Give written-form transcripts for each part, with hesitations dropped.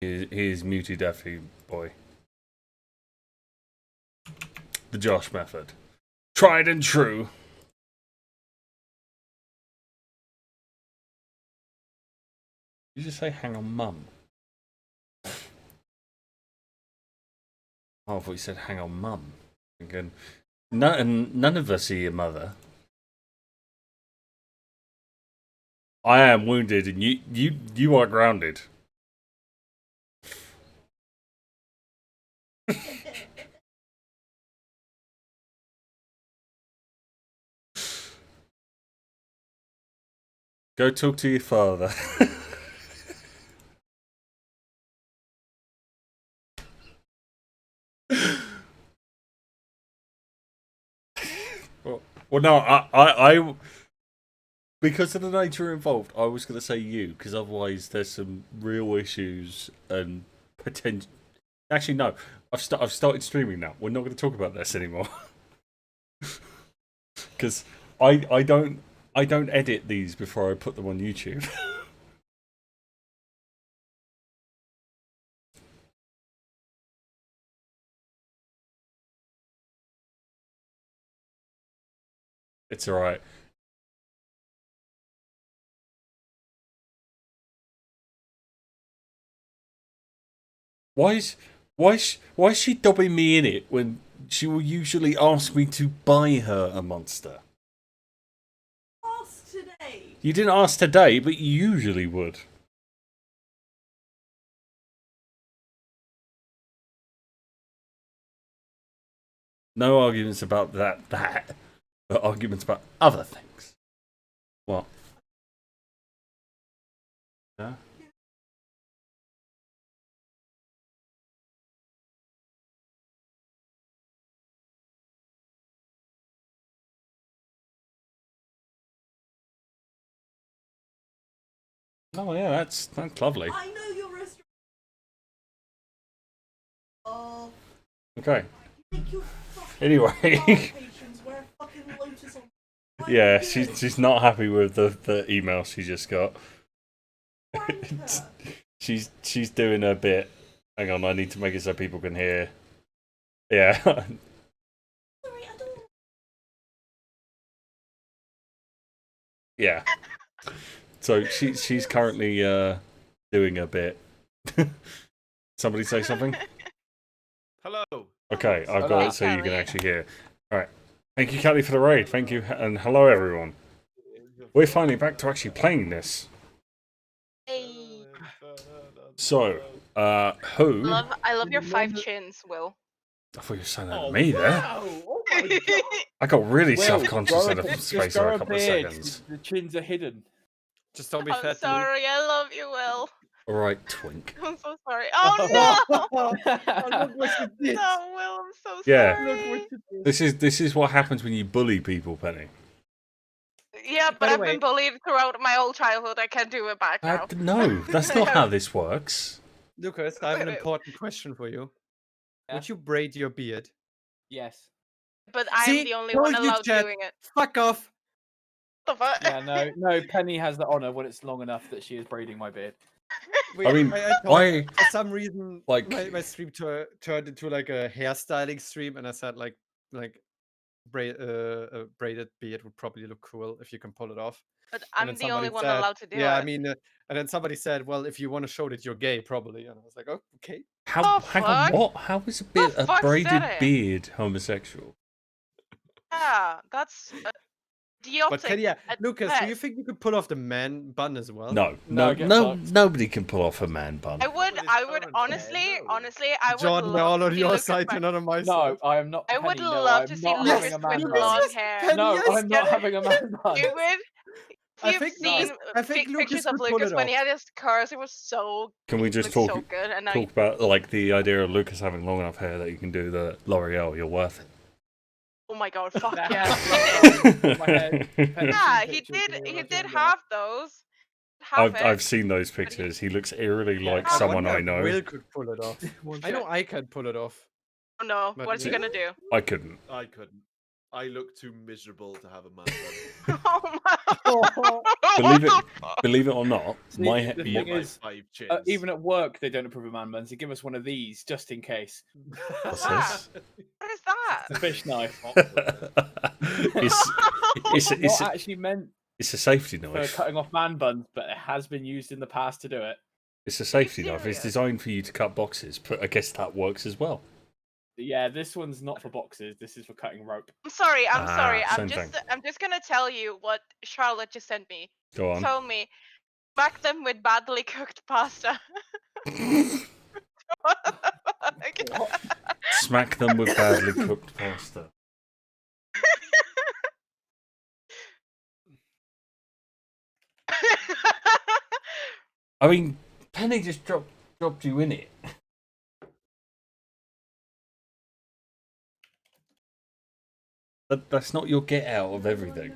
He is muty deafy boy. The Josh method. Tried and true. Did you just say hang on mum? Oh, I thought you said hang on mum. Thinking, none of us are your mother. I am wounded and you are grounded. Go talk to your father. Well, no, I because of the nature involved, I was going to say you, because otherwise there's some real issues and potential. Actually, no, I've started streaming now. We're not going to talk about this anymore because I don't edit these before I put them on YouTube. It's all right. Why is she dobbing me in it when she will usually ask me to buy her a monster? Ask today. You didn't ask today, but you usually would. No arguments about that, but arguments about other things. What? Yeah. Oh yeah, that's lovely. I know your restaurant. Oh. Okay. Make your Anyway. patrons wear a fucking lotus on. Yeah, she's not happy with the email she just got. she's doing her bit. Hang on, I need to make it so people can hear. Yeah. Sorry, I don't. Yeah. So she's currently doing a bit. Somebody say something? Hello. Okay, I've got it so you can actually hear. Alright. Thank you, Cali, for the raid. Thank you, and hello, everyone. We're finally back to actually playing this. Hey. So, who... I love your 5 chins, Will. I thought you were saying that to me there. Oh my God. I got really Well, self-conscious in the just space grow of a couple of beard. seconds. The chins are hidden. Just don't be I'm fat. sorry, I love you, Will. Alright, twink. I'm so sorry. Oh no! Look what you did. No, Will, I'm so Yeah. sorry. Look what you did. This is what happens when you bully people, Penny. Yeah, but By the I've way- been bullied throughout my whole childhood. I can't do it back now. No, that's not how this works. Lucas, I have an Wait. important question for you. Yeah? Would you braid your beard? Yes. But I'm See? the only Told one you, allowed Chad. doing it. Fuck off! The fuck? Yeah, no, Penny has the honour when it's long enough that she is braiding my beard. I mean, thought for some reason, like- my stream turned into like a hairstyling stream, and I said like a braided beard would probably look cool if you can pull it off. But And I'm then the only somebody one said- allowed to do Yeah, it. I mean, and then somebody said, "Well, if you want to show that you're gay, probably." And I was like, "Oh, okay." How? The Hang on, fuck? what? How is Who a the fuck braided said it? beard homosexual? Yeah, that's But idiotic. at Lucas, do you best. think you could pull off the man bun as well? No, No, get no, fucked. nobody can pull off a man bun. I would current honestly, hair, no. I would Jordan, they're love all to on see your Lucas side, back- you're not on my No, side. I am not. I would Penny, no, love I'm to see not Lucas having a with man bun. blonde hair. Penny, No, yes, I'm not having a man bun. You would. I You've think seen Lucas- I think Lucas pictures of could pull Lucas it when he off. had his curls. It was so. Can we it just looked talk so good, and now talk about like the idea of Lucas having long enough hair that you can do the L'Oreal? You're worth oh my god, fuck That yeah! it. My head. Yeah, he Pictures did. when he He was did younger. have those. Have it. I've seen those pictures. He looks eerily Yeah. like I someone wonder I if know. Will could pull it off. I know I can pull it off. Oh no, But what is he yeah. gonna do? I couldn't. I couldn't. I look too miserable to have a man bun. Oh my. Believe it or not, See, my the Be thing my is, 5 chins. even at work, they don't approve of man buns. They give us one of these just in case. What's that? this? What is that? It's a fish knife. it's Not actually meant a safety for knife. cutting off man buns, but it has been used in the past to do it. It's a safety knife. It's serious? designed for you to cut boxes, but I guess that works as well. Yeah, this one's not for boxes. This is for cutting rope. I'm sorry. I'm sorry. Same thing. I'm just gonna tell you what Charlotte just sent me. Go on. Told me, smack them with badly cooked pasta. Smack them with badly cooked pasta. I mean, Penny just dropped you in it. That's not your get out of everything.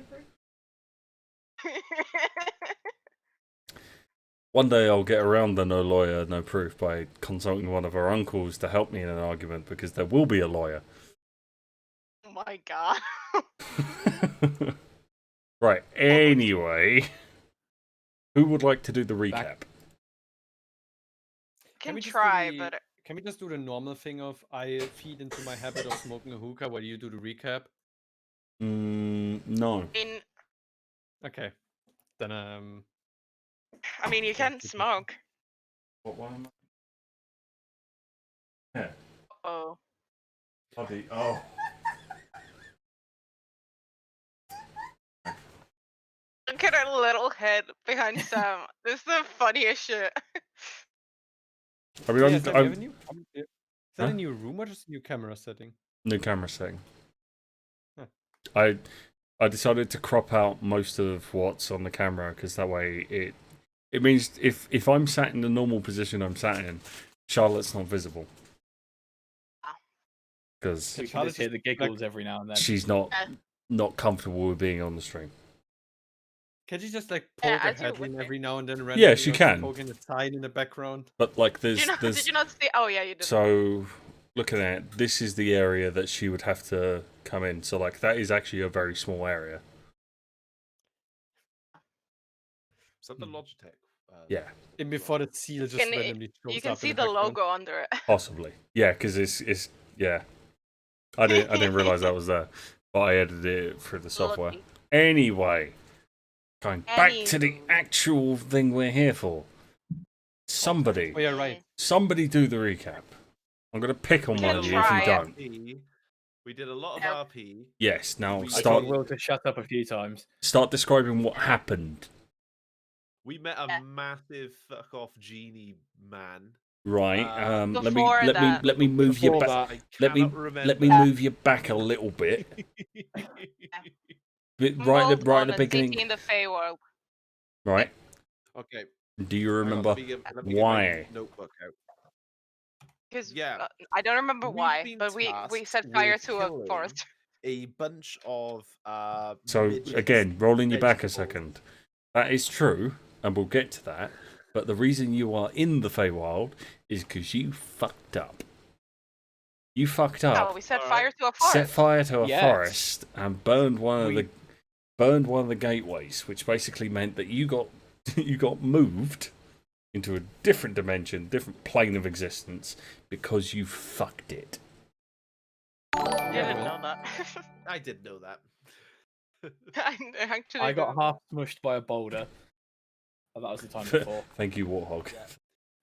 One day I'll get around the no lawyer, no proof by consulting one of our uncles to help me in an argument, because there will be a lawyer. Oh my god. Right, anyway. Who would like to do the recap? Can we just do try, the- but Can we just do the normal thing of I feed into my habit of smoking a hookah while you do the recap? No. Okay. Then I mean, you can keep it. smoke. What one? Yeah. Oh. Bloody, oh. Look at her little head behind Sam. This is the funniest shit. I mean, Yeah, I'm, Sam, you have a I'm new, is that Huh? a new room or just a new camera setting? new camera setting. Huh. I decided to crop out most of what's on the camera, because that way it means if I'm sat in the normal position I'm sat in, Charlotte's not visible. Because So you can Charlotte just hear the giggles every now and then. she's not comfortable with being on the stream. Can you just like Yeah, poke her as you head would in be. every now and then randomly? Yeah, she or can. Poking the side in the background. But like Did there's you not see? Oh yeah, you did. so looking at this is the area that she would have to come in. So like that is actually a very small area. Is that the Logitech? Yeah, And before the seal just randomly shows You can up in see the the background. logo under it. possibly. Yeah, because it's yeah. I didn't realize that was there, but I edited it through the software. Lucky. Anyway, going back to the Anywho. actual thing we're here for. Somebody Oh yeah, right. do the recap. I'm gonna pick on We one can of you if you try. don't. We did a lot of Yep. RP. Yes, now I I start told Will to shut up a few times. describing what happened. We met a Yeah. massive fuck off genie man. Right. Before that. let me move you Before back. that, Let me move you back a little bit. Right Involved at on the a beginning. city in the Feywild. Right. Okay. Do you hang on, remember let me get my why? notebook out. Because Yeah. I don't remember We've why, been but we tasked set fire with to a killing forest. A bunch of So midgets, again, rolling you back a vegetables. second. That is true, and we'll get to that. But the reason you are in the Feywild is because you fucked up. You fucked Oh, up. we set Alright. fire to a forest. Set fire to a Yes. forest and burned one We- of the gateways, which basically meant that you got you got moved into a different dimension, different plane of existence, because you fucked it. I didn't Will. know that. I did know that. I actually I got didn't. half smushed by a boulder. Oh, that was the time before. Thank you, Warthog.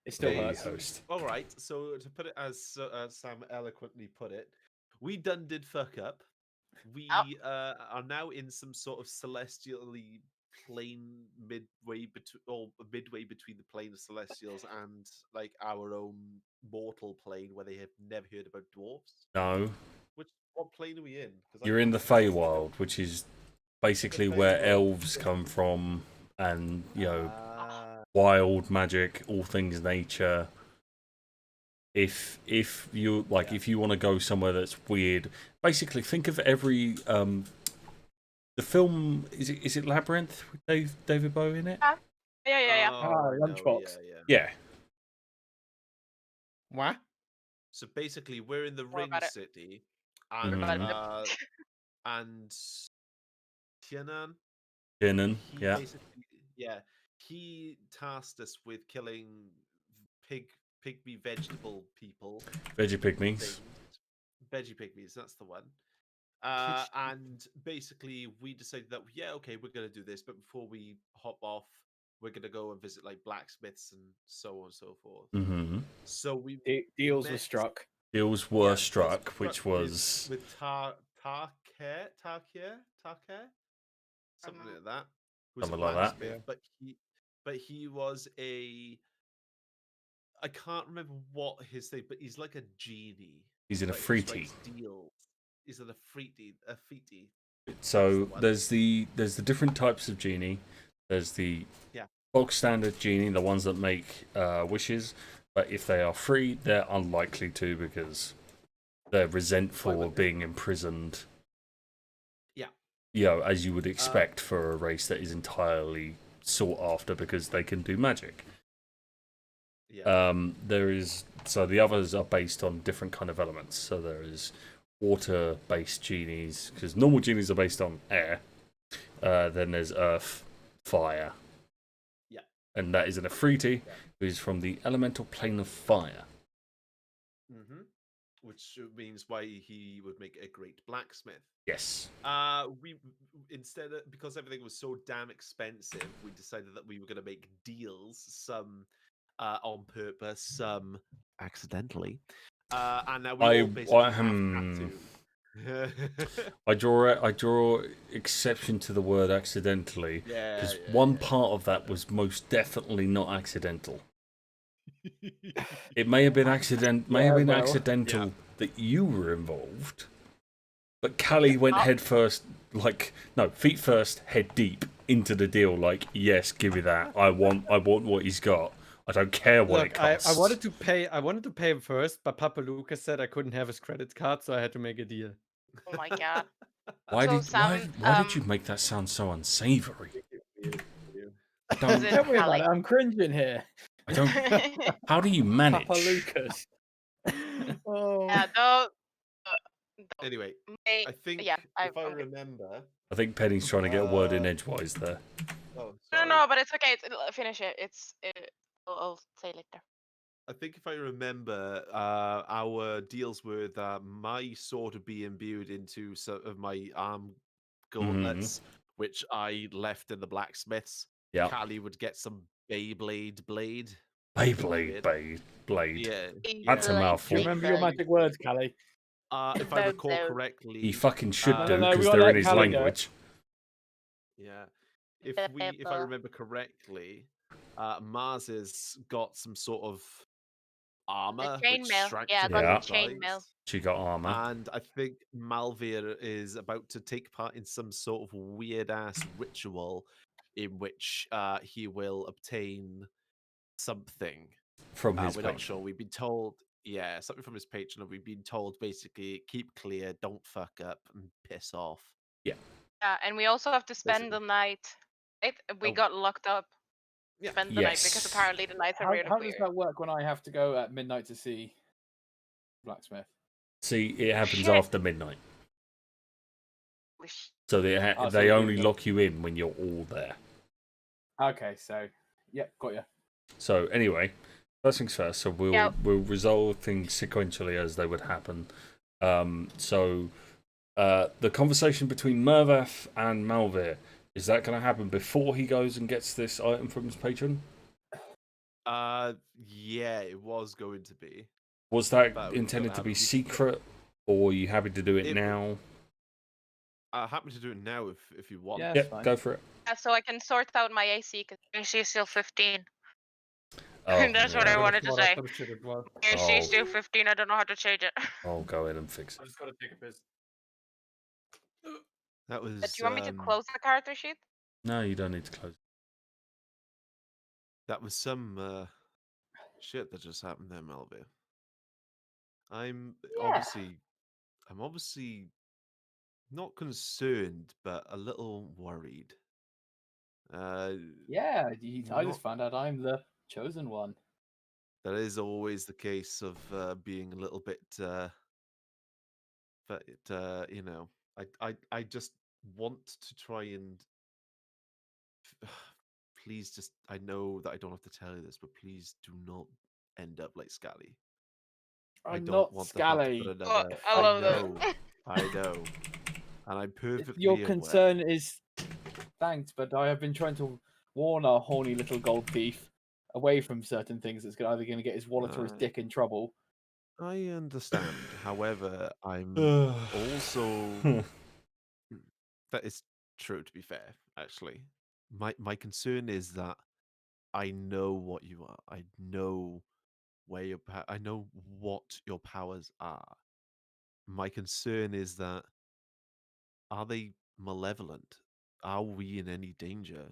It still Hey, hurts. host. All right. So to put it as Sam eloquently put it, we done did fuck up. We are now in some sort of celestially plane midway between the plane of celestials and like our own mortal plane where they have never heard about dwarfs. No, What plane are we in? 'Cause I you're in the can't remember. Feywild, which is basically The where Feywild. elves come from, and Ah, wild magic, all things nature. If you like, if you want to go somewhere that's weird, basically think of every the film is it Labyrinth with David Bowie in it? Yeah. oh, no, Lunchbox. yeah. Yeah, What? So basically, we're in the More Ring about it. City, Mhm. and About it. and Tienan. Dinnan, He yeah. basically, yeah, he tasked us with killing pygmy vegetable people Veggie pygmies. things, veggie pygmies. That's the one. And basically, we decided that okay, we're gonna do this, but before we hop off, we're gonna go and visit like blacksmiths and so on and so forth. Mm-hmm. So we Deals were met- struck. Deals were yeah, struck, deals which with- was with Tarker, something like that. Who's Something a like that. blacksmith, but he was a. I can't remember what his thing, but he's like a genie. he's in a but he fruity. strikes deals. He's in a freety. So one. there's the different types of genie. There's the Yeah. bog standard genie, the ones that make wishes, but if they are free, they're unlikely to because they're resentful would of being imprisoned. Yeah. You know, as you would expect for a race that is entirely sought after because they can do magic. Yeah. There is the others are based on different kind of elements. So there is water-based genies because normal genies are based on air. Then there's earth, fire. Yeah. And that is an Afriti, who is from the elemental plane of fire. Mm-hmm. Which means why he would make a great blacksmith. Yes. We instead of, because everything was so damn expensive, we decided that we were going to make deals, some on purpose, some accidentally, and now we all basically have to. I draw exception to the word accidentally because one part of that was most definitely not accidental. It may have been accidental that you were involved, but Cali went head first, feet first, head deep into the deal. Like, yes, give me that. I want what he's got. I don't care what it costs. I wanted to pay him first, but Papa Lucas said I couldn't have his credit card, so I had to make a deal. Oh my god. Why So did Sam, you make that sound so unsavory? I Was don't. it Don't worry about Cali? it. I'm cringing here. I don't. How do you manage? Papa Lucas. Oh. Yeah, don't. Anyway, May- I think yeah, if I I'm good. remember, I think Penny's trying to get a word in edgewise there. oh, No, sorry. no, but it's okay. Finish it. I'll say later. I think if I remember, our deals were that my sword would be imbued into some of my arm gauntlets, which I left in the blacksmiths. Yeah. Cali would get some Beyblade blade. Beyblade blade. Yeah. That's a Do mouthful. you remember your magic words, Callie? If I recall correctly, He fucking should do no, we because gotta they're let in his Cali do it. language. yeah. If I remember correctly, Marzes got some sort of armor, which chainmail. strikes Yeah, I the got the chainmail. She got armor. And I think Malvir is about to take part in some sort of weird ass ritual in which he will obtain something From his we're not patron. sure. We've been told, something from his patron, and we've been told basically keep clear, don't fuck up, and piss off. Yeah. Yeah, and we also have to spend the night. We Oh. got locked up. Yeah. Spend the night because Yes. apparently the nights are really How weird. does that work when I have to go at midnight to see blacksmith? See, it happens Shit. after midnight. So so they you only go- lock you in when you're all there. Okay, so got you. So anyway, first things first. So we'll resolve things sequentially as they would happen. The conversation between Murfath and Malvir, is that going to happen before he goes and gets this item from his patron? Yeah, it was going to be. Was that But we intended gotta to have be it- secret, or are you happy to do it now? Happy to do it now if you want. Yeah, Yeah, that's fine. go for it. So I can sort out my AC because AC is still 15. Oh, That's what I wanted to Thought I say. touched it as well. AC is still 15. I don't know how to change it. I'll go in and fix I it. just gotta take a piss. That was. Do you want me to close the character sheet? No, you don't need to close. That was some shit that just happened there, Malvir. I'm obviously not concerned, but a little worried. Yeah, I just found out I'm the chosen one. That is always the case of being a little bit, but you know, I just want to try and please just I know that I don't have to tell you this, but please do not end up like Skalli. I I'm don't not want to have to put Skalli. another. I love know, that. I know, and I'm perfectly Your aware. concern is thanks, but I have been trying to warn our horny little gold thief away from certain things that's either going to get his wallet or his dick in trouble. I understand. However, I'm also that is true. To be fair, actually, my concern is that I know what you are. I know where I know what your powers are. My concern is that are they malevolent? Are we in any danger?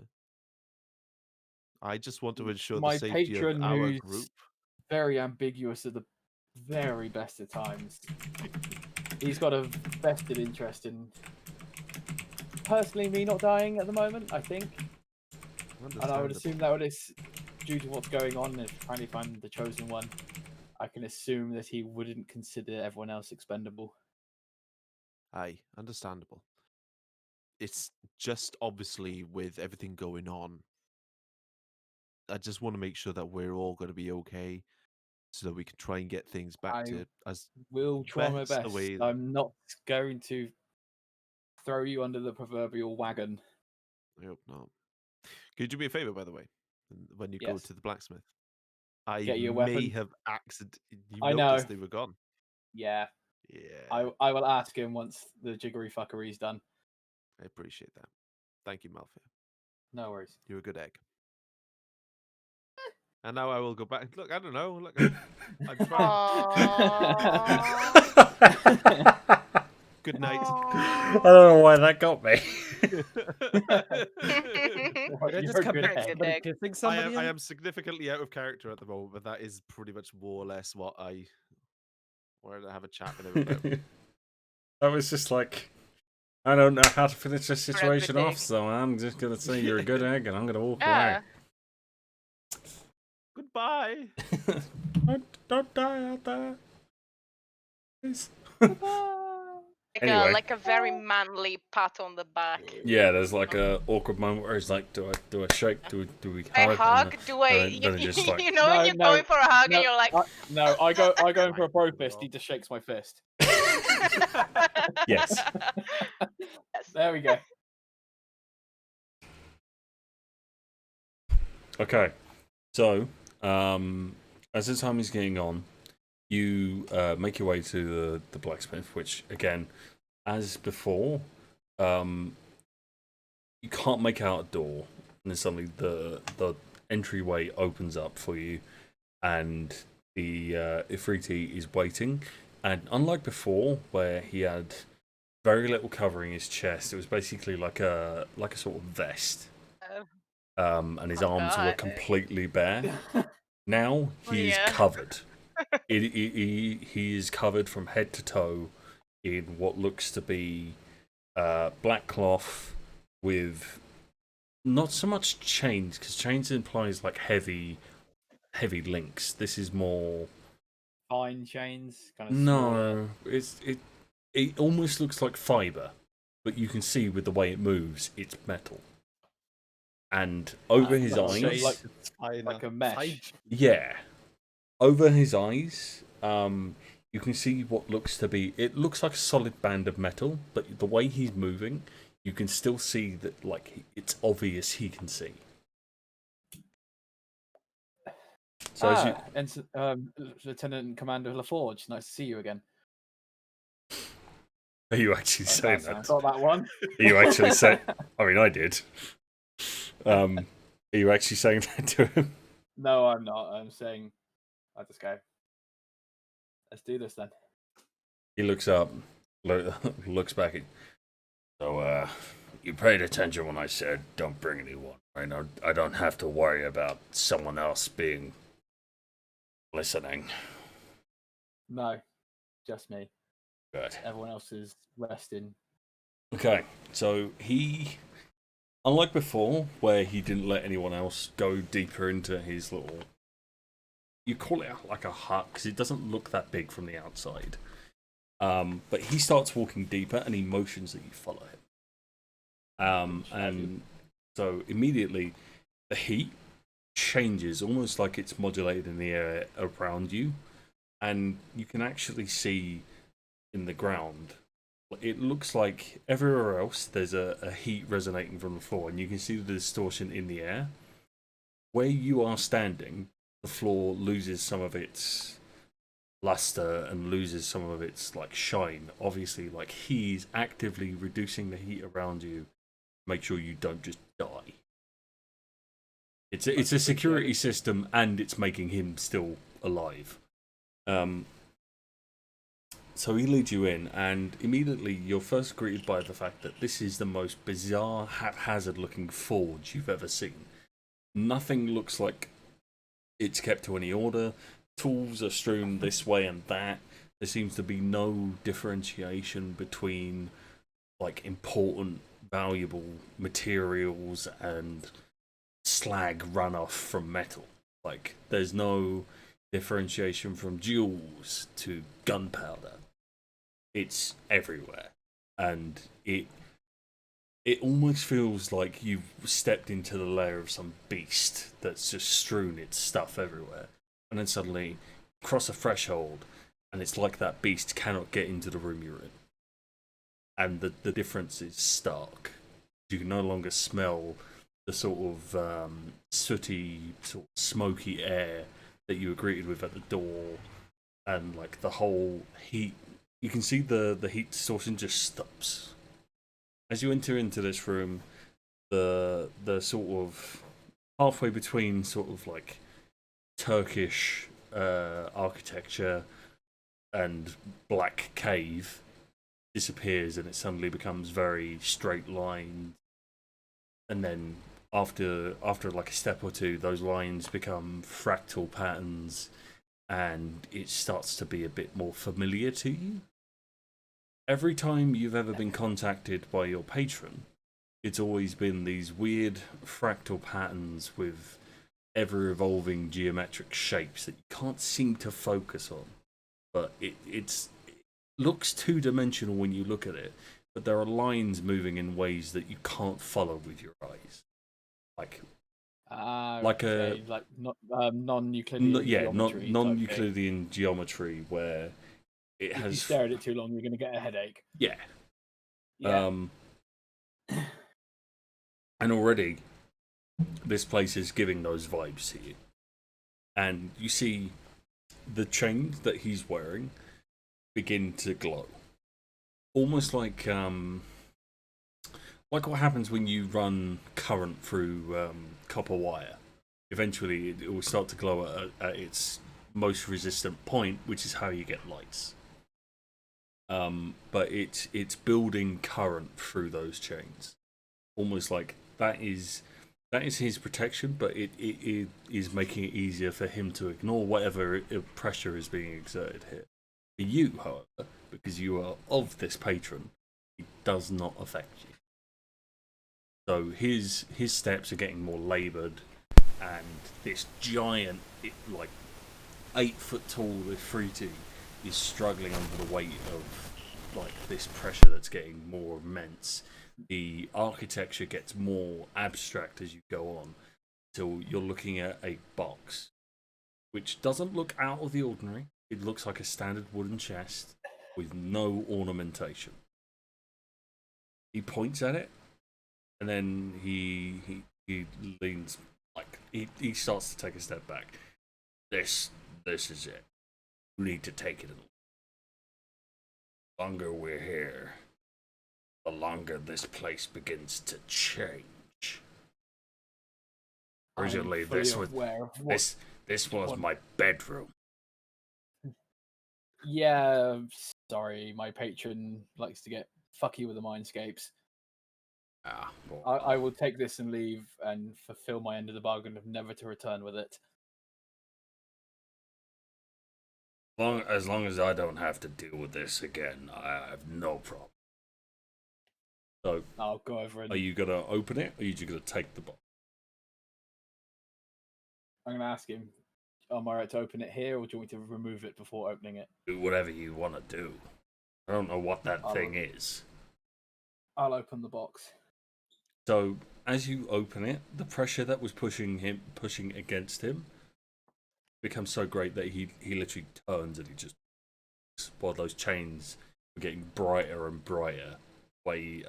I just want to ensure the My safety of patron, our who's group. very ambiguous at the very best of times, he's got a vested interest in personally me not dying at the moment, I think. And I would assume that is due to what's going on. Apparently, if I'm the chosen one, I can assume that he wouldn't consider everyone else expendable. Aye, understandable. It's just obviously with everything going on, I just want to make sure that we're all going to be okay, so that we can try and get things back I to as will try my best the best. way. I'm not going to throw you under the proverbial wagon. I hope not. Can you do me a favor, by the way, when you go Yes. to the blacksmith? I Get your may weapon. have accident. You I know. noticed they were gone. Yeah. Yeah, I will ask him once the jiggery fuckery's done. I appreciate that. Thank you, Malvir. No worries. You're a good egg. And now I will go back. Look, I don't know. Look, I'm trying. Aww. Good night. I don't know why that got me. Did I just come back to Good somebody egg. kissing I somebody? am significantly out of character at the moment, but that is pretty much more or less what I wanted to have a chat with him about. That was just like, I don't know how to finish this situation egg. off, so I'm just gonna say you're a good egg, and I'm gonna walk Yeah. Goodbye. away. Don't die out there. Please. Like a very manly pat on the back. Yeah, there's like a awkward moment where he's like, "Do I shake? Do we I hug?" hug? Do I? and then it's just like, You know when you're going for a hug and you're like, No, I go in for a bro Like, fist. He just shakes my fist. yes. There we go. Okay, so as the time is getting on, you make your way to the blacksmith, which again, as before, you can't make out a door, and then suddenly the entryway opens up for you, and the Ifriti is waiting. And unlike before, where he had very little covering his chest, it was basically like a sort of vest. And his arms were God. completely bare. Now he is Yeah. covered. He is covered from head to toe in what looks to be black cloth with not so much chains, because chains implies like heavy links. This is more Fine chains, kind of. no. It almost looks like fiber, but you can see with the way it moves, it's metal. And over his eyes, like a mesh. yeah, over his eyes, you can see what looks to be. It looks like a solid band of metal, but the way he's moving, you can still see that. Like it's obvious he can see. So as you, Lieutenant Commander LaForge, nice to see you again. are you actually saying I that? got that one. Are you actually saying? I mean, I did. Are you actually saying that to him? No, I'm not. I'm saying, I just go. Let's do this then. He looks up, looks back at. So, you paid attention when I said don't bring anyone. I don't have to worry about someone else being listening. No, just me. Good. Everyone else is resting. Okay, so he, unlike before, where he didn't let anyone else go deeper into his little. You call it like a hut because it doesn't look that big from the outside. But he starts walking deeper, and he motions that you follow him. And so immediately, the heat changes, almost like it's modulated in the air around you, and you can actually see in the ground. It looks like everywhere else there's a heat resonating from the floor, and you can see the distortion in the air. Where you are standing, the floor loses some of its luster and loses some of its like shine. Obviously, like he's actively reducing the heat around you, make sure you don't just die. It's a security system, and it's making him still alive. So he leads you in, and immediately you're first greeted by the fact that this is the most bizarre, haphazard-looking forge you've ever seen. Nothing looks like it's kept to any order. Tools are strewn this way and that. There seems to be no differentiation between like important, valuable materials and slag runoff from metal. Like there's no differentiation from jewels to gunpowder. It's everywhere, and it almost feels like you've stepped into the lair of some beast that's just strewn its stuff everywhere. And then suddenly cross a threshold, and it's like that beast cannot get into the room you're in. And the difference is stark. You can no longer smell the sort of sooty, sort of smoky air that you were greeted with at the door, and like the whole heat. You can see the heat distortion just stops. As you enter into this room, the sort of halfway between sort of like Turkish architecture and black cave disappears, and it suddenly becomes very straight lined. And then after like a step or two, those lines become fractal patterns, and it starts to be a bit more familiar to you. Every time you've ever been contacted by your patron, it's always been these weird fractal patterns with ever-evolving geometric shapes that you can't seem to focus on. But it looks two-dimensional when you look at it, but there are lines moving in ways that you can't follow with your eyes. Like non-Euclidean geometry. Non-Euclidean geometry where it if has. you stare at it too long, you're going to get a headache. Yeah. Yeah. And already, this place is giving those vibes to you. And you see the chains that he's wearing begin to glow. Almost like what happens when you run current through copper wire. Eventually, it will start to glow at its most resistant point, which is how you get lights. But it's building current through those chains, almost like that is his protection, but it is making it easier for him to ignore whatever pressure is being exerted here. For you, however, because you are of this patron, it does not affect you. So his steps are getting more laboured, and this giant, like 8 foot tall Ifriti is struggling under the weight of like this pressure that's getting more immense. The architecture gets more abstract as you go on, till you're looking at a box which doesn't look out of the ordinary. It looks like a standard wooden chest with no ornamentation. He points at it, and then he leans, like he starts to take a step back. This is it. You need to take it. The longer we're here, the longer this place begins to change. Originally, this was my bedroom. Yeah, sorry, my patron likes to get fucky with the mindscapes. I will take this and leave and fulfill my end of the bargain of never to return with it. As long as I don't have to deal with this again, I have no problem. So, I'll go over and are you gonna open it, or are you just gonna take the box? I'm gonna ask him, am I right to open it here, or do you want me to remove it before opening it? Do whatever you want to do. I don't know what that I'll- thing is. I'll open the box. So as you open it, the pressure that was pushing against him becomes so great that he literally turns and he just, while those chains are getting brighter and brighter, way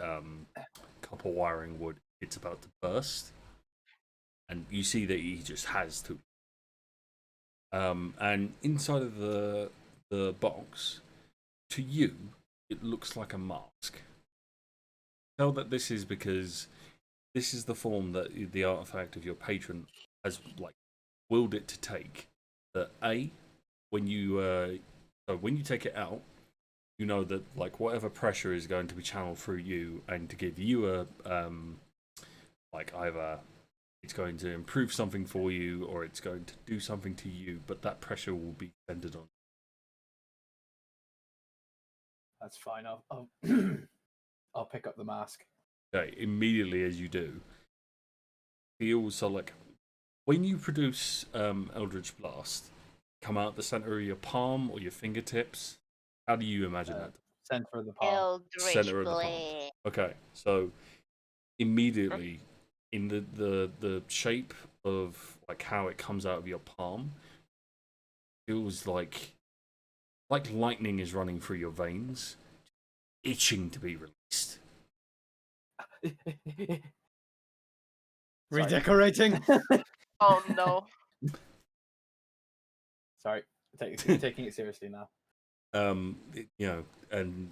copper wiring wood, it's about to burst, and you see that he just has to. And inside of the box, to you, it looks like a mask. Tell that this is because this is the form that the artifact of your patron has like willed it to take. That when you take it out, you know that like whatever pressure is going to be channeled through you, and to give you a like either it's going to improve something for you or it's going to do something to you, but that pressure will be centered on. That's fine. I'll I'll pick up the mask. Okay, immediately as you do, feels so like when you produce Eldritch Blast, come out the center of your palm or your fingertips. How do you imagine that? Center of the palm. Eldritch Center of the palm. Blade. Okay, so immediately in the shape of like how it comes out of your palm, feels like lightning is running through your veins, itching to be released. Redecorating. Oh no. Sorry, taking it seriously now. And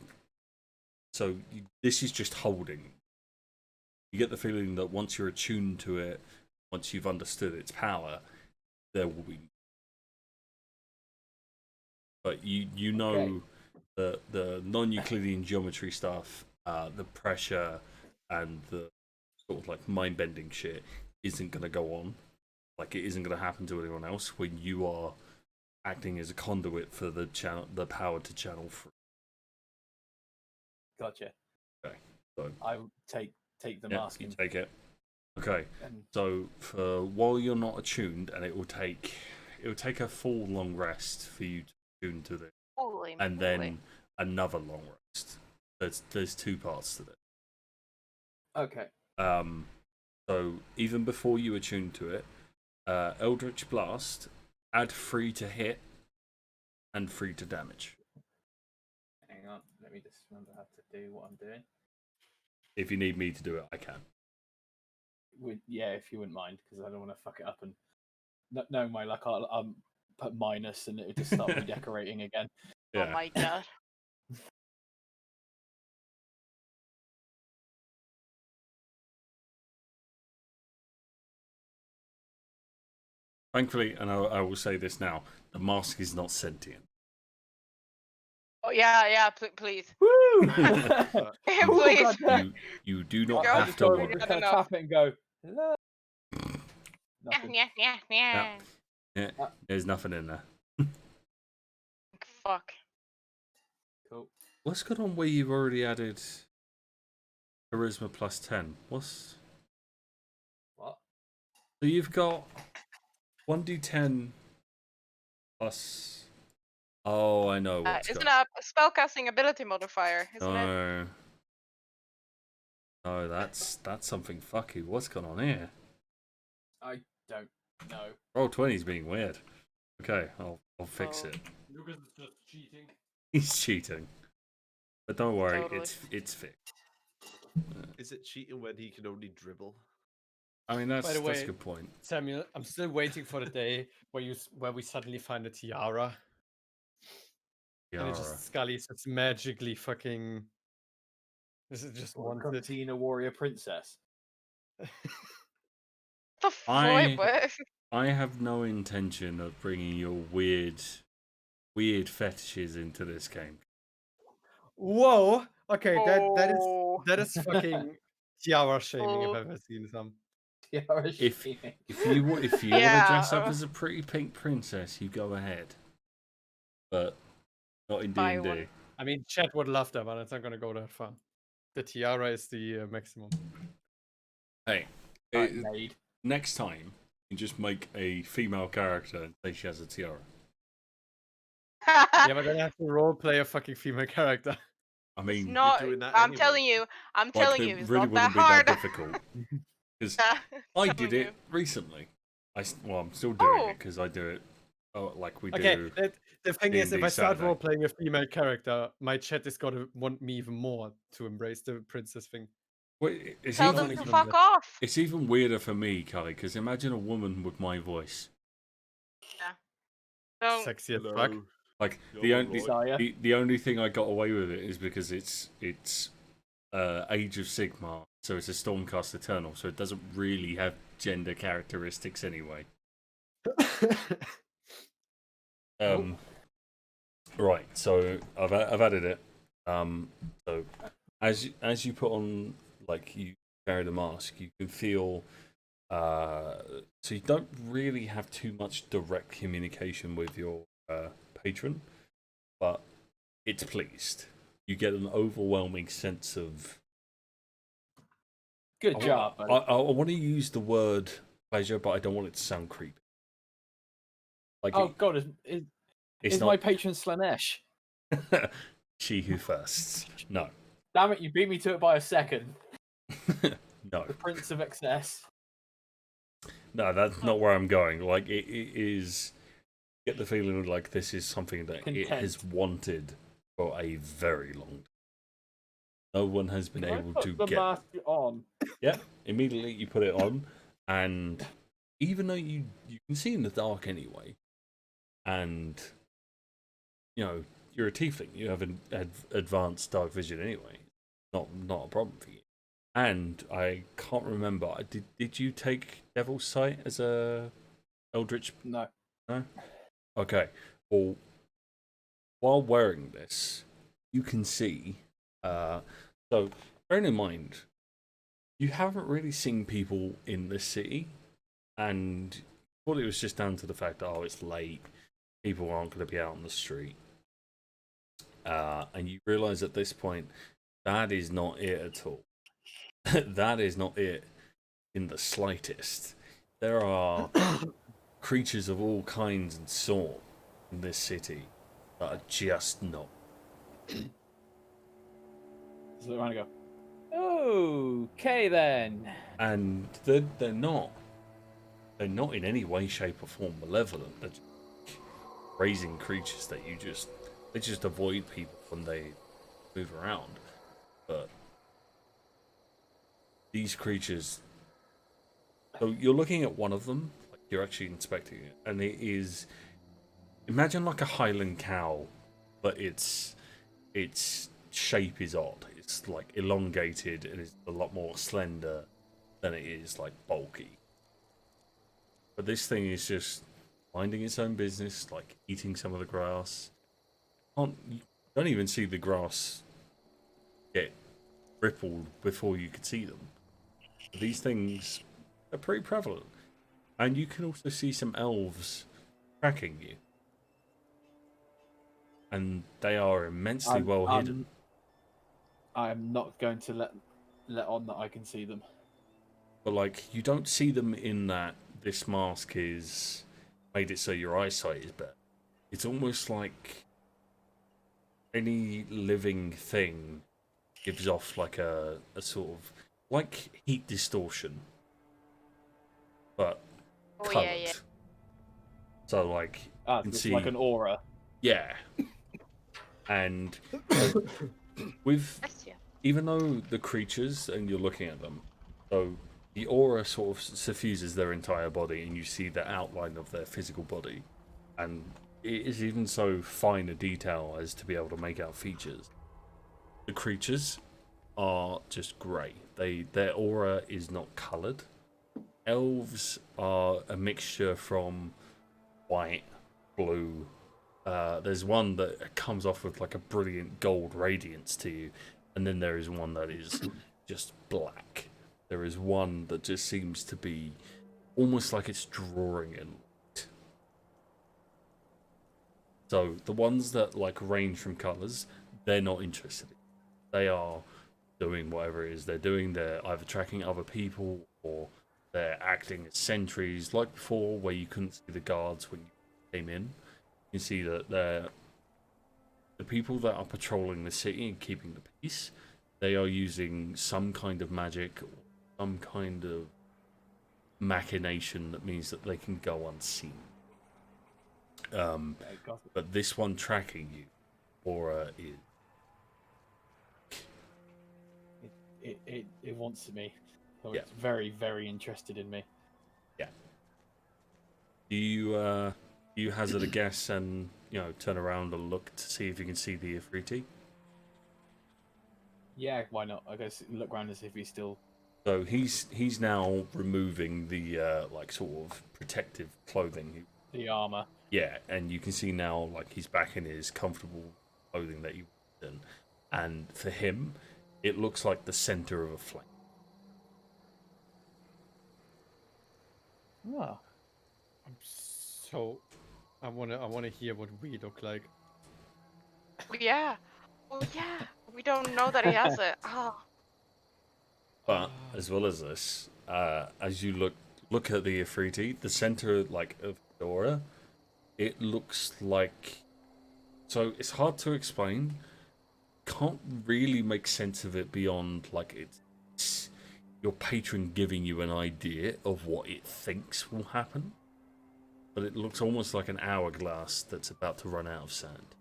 so this is just holding. You get the feeling that once you're attuned to it, once you've understood its power, there will be. But you know Okay. the non-Euclidean geometry stuff, the pressure, and the sort of like mind-bending shit isn't going to go on. Like it isn't going to happen to anyone else when you are acting as a conduit for the power to channel through. Gotcha. Okay, so I take the yeah, mask you and, take it. Okay, and so for while you're not attuned, and it will take a full long rest for you to attune to this, Holy and moly. then another long rest. There's two parts to this. okay. So even before you attune to it, Eldritch Blast, add 3 to hit and 3 to damage. Hang on, let me just remember how to do what I'm doing. If you need me to do it, I can. Yeah, if you wouldn't mind, because I don't want to fuck it up and knowing my luck, I'll put minus and it would just start redecorating again. Yeah. Oh my god. Thankfully, and I will say this now, the mask is not sentient. Oh yeah, please. Woo! Please. You do not Go. have to Go, worry. just I don't kind of know. tap it and go. Hello. Yeah, Nothing. yeah. Yeah, there's nothing in there. Fuck. Cool. What's going on where you've already added charisma plus 10? What? So you've got 1d10 plus. Oh, I know what's Isn't got. a spellcasting ability modifier, isn't it? No. No, that's something fucky. What's going on here? I don't know. Roll20's being weird. Okay, I'll fix Oh. it. Lucas is just cheating. He's cheating. But don't worry, Totally. it's fixed. Is it cheating when he can only dribble? I mean that's By the that's a way- good point. Samuel, I'm still waiting for the day where we suddenly find a tiara. And Yara. it's just Skalli just magically fucking. This is just one. Cantina warrior princess. The I- fuck? I have no intention of bringing your weird fetishes into this game. Whoa! Okay, Oh. that is fucking tiara shaming if Oh. I've ever seen some. Tiara If- shaming. If you want to Yeah, dress up as a pretty pink princess, you go ahead. But not in Buy D&D. one. I mean, chat would love that, but it's not gonna go that far. The tiara is the maximum. Hey, Right, maid. next time you just make a female character and say she has a tiara. Yeah, but then I have to roleplay a fucking female character. I It's mean, not. doing that I'm anyway. telling you. I'm like, telling it you. It's really not that wouldn't be that hard. difficult. Because I did Telling it you. recently. Well, I'm still doing Oh. it because I do it like we Okay, do. the thing is, if D&D I start Saturday. role playing a female character, my chat is gonna want me even more to embrace the princess thing. Well, it's Tell even them to Only fuck off. it's even weirder for me, Cali, because imagine a woman with my voice. Don't. Sexy as fuck. Hello. Like You're the all only right. the only thing I got away with it is because it's Age of Sigmar, so it's a Stormcast Eternal, so it doesn't really have gender characteristics anyway. Right, so I've added it. So as you put on, like, you carry the mask, you can feel. So you don't really have too much direct communication with your patron, but it's pleased. You get an overwhelming sense of. Good job, buddy. I want to use the word pleasure, but I don't want it to sound creepy. Like, Oh god, it's is not my patron Slanesh? she who firsts. No, Damn it, you beat me to it by a second. no, The Prince of Excess. no. That's not where I'm going. Like, it is. Get the feeling like this is something that it has wanted for a very long time. No one has been Can I able put to the get. mask on? Yeah, immediately you put it on, and even though you can see in the dark anyway, and you know you're a tiefling, you have an advanced dark vision anyway. Not a problem for you. And I can't remember. Did you take Devil's Sight as a Eldritch? No. No. Okay. Well, while wearing this, you can see. So bearing in mind, you haven't really seen people in this city, and thought it was just down to the fact that it's late, people aren't going to be out on the street, and you realise at this point that is not it at all. That is not it in the slightest. There are creatures of all kinds and sort in this city that are just not. So around and go. Okay then. And they're not. They're not in any way, shape, or form malevolent. They're just raising creatures that they just avoid people when they move around. But these creatures. So you're looking at one of them, like you're actually inspecting it, and it is. Imagine like a Highland cow, but its shape is odd. It's like elongated and it's a lot more slender than it is like bulky. But this thing is just minding its own business, like eating some of the grass. You don't even see the grass get rippled before you could see them. But these things are pretty prevalent. And you can also see some elves tracking you. And they are immensely well hidden. I'm not going to let on that I can see them. But like, you don't see them in that this mask is made it so your eyesight is better. It's almost like any living thing gives off like a sort of like heat distortion, but coloured. Yeah. So like you can It's see like an aura. yeah, and with even though the creatures and you're looking at them, so the aura sort of suffuses their entire body, and you see the outline of their physical body, and it is even so fine a detail as to be able to make out features. The creatures are just grey. Their aura is not coloured. Elves are a mixture from white, blue. There's one that comes off with like a brilliant gold radiance to you, and then there is one that is just black. There is one that just seems to be almost like it's drawing in light. So the ones that like range from colours, they're not interested in. They are doing whatever it is they're doing. They're either tracking other people or they're acting as sentries, like before, where you couldn't see the guards when you came in. You can see that the people that are patrolling the city and keeping the peace, they are using some kind of magic, or some kind of machination that means that they can go unseen. Okay, got it. But this one tracking you, aura is. It wants me. So Yeah. it's very, very interested in me. Do you hazard a guess and turn around and look to see if you can see the Ifriti? Yeah, why not? I guess look around and see if he's still. So he's now removing the like sort of protective clothing. The armor. Yeah, and you can see now like he's back in his comfortable clothing that he was in, and for him, it looks like the center of a flame. Oh. So, I wanna hear what we look like. Yeah. Oh yeah. We don't know that he has it. Oh. But as well as this, as you look at the Ifriti, the center like of the aura, it looks like. So it's hard to explain. Can't really make sense of it beyond like it's your patron giving you an idea of what it thinks will happen. But it looks almost like an hourglass that's about to run out of sand.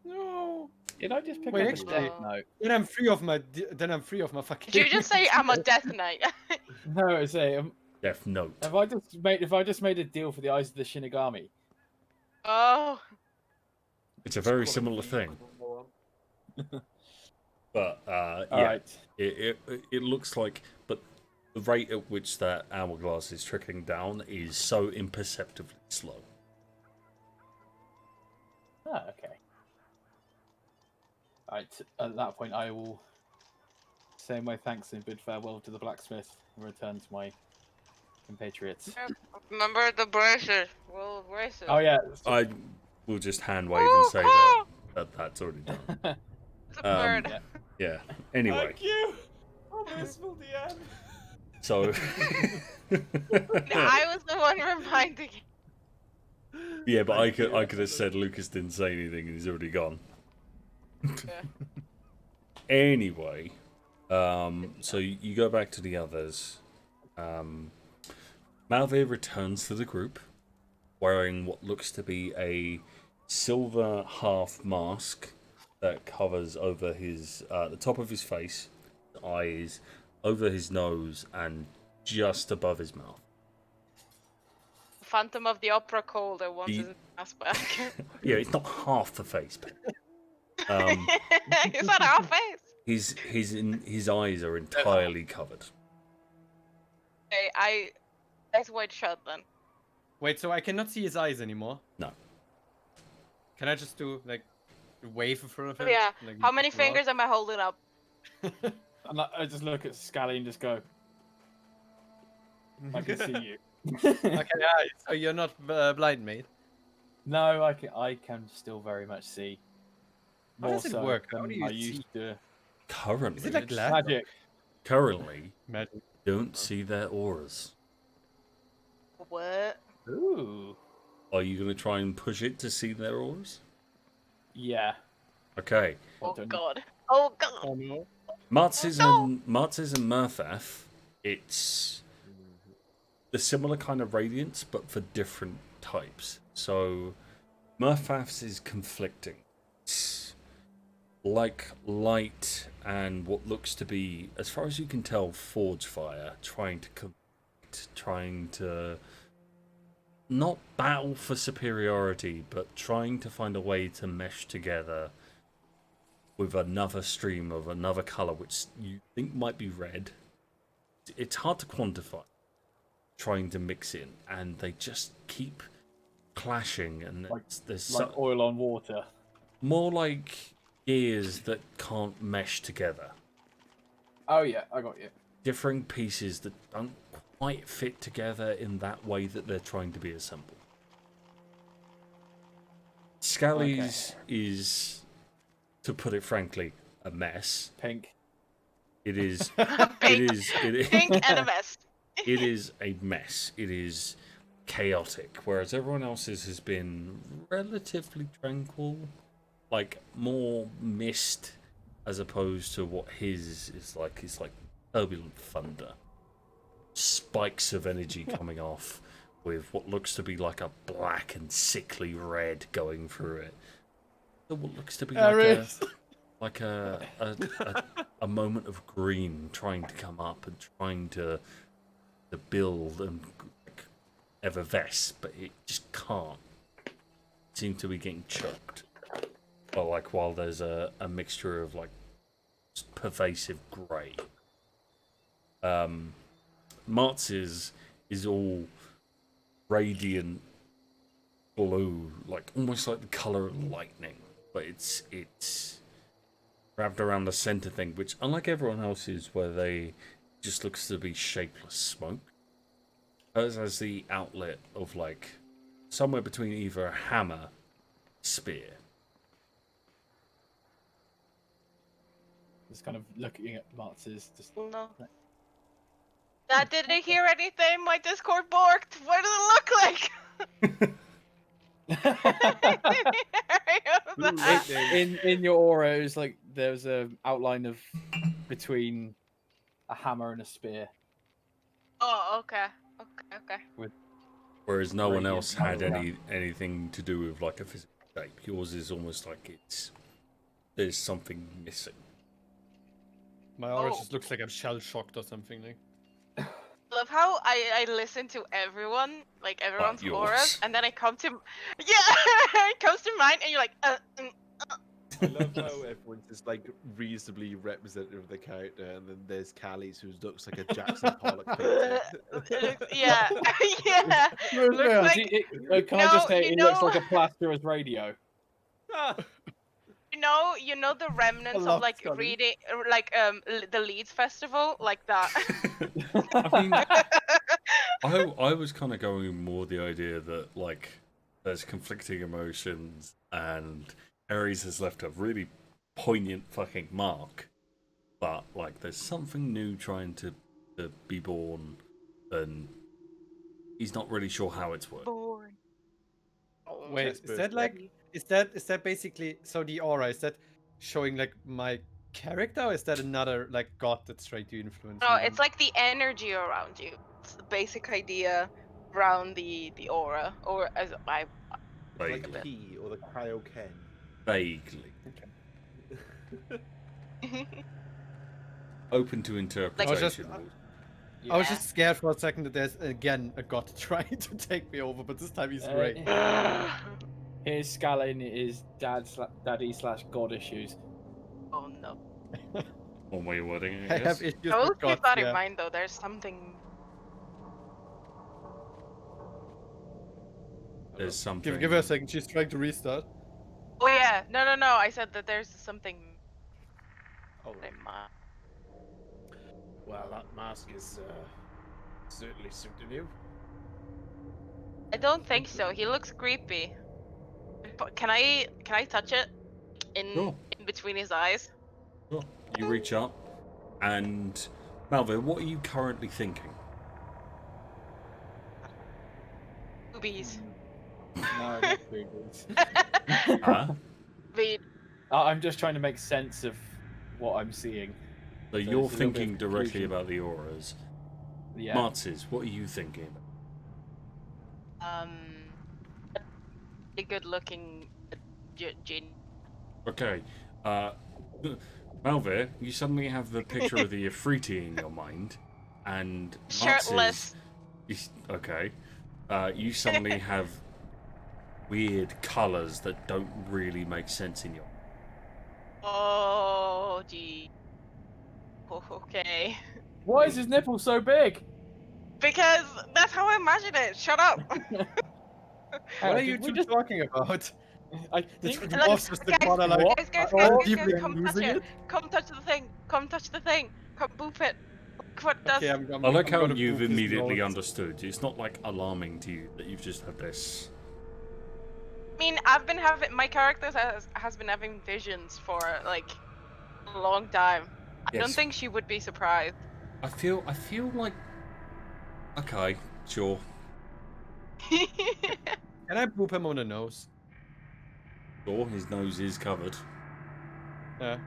No. Did I just pick Wait, up actually- a death note? Then I'm free of my fucking. Did you just say I'm a death knight? No, it's a. Death Note. Have I just made a deal for the eyes of the Shinigami? Oh. It's a very similar thing. But All yeah, right. it looks like, but the rate at which that hourglass is trickling down is so imperceptibly slow. Oh, okay. Right. At that point, I will say my thanks and bid farewell to the blacksmith and return to my compatriots. Remember the braces. Well, braces. Oh yeah. I will just hand wave and say that that's already done. It's a bird. yeah. Yeah. Anyway, Thank you. Oh, blissful DM. so I was the one reminding you. yeah, but I could have said Lucas didn't say anything and he's already gone. Yeah. Anyway, so you go back to the others. Malvir returns to the group wearing what looks to be a silver half mask that covers over his the top of his face, eyes, over his nose, and just above his mouth. Phantom of the Opera Calder wants The- his mask back. Yeah, it's not half the face, but Is that our face? his eyes are entirely covered. Okay, eyes wide shut then. Wait, so I cannot see his eyes anymore? No. Can I just do like wave in front of him? Yeah. Like, How many rock? fingers am I holding up? And I just look at Skalli and just go, I can see you. Okay, yeah, so you're not blind, mate. No, I can still very much see. How More does it so work? How than do you I see? used to. Currently, Is it like glass? Magic. currently, Magic. don't see their auras. What? Ooh. Are you going to try and push it to see their auras? Yeah. Okay. Oh don't- god. Oh god. Oh no. Marzes no. and Murfath, it's the similar kind of radiance, but for different types. So Murfath's is conflicting. It's like light and what looks to be, as far as you can tell, forge fire, trying to not battle for superiority, but trying to find a way to mesh together with another stream of another color, which you think might be red. It's hard to quantify. Trying to mix in, and they just keep clashing, and Like- there's Like oil on water. more like gears that can't mesh together. Oh yeah, I got you. Differing pieces that don't quite fit together in that way that they're trying to be assembled. Skalli's is, to put it frankly, a mess. Pink. It is. Pink. It is. Pink and a mess. It is a mess. It is chaotic, whereas everyone else's has been relatively tranquil, like more mist as opposed to what his is like. It's like turbulent thunder, spikes of energy coming off with what looks to be like a black and sickly red going through it. So what looks to be Aries. like a moment of green trying to come up and trying to build and like, effervesce, but it just can't. It seems to be getting choked. But like while there's a mixture of like pervasive grey. Marzes is all radiant blue, like almost like the colour of lightning, but it's wrapped around the centre thing, which unlike everyone else's where they just looks to be shapeless smoke, hers has the outlet of like somewhere between either a hammer, spear. Just kind of looking at Marzes. Just No. Dad, did I hear anything? My Discord borked. What does it look like? in your aura, it's like there's a outline of between a hammer and a spear. Oh, okay. Okay. Whereas no one Radiant else had colour. anything to do with like a physical shape. Yours is almost like there's something missing. My aura Oh. just looks like I'm shell shocked or something. Like. Love how I listen to everyone, like everyone's yours. auras, and then I come to it comes to mine, and you're like, I love how everyone's just like reasonably representative of the character, and then there's Cali's who looks like a Jackson Pollock painting. yeah, yeah. Looks like, Can I just No, say you it looks know- like a plasterer's radio? you know the remnants love of like Skalli. reading, like the Leeds festival, like that. I mean, I was kind of going more the idea that like there's conflicting emotions and Aries has left a really poignant fucking mark, but like there's something new trying to be born, and he's not really sure how it's working. Born. Wait, Chest is that burst, like is that basically so the aura is that showing like my character or is that another like god that's trying to influence No, me? it's like the energy around you. It's the basic idea around the aura, or as I like Vaguely. P or the Kaioken. Vaguely open to interpretation. I was just scared for a second that there's again a god trying to take me over, but this time he's great. Here's Skalli and his daddy/god issues. Oh no. One way of wording it, I I have guess. issues I will with keep gods, that yeah. in mind though. There's something. There's something. Give her a second. She's trying to restart. Oh yeah, no. I said that there's something. Oh, in mind. well, that mask is certainly suiting you. I don't think so. He looks creepy. Can I touch it Sure. in between his eyes? Sure. You reach up, and Malvir, what are you currently thinking? Boobies. No, not boobies. Huh? Wait, I'm just trying to make sense of what I'm seeing. So it's a you're little bit thinking of directly confusion. about the auras. Yeah. Marzes, what are you thinking about? a good-looking Jin. Okay. Malvir, you suddenly have the picture of the Ifriti in your mind, and Shirtless. Okay. You suddenly have weird colours that don't really make sense in your. Oh, gee. Okay. Why is his nipple so big? Because that's how I imagine it. Shut up. What are Did you we two just- talking about? I The think two Look, monsters that guys, wanna like guys, all guys, deeply come touch using it. it? Come touch the thing. Come touch the thing. Come boop it. Look what it does. Okay, I like I'm how gonna you've prove his immediately nose. understood. It's not like alarming to you that you've just had this. I mean, I've been having my character has been having visions for like a long time. I don't Yes. think she would be surprised. I feel like. Okay, sure. Can I poop him on the nose? Sure, his nose is covered. Yeah.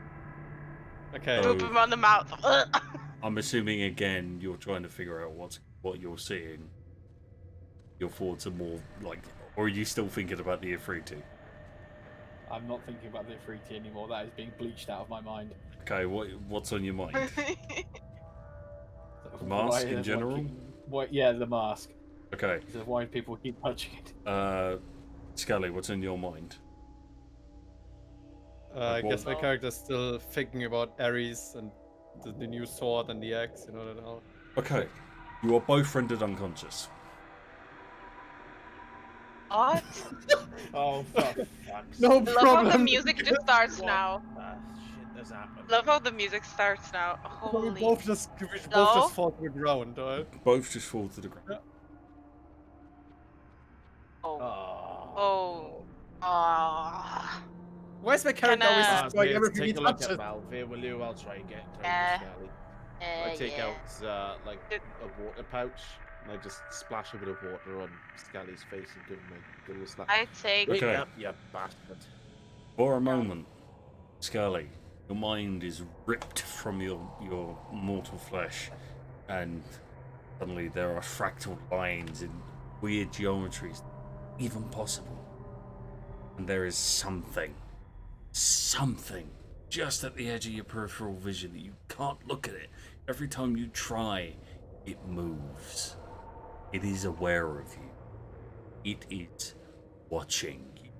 Okay. So- Boop him on the mouth. I'm assuming again you're trying to figure out what you're seeing. Your thoughts are more like, or are you still thinking about the Ifriti? I'm not thinking about the Ifriti anymore. That is being bleached out of my mind. Okay, what's on your mind? So mask why in everyone general? Yeah, the mask. Okay, So why people keep touching it. Skalli, what's on your mind? I guess my well- character's still thinking about Aries and the new sword and the axe, you know that all. Okay, you are both rendered unconscious. What? Oh, for fuck's No sake. Love how the problem. music just starts What now. the shit has happened? Love how the music starts now. So we Holy. both just No? fall to the ground, alright? Both just fall to the ground. Oh. Oh. Oh. Ah. Why is my character Can, always uh, destroying Malvir, everything he take a look touches? at Malvir, will you? I'll try and get in Yeah. touch with Skalli. I take Yeah. out like a water pouch and I just splash a bit of water on Skalli's face and give him a little slap. I take. Wake Okay. up, you bastard. For a moment, Skalli, your mind is ripped from your mortal flesh, and suddenly there are fractal lines in weird geometries, even possible. And there is something just at the edge of your peripheral vision that you can't look at it. Every time you try, it moves. It is aware of you. It is watching you.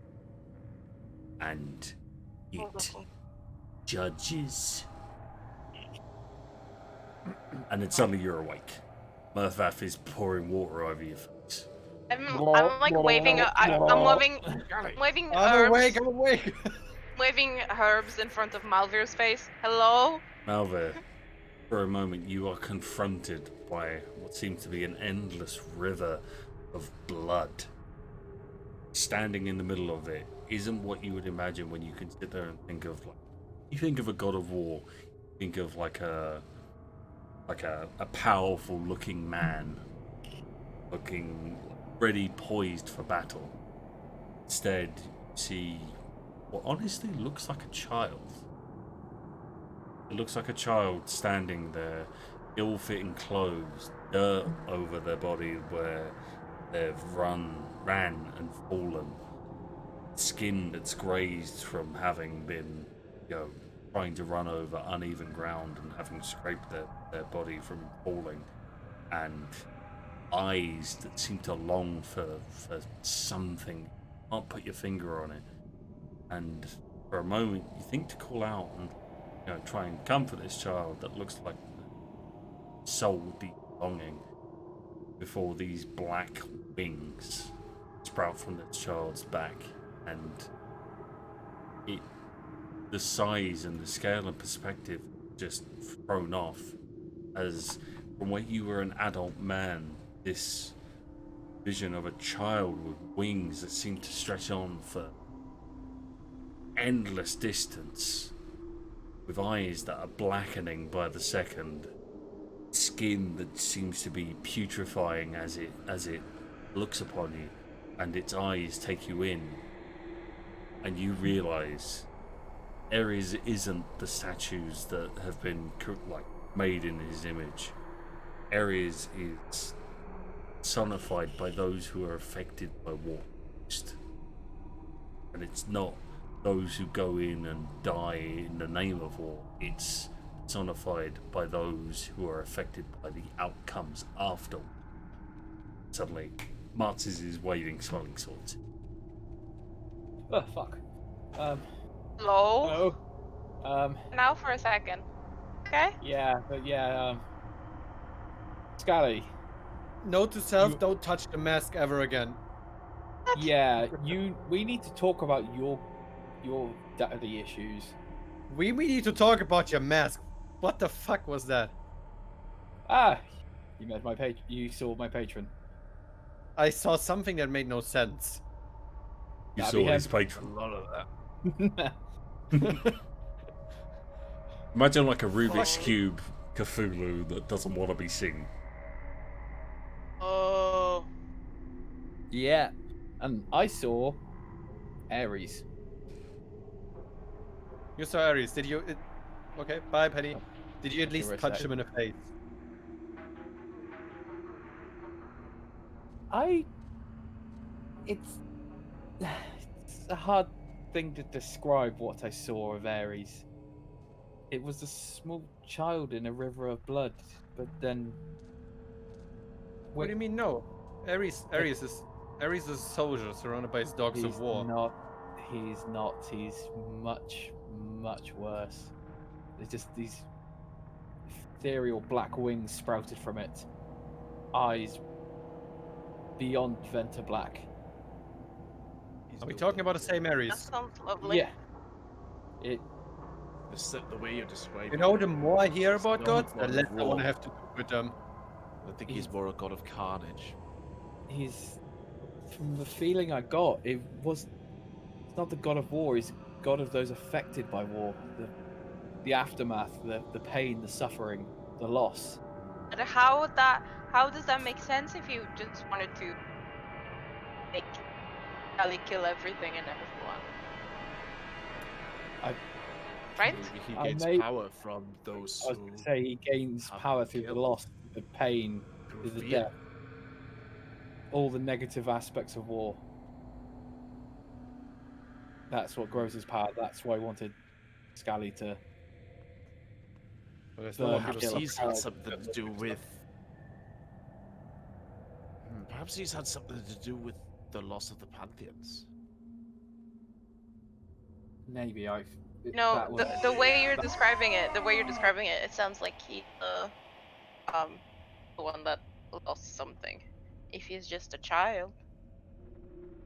And it judges. And then suddenly you're awake. Murfath is pouring water over your face. I'm like waving. I'm waving I'm awake, herbs. I'm awake! Waving herbs in front of Malvir's face. Hello. Malvir, for a moment you are confronted by what seems to be an endless river of blood. Standing in the middle of it isn't what you would imagine when you can sit there and think of, like, you think of a god of war, you think of like a powerful looking man, looking ready, poised for battle. Instead, you see what honestly looks like a child. It looks like a child standing there, ill-fitting clothes, dirt over their body where they've ran and fallen, skin that's grazed from having been, trying to run over uneven ground and having scraped their body from falling, and eyes that seem to long for something. You can't put your finger on it. And for a moment, you think to call out and try and comfort this child that looks like soul deep longing, before these black wings sprout from this child's back, and the size and the scale and perspective just thrown off, as from where you were an adult man, this vision of a child with wings that seem to stretch on for endless distance, with eyes that are blackening by the second, skin that seems to be putrefying as it looks upon you, and its eyes take you in, and you realize Aries isn't the statues that have been made in his image. Aries is personified by those who are affected by war, and it's not those who go in and die in the name of war. It's personified by those who are affected by the outcomes after. Suddenly, Marzes is waving swelling swords. Oh, fuck. Hello. Hello? Now for a second. Okay. Yeah, but yeah, Skalli, Note to self, You- don't touch the mask ever again. yeah, we need to talk about your daddy issues. We need to talk about your mask. What the fuck was that? Ah, you saw my patron. I saw something that made no sense. You That'd saw be his him. A patron. lot of that. Imagine like a Rubik's Cube Cthulhu that doesn't want to be seen. Oh. Yeah, and I saw Aries. You saw Aries. Did you? Okay, bye, Penny. Oh, Did you at okay, least wait a punch sec. him in the face? It's a hard thing to describe what I saw of Aries. It was a small child in a river of blood, but then What do you mean no? Aries is a soldier surrounded by his dogs of he's war. not. He's not. He's much, much worse. There's just these ethereal black wings sprouted from it, eyes beyond Venta black. He's Are we no talking about the god. same That Aries? sounds lovely. Yeah, it. The way you're describing You know, it, the more I hear he's about not a gods, the god of less I want to war. have to do with them. I think He's- he's more a god of carnage. He's. From the feeling I got, it was. It's not the god of war. He's god of those affected by war. The aftermath, the pain, the suffering, the loss. But how does that make sense if you just wanted to make Cali kill everything and everyone? Right? Maybe he I gains may- power from those I was who going to say he gains have power been through the killed. loss, the pain, through through the fear. death, all the negative aspects of war. That's what grows his power. That's why I wanted Skalli to. But there's The no more Perhaps people. Perhaps kill he's him. had something to do with. Perhaps he's had something to do with the loss of the Pantheons. Maybe I've. No, that was, the way you're describing it, it sounds like he's the one that lost something. If he's just a child.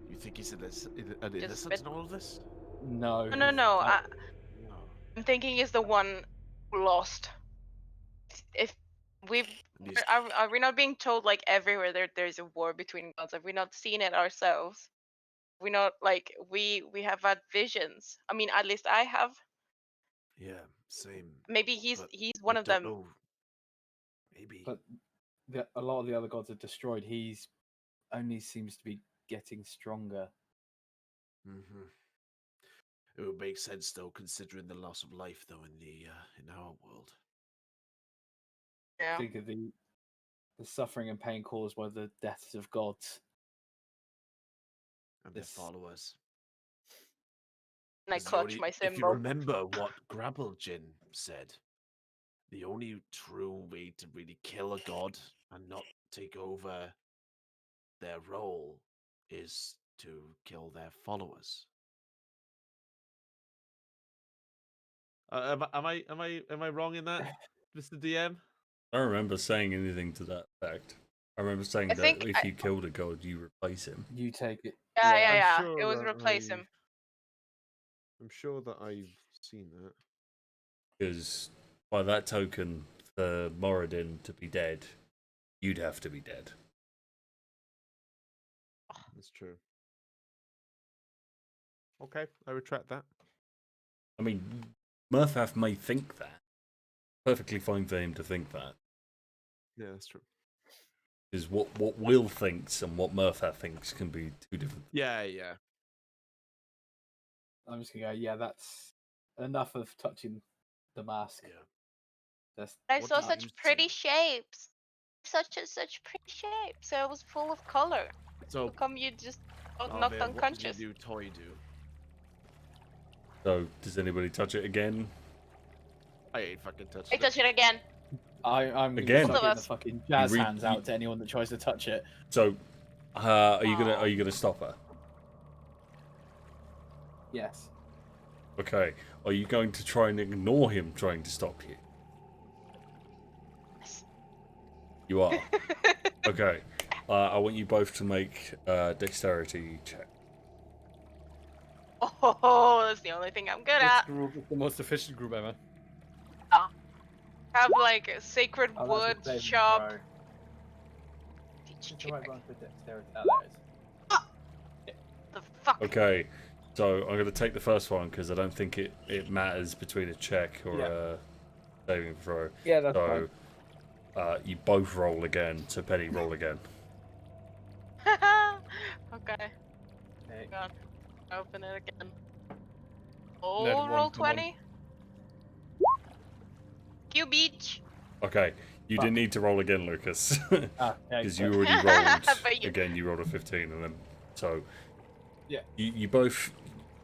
You think he's an Just innocent bit- in all of this? no. No, no. No. I'm thinking he's the one who lost. If we've And he's- are we not being told like everywhere there's a war between gods? Have we not seen it ourselves? We not like we have had visions. I mean, at least I have. Yeah, same. Maybe he's but one I of don't them. know. Maybe. But a lot of the other gods are destroyed. He's only seems to be getting stronger. hmm It would make sense though, considering the loss of life though in our world. Yeah. Think of the suffering and pain caused by the deaths of gods. And their This- followers. And I 'Cause the clutch only- my If you symbol. remember what Grapple-Jin said, the only true way to really kill a god and not take over their role is to kill their followers. Am I wrong in that, Mr. DM? I don't remember saying anything to that effect. I remember saying I that think if you killed a god, you replace him. You take it. Yeah. I'm sure It was that replace him. I'm sure that I've seen that. Because by that token, for Moradin to be dead, you'd have to be dead. That's true. Okay, I retract that. I mean, Murfath may think that. Perfectly fine for him to think that. Yeah, that's true. Because what Will thinks and what Murfath thinks can be two different. Yeah. I'm just gonna go. Yeah, that's enough of touching the mask. Yeah. That's I What saw did such you pretty see? shapes. Such pretty shapes. So it was full of color. So, How come you just got Malvir, knocked what did unconscious? your new toy do? So, does anybody touch it again? I ain't fucking touched I it. touch it again. I'm gonna Again. start Both of getting the us. fucking jazz read- hands out to anyone that tries to touch it. So, are you gonna stop her? Yes. Okay. Are you going to try and ignore him trying to stop you? Yes. You are. Okay. I want you both to make dexterity check. Oh, that's the only thing I'm good This at. group is the most efficient group ever. Have like a sacred Oh, wood that's a saving shop. throw. Teach It's you the right one for dexterity. Oh, there it is. the fuck. Okay. So I'm going to take the first one because I don't think it matters between a check or Yeah. a saving throw. Yeah, that's So fine. you both roll again. So Penny, roll again. God. Open it again. That Oh, one, roll come on. 20. Q beach. Okay, you Fuck. didn't need to roll again, Lucas, Okay, because so- you already rolled But you- again. You rolled a 15, and then so Yeah. you both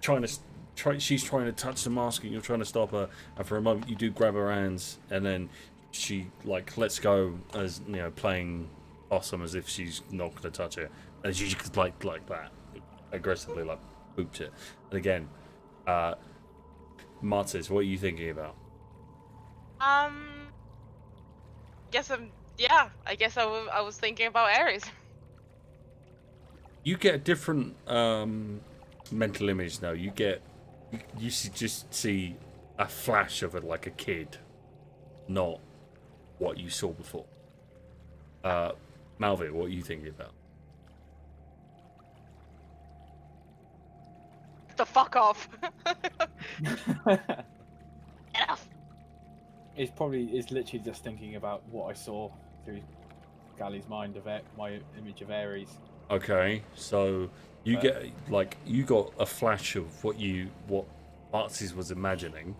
trying to try. She's trying to touch the mask, and you're trying to stop her. And for a moment, you do grab her hands, and then she like lets go, as you know, playing awesome as if she's not going to touch it, and she just like that aggressively like boops it. And again, Marzes, what are you thinking about? Guess yeah, I guess I was thinking about Aries. You get a different mental image now. Just see a flash of it like a kid, not what you saw before. Malvir, what are you thinking about? The fuck off. Get off. It's literally just thinking about what I saw through Skalli's mind of it, my image of Aries. Okay, so you got a flash of what Marzes was imagining.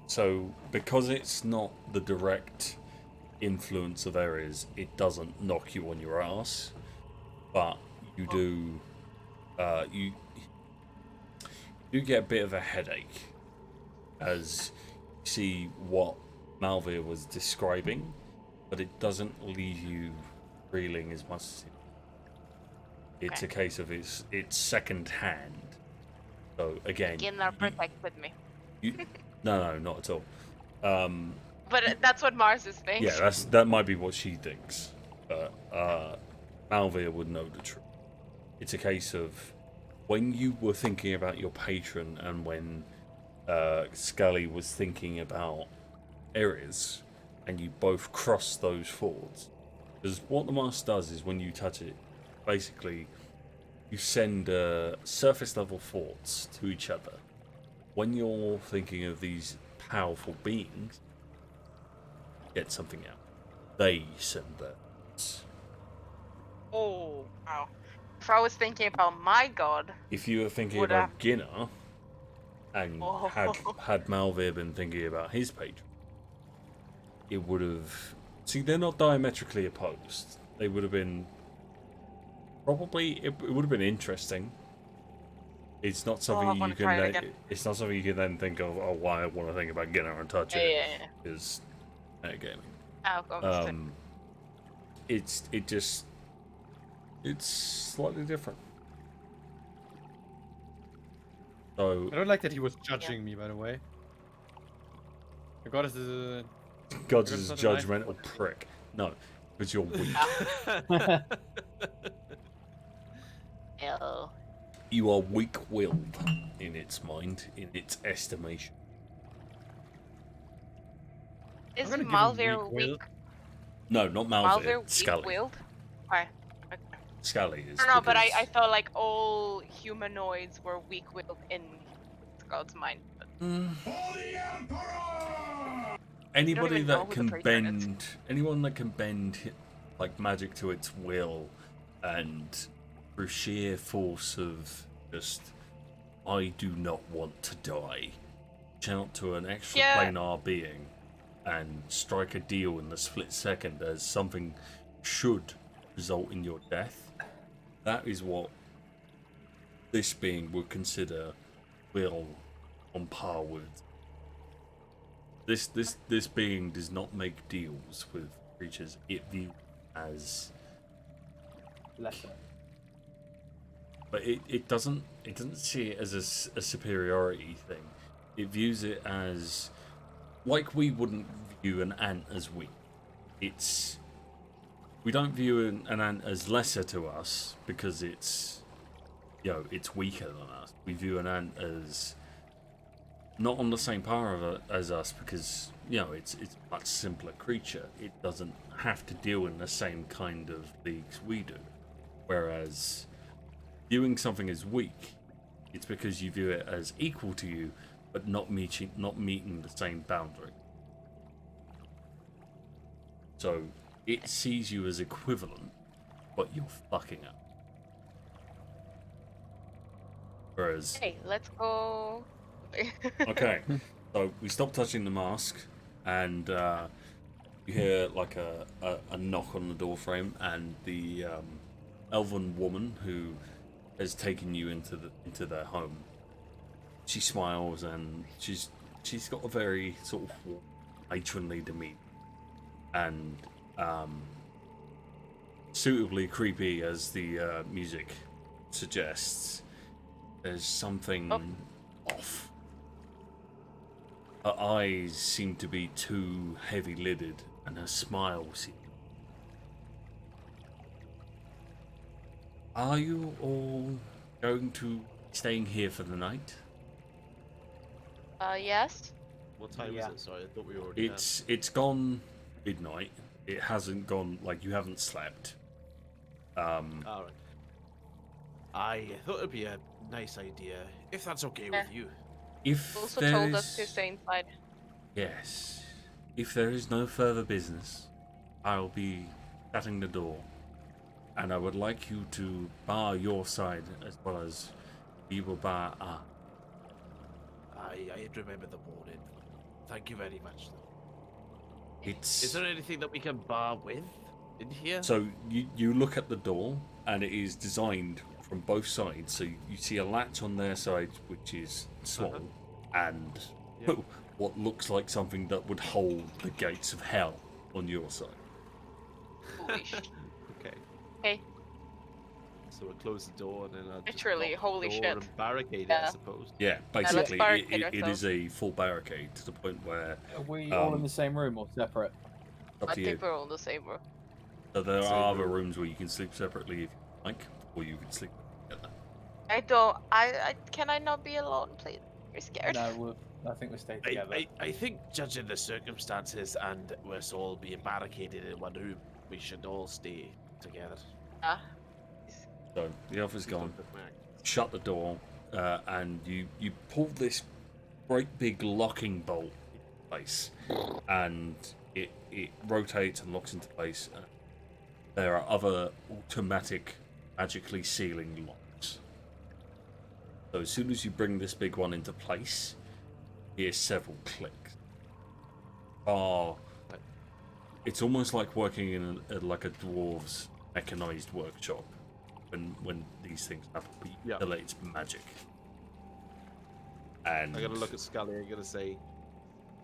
So because it's not the direct influence of Aries, it doesn't knock you on your ass, but you do you get a bit of a headache as you see what Malvir was describing, but it doesn't leave you reeling as much as it's a case of it's second hand. So again, Ginnar protected me. no, not at all. But that's what Marzes thinks. Yeah, that might be what she thinks, but Malvir would know the truth. It's a case of when you were thinking about your patron and when Skalli was thinking about Aries, and you both cross those thoughts. Because what the mask does is when you touch it, basically, you send surface level thoughts to each other. When you're thinking of these powerful beings, get something out. They send theirs. Oh, wow. If I was thinking about my god, If you were thinking Would about Ginnar, and Oh. had Malvir been thinking about his patron, it would have. See, they're not diametrically opposed. They would have been. Probably, it would have been interesting. It's not I something you wanna can. try it again. It's not something you can then think of. Oh, why I want to think about Ginnar and touch it yeah. is metagaming. Oh, obviously. It's slightly different. So I don't like that he was judging me, by the way. The goddess is a... God's Because a it's not a nice judgmental one. prick. No, because you're weak. Ew. You are weak-willed in its mind, in its estimation. Is gonna give him Malvir weak will. weak? No, not Malvir. Malvir Skalli. weak-willed? Okay. Skalli is. I don't know, but I because- thought like all humanoids were weak-willed in God's mind. But Anybody even know that who the can patron is. bend, anyone that can bend like magic to its will, and through sheer force of just, I do not want to die, chant to an extra Yeah. planar being, and strike a deal in the split second as something should result in your death. That is what this being would consider will on par with. This being does not make deals with creatures it views as, Lesser. but it doesn't see it as a superiority thing. It views it as like we wouldn't view an ant as weak. We don't view an ant as lesser to us because it's weaker than us. We view an ant as not on the same par as us because it's a much simpler creature. It doesn't have to deal in the same kind of leagues we do. Whereas viewing something as weak, it's because you view it as equal to you, but not meeting the same boundary. So it sees you as equivalent, but you're fucking up. Whereas, Hey, let's go. okay, so we stop touching the mask, and you hear like a knock on the door frame, and the elven woman who has taken you into their home. She smiles, and she's got a very sort of matronly demeanor, and suitably creepy as the music suggests. There's something off. Her eyes seem to be too heavy-lidded, and her smile seems. Are you all going to staying here for the night? Yes. What time Yeah. is it? Sorry, I thought we were already. It's gone midnight. It hasn't gone like you haven't slept. All right. I thought it'd be a nice idea if that's okay with you. If Also there told us to is- stay inside. Yes. If there is no further business, I'll be shutting the door. And I would like you to bar your side as well as we will bar our. I remember the warning. Thank you very much. Though. It's Is there anything that we can bar with in here? so you look at the door and it is designed from both sides. So you see a latch on their side which is small and Yep. what looks like something that would hold the gates of hell on your side. Holy shit. Okay. Okay. So we'll close the door and then I'll just Literally, lock the holy door shit. and barricade it, I Yeah. suppose. Yeah, let's basically barricade it is ourselves. a full barricade to the point where Are we all in Um, the same room or separate? up I to you. think we're all in the same room. So there Same are other room. rooms where you can sleep separately if you like, or you can sleep together. I don't. I can I not be alone, please? You're scared. No, I think we stay together. I think, judging the circumstances and us all being barricaded in one room, we should all stay together. Ah, So the other's Please gone. don't look back. Shut the door, and you pull this great big locking bolt into place, and it rotates and locks into place. There are other automatic, magically sealing locks. So as soon as you bring this big one into place, you hear several clicks. It's almost like working in like a dwarves mechanized workshop when these things happen. But you Yeah. feel it's magic. And I'm gonna look at Skalli. I'm gonna say,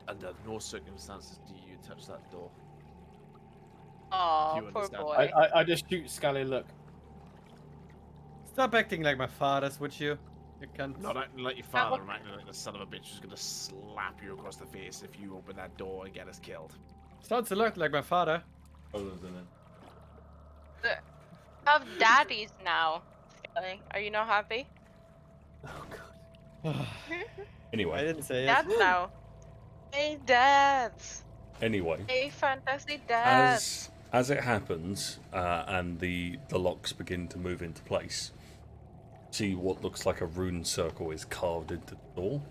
under no circumstances do you touch that door. oh, You poor understand. boy. I just shoot Skalli a look. Stop acting like my fathers, would you? You can't. Not acting like your father, I'm acting like the son of a bitch who's gonna slap you across the face if you open that door and get us killed. Sounds a lot like my father. Have daddies now. Skalli. Are you not happy? Oh god. I anyway, didn't say yes. Dads now. Hey, dads. anyway, Hey, fantasy dads. as it happens, and the locks begin to move into place, see what looks like a rune circle is carved into the door,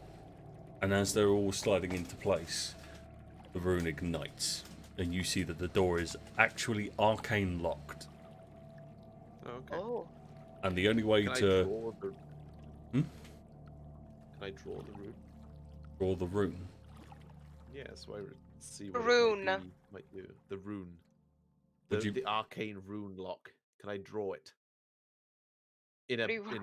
and as they're all sliding into place, the rune ignites, and you see that the door is actually arcane locked, Okay. Oh. and the only way Can I to draw the? Hmm? Can I draw the room? draw the rune, Yeah, so I see what Rune. it might do. The rune. Would you- The arcane rune lock. Can I draw it? In What do you want?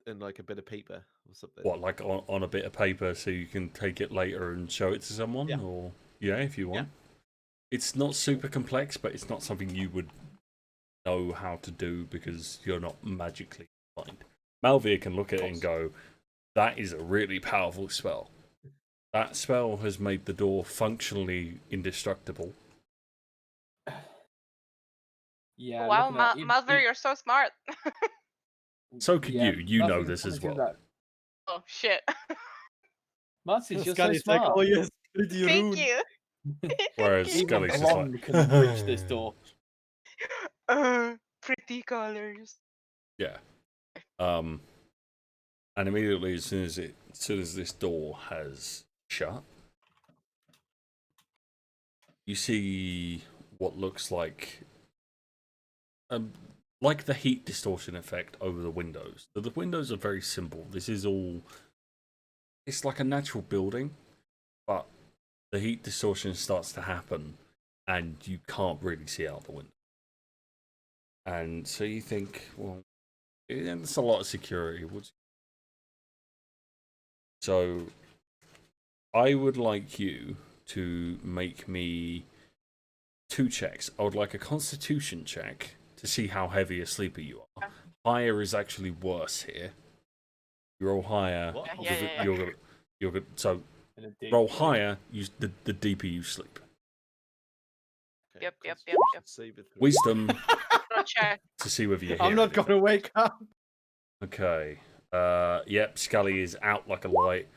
in like a bit of paper or something. what, like on a bit of paper so you can take it later and show it to someone, Yeah. or yeah, if you want. It's not super complex, but it's not something you would know how to do because you're not magically inclined. Malvir can look at it and go, that is a really powerful spell. That spell has made the door functionally indestructible. Yeah. Wow, looking at- Malvir, you're so smart. So can yeah, you. You know nothing this as pointing to well. that. Oh shit. Marzes, you're so Skalli's like, smart. oh yes, pretty Thank rune. you. Whereas Thank you. Skalli's Even just blonde like, can breach this door. Pretty colors. yeah. And immediately as soon as this door has shut, you see what looks like like the heat distortion effect over the windows. The windows are very simple. This is all. It's like a natural building, but the heat distortion starts to happen, and you can't really see out the window. And so you think, well, it's a lot of security. So I would like you to make me 2 checks. I would like a Constitution check to see how heavy a sleeper you are. Higher is actually worse here. You roll higher. What? Yeah. You're good. So In a deep roll sleep. higher. The deeper you sleep. Okay, Yep. Constitution save it through. Wisdom Not check. to see whether you hear. I'm not anything. gonna wake up. Okay. Yep. Skalli is out like a light.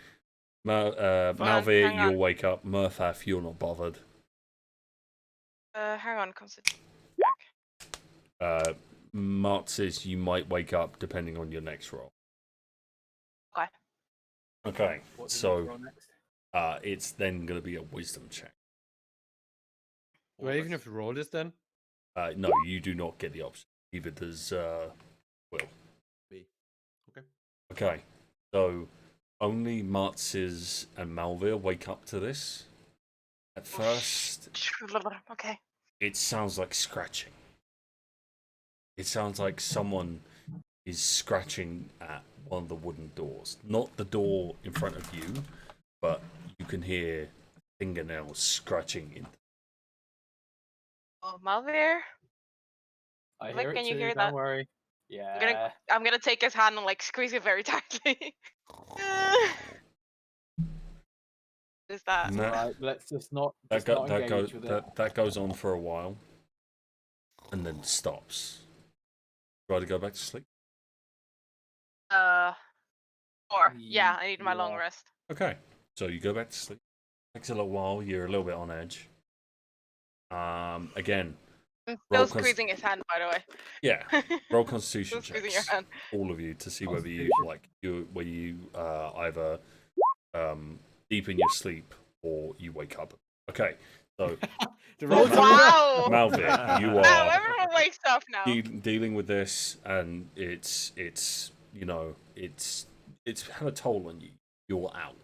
Malvir, hang you'll on. wake up. Murfath, you're not bothered. Hang on, Constitution. Marzes, you might wake up depending on your next roll. Okay. Okay. What did you So roll next? it's then going to be a wisdom check. Do I even have to roll this then? No, you do not get the option. Either does Will. Me. Okay. Okay. So only Marzes and Malvir wake up to this. At first, Okay. it sounds like scratching. It sounds like someone is scratching at one of the wooden doors. Not the door in front of you, but you can hear fingernails scratching in. Oh, Malvir. I Like, hear it can you too, hear don't that? worry. Yeah. I'm gonna take his hand and like squeeze it very tightly. Is that? No. Alright, let's just not, That, just not that, engage goes, with it. that goes on for a while and then stops. Try to go back to sleep. Or yeah, I need my long Yeah. rest. Okay, so you go back to sleep. Takes a little while. You're a little bit on edge. Again, I'm Roll still squeezing his hand, by the way. yeah. Roll Constitution Still squeezing your checks, hand. all of you, to see whether you either deepen your sleep or you wake up. Okay, so The rolls are Wow. Malvir, you Wow, are everyone wakes up now. dealing with this, and it's had a toll on you. You're out.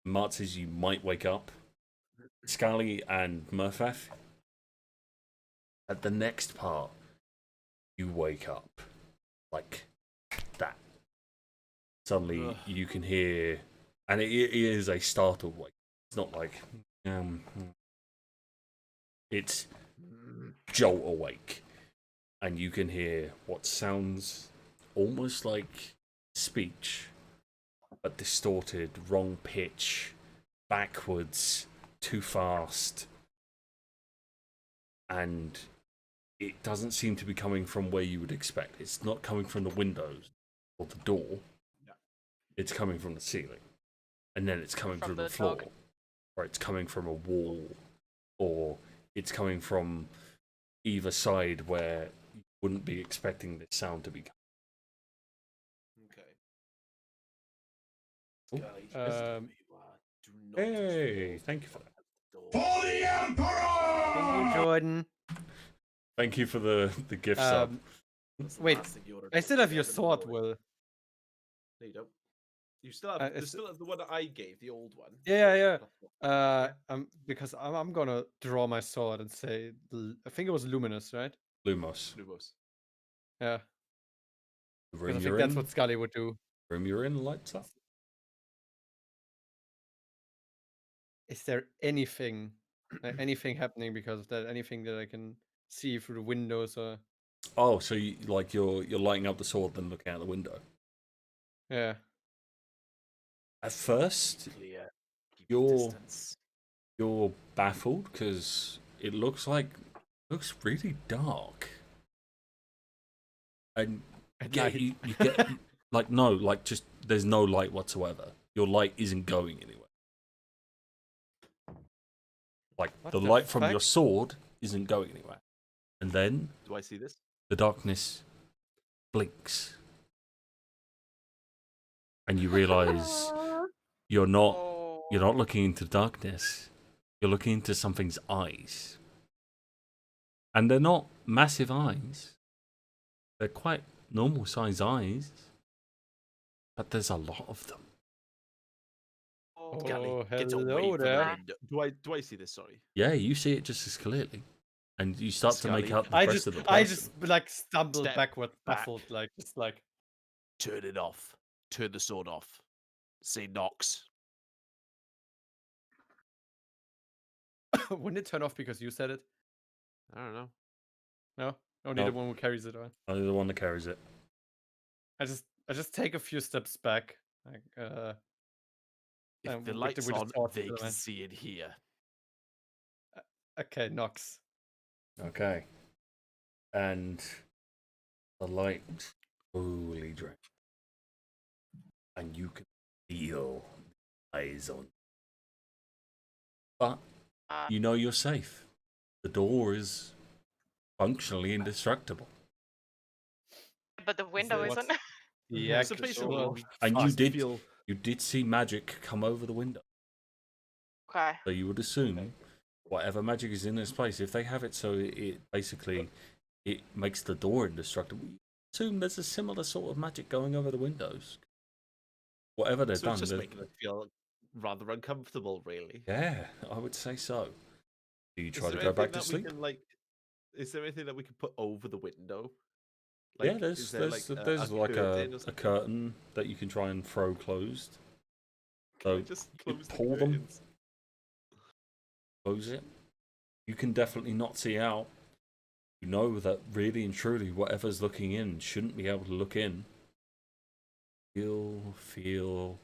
Marzes, you might wake up. Skalli and Murfath, at the next part, you wake up like that. Suddenly, Ugh. you can hear, and it is a startled wake. It's not like it's jolt awake, and you can hear what sounds almost like speech, but distorted, wrong pitch, backwards, too fast, and it doesn't seem to be coming from where you would expect. It's not coming from the windows or the door. No. It's coming from the ceiling, and then it's coming From through the the floor, dog. or it's coming from a wall, or it's coming from either side where you wouldn't be expecting this sound to be coming. Okay. Skalli, Um, do not Hey, thank you for that. For the Emperor! Thank you, Jordan. Thank you for the gift sub. Wait, I still have your sword, Will. No, you don't. You still have. You it's- still have the one that I gave, the old one. Yeah. Because I'm gonna draw my sword and say, I think it was luminous, right? Lumos. Lumos. Yeah. The 'Cause room I you're think that's in. what Skalli would do. Room you're in lights up. Is there anything, anything happening because of that? Anything that I can see through the windows or? Oh, so you're lighting up the sword, then looking out the window. Yeah. At first, Clear. Keep You're- distance. you're baffled because it looks really dark, and At get night. you get like no, like just there's no light whatsoever. Your light isn't going anywhere. Like What the the light from your fuck? sword isn't going anywhere, and then Do I see this? the darkness blinks, and you realize you're not looking into darkness. You're looking into something's eyes, and they're not massive eyes. They're quite normal size eyes, but there's a lot of them. Skalli, Oh, get away hello from the there. window. Do I see this? Sorry. Yeah, you see it just as clearly, and you start to make Skalli, out the I rest just, of the person. I just like stumbled Step backward, back. baffled, like just like. Turn it off. Turn the sword off. Say Nox. Wouldn't it turn off because you said it? I don't know. No, only No. the one who carries it on. I'm the one that carries it. I just take a few steps back. Like, If with the the- light's with the on, sword they to the can man. see it here. Okay, Nox. Okay. And the light slowly drains. And you can feel the eyes on. But you know you're safe. The door is functionally indestructible. But the window what's- isn't. Yeah, So basically, sure. we And you fast did feel you did see magic come over the window. Okay. So you would assume whatever magic is in this place, if they have it so it basically it makes the door indestructible, you assume there's a similar sort of magic going over the windows. Whatever they've so done. it's just they've- making us feel rather uncomfortable, really. Yeah, I would say so. Do you Is try to there go back anything to that we sleep? can, like, is there anything that we can put over the window? Yeah, is there, there's like curtain or a something? curtain that you can try and throw closed. Can I So just you close the pull them, curtains? close it. You can definitely not see out. You know that really and truly whatever's looking in shouldn't be able to look in. Feel,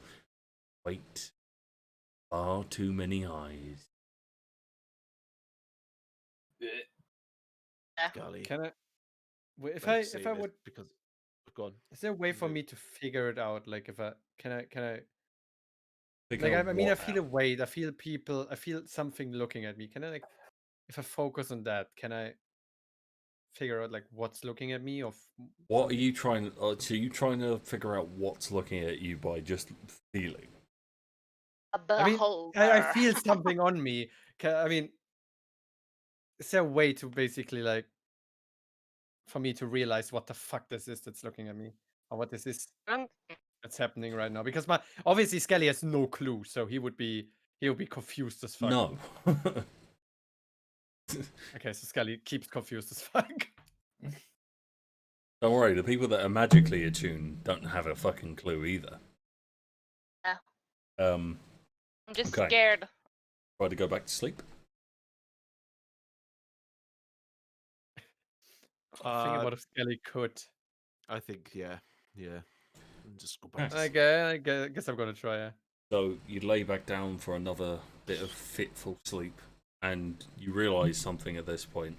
wait. Far too many eyes. Skalli, Can I? If I'm I saying if I this would, because go on. is there a way for No. me to figure it out? Like, if I can I Figure like out I mean I what feel a out. weight, I feel people, I feel something looking at me. Can I, like, if I focus on that, can I figure out like what's looking at me, or What are something? you trying? So you trying to figure out what's looking at you by just feeling? A I mean, beholder. I feel something on me. I mean, is there a way to basically, like, for me to realize what the fuck this is that's looking at me, or what this is that's happening right now? Because obviously Skalli has no clue, so he would be confused as fuck. No. Okay, so Skalli keeps confused as fuck. Don't worry, the people that are magically attuned don't have a fucking clue either. Yeah. Um, I'm just okay. scared. Try to go back to sleep. Think about if Skalli could. I think yeah. And just go Yes. back. I guess I'm gonna try. Yeah. So you lay back down for another bit of fitful sleep, and you realise something at this point,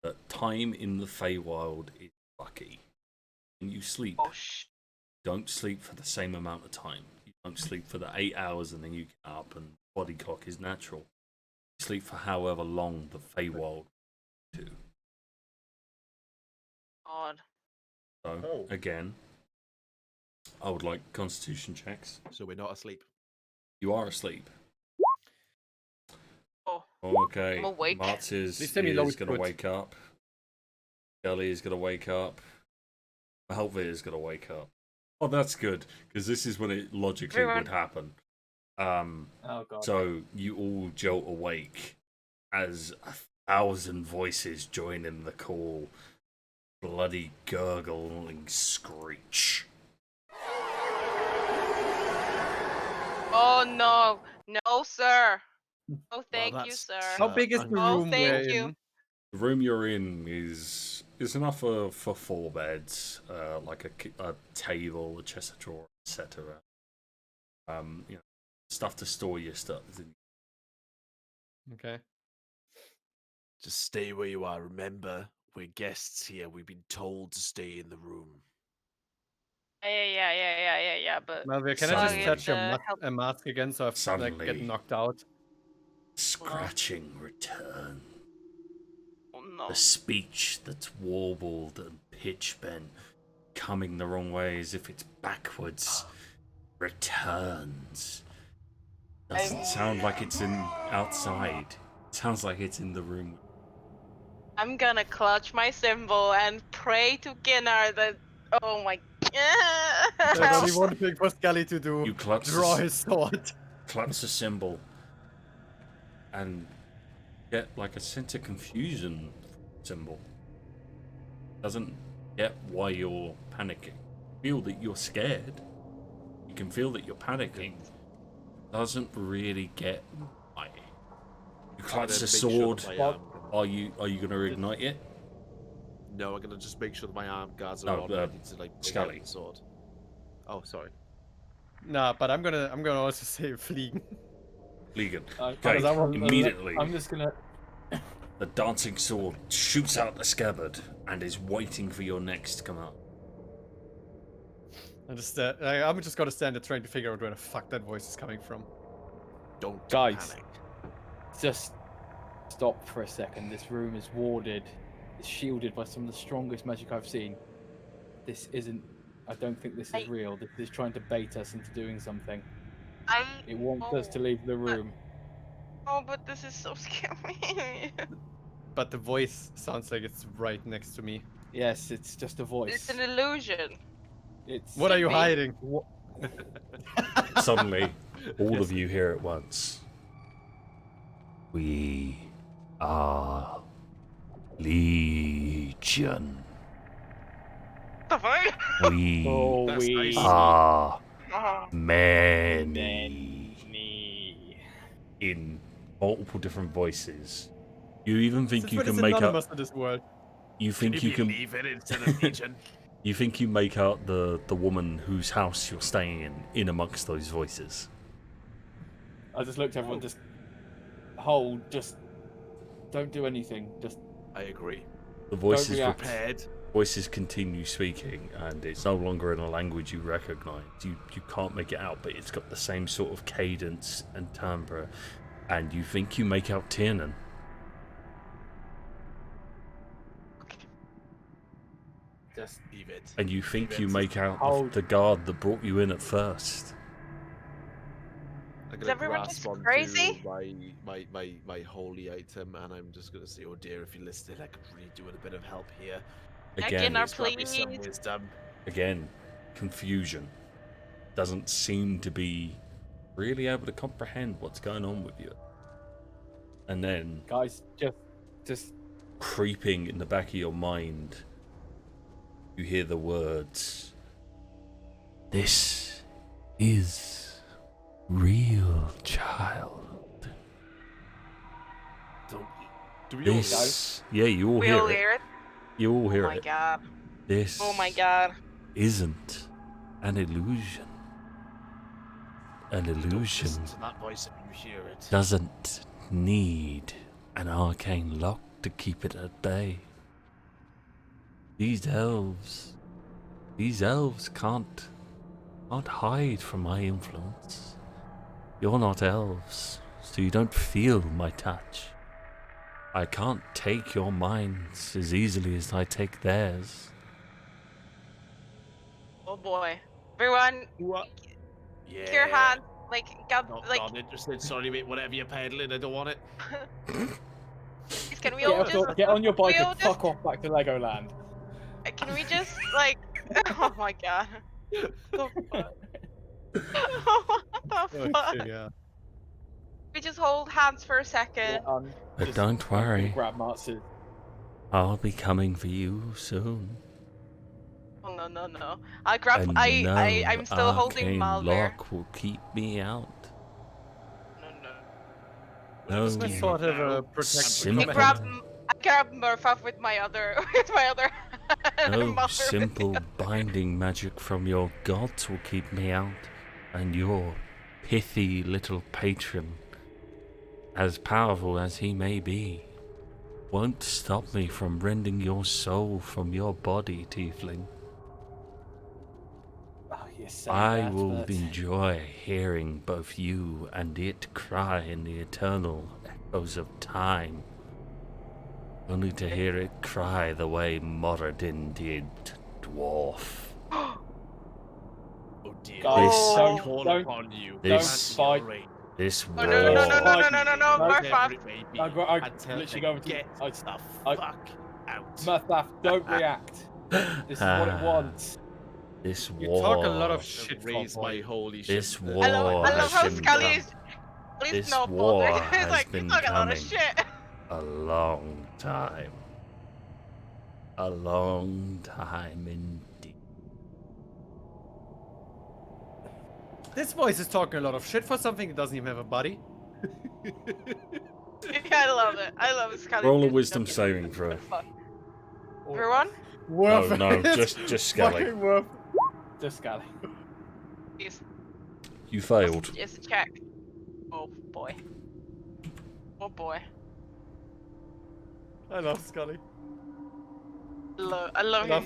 that time in the Feywild is lucky. When you sleep, Oh don't sleep for the same amount of time. You don't sleep for the 8 hours and then you get up and body clock is natural. You sleep for however long the Feywild do. God. So again, I would like Constitution checks. So we're not asleep. You are asleep. Oh. Okay. I'm awake. Marzes Please tell me low is going to good. wake up. Skalli is going to wake up. Malvir is going to wake up. Oh, that's good, because this is when it logically Everyone. would happen. Oh god. So you all jolt awake as 1,000 voices join in the call. Bloody gurgling screech. Oh no. No, sir. Oh, thank you, that's sir. How big is the Oh, room thank we're you. in? The room you're in is enough for 4 beds, like a table, a chest of drawers, etc. You know, stuff to store your stuff. Okay. Just stay where you are. Remember, we're guests here. We've been told to stay in the room. Yeah. But Malvir, can I just Suddenly. touch your help. a mask again so I like Suddenly. get knocked out? Scratching return. Oh no. The speech that's warbled and pitch bent, coming the wrong way as if it's backwards, returns. Doesn't sound like it's in outside. It sounds like it's in the room. I'm gonna clutch my symbol and pray to Ginnar that. Oh my. There's only one thing for Skalli to do. You clutch Draw the his sword. clutch the symbol and get like a sense of confusion symbol. Doesn't get why you're panicking. Feel that you're scared. You can feel that you're panicking. Doesn't really get why. You clutch the sword. Are you gonna ignite it? No, I'm gonna just make sure that my arm guards No, are on ready to like bring out Skalli. the sword. Oh, sorry. Nah, but I'm gonna also say fliegen. Fliegen. Because I want- Immediately, I'm just gonna. the dancing sword shoots out the scabbard and is waiting for your next command. I'm just gonna stand there trying to figure out where the fuck that voice is coming from. Don't Guys. panic. Just stop for a second. This room is warded. It's shielded by some of the strongest magic I've seen. This isn't. I don't think this is real. This is trying to bait us into doing something. It wants us to leave the room. Oh, but this is so scary. But the voice sounds like it's right next to me. Yes, it's just a voice. It's an illusion. It's. What are you me. hiding? Suddenly, all of you hear at once. We are Legion. The fuck? We Oh, That's we. nice. are Oh. many. In multiple different voices. You even think Since you when can is make anonymous out. in this world? You think you can. Leave it instead of Legion. You think you make out the woman whose house you're staying in amongst those voices. I just looked at everyone. Just hold. Just don't do anything. Just I agree. The voices react. Prepared. voices continue speaking, and it's no longer in a language you recognise. You can't make it out, but it's got the same sort of cadence and timbre, and you think you make out Tiernan. just Leave it. And you think you Leave it. make out Hold. the guard that brought you in at first. I'm Is gonna everyone grasp just onto crazy? my holy item, and I'm just gonna say, "Oh dear, if you're listening, I could really do with a bit of help here. Again, Ginnar, Please grant me some please. wisdom." again, confusion. Doesn't seem to be really able to comprehend what's going on with you. And then, guys, just creeping in the back of your mind, you hear the words, "This is real, child. Do we all know? This..." Yeah, you all We hear all it. hear it. You all Oh hear my it. god. This Oh my god. isn't an illusion. An Don't illusion listen to that voice if you hear it. doesn't need an arcane lock to keep it at bay. These elves can't hide from my influence. You're not elves, so you don't feel my touch. I can't take your minds as easily as I take theirs. Oh boy. Everyone, What? kick your hand. Like, Not interested. Sorry, mate. Whatever you're peddling, I don't want it. can we all just, get on your bike we all and just- fuck off back to Legoland. can we just, like, oh my god. What the fuck? Okay, yeah. We just hold hands for a second. But Just- don't I'm gonna worry, grab Marzes. I'll be coming for you soon. Oh no. I grab, And I'm still holding arcane Malvir. lock will keep me out. No. No It's my sort of a protection. Simple. I grab Murfath with my other hand. No Malvir with simple binding magic from your gods will keep me out, and your pithy little patron, as powerful as he may be, won't stop me from rending your soul from your body, tiefling. Oh, you say I that, will but enjoy hearing both you and it cry in the eternal echoes of time, only to hear it cry the way Moradin did, dwarf. Oh dear. Guys, This- don't- call don't- upon you. this- fight. This Oh no no no no war. no no no no! No. Murfath. I Until literally they go over to get I, the I- fuck out. Murfath, don't react. This is what it wants. This You war. talk a lot of I've shit for raised my boy. holy This shit. war I love has how been Skalli coming. is. Skalli's This not war bothered. He's has like, you been talk a lot of coming shit. a long time. A long time indeed. This voice is talking a lot of shit for something that doesn't even have a body. I love it. I love Skalli. Roll a wisdom saving throw. Everyone, Worth No, it. just Skalli. Fucking worth. Just Skalli. please. You failed. Just a check. Oh boy. Oh boy. I love Skalli. I love him.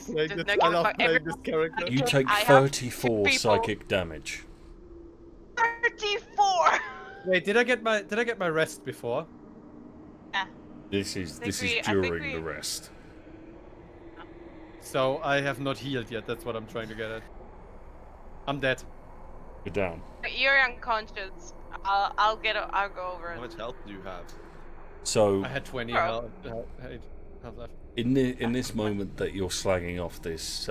I love playing this character. You take I have 34 people- psychic damage. 34. Wait, did I get my rest before? This is I think during we- the rest. So I have not healed yet. That's what I'm trying to get at. I'm dead. You're down. You're unconscious. I'll go over How it. much health do you have? So I had 20 Bro. health left. in this moment that you're slagging off this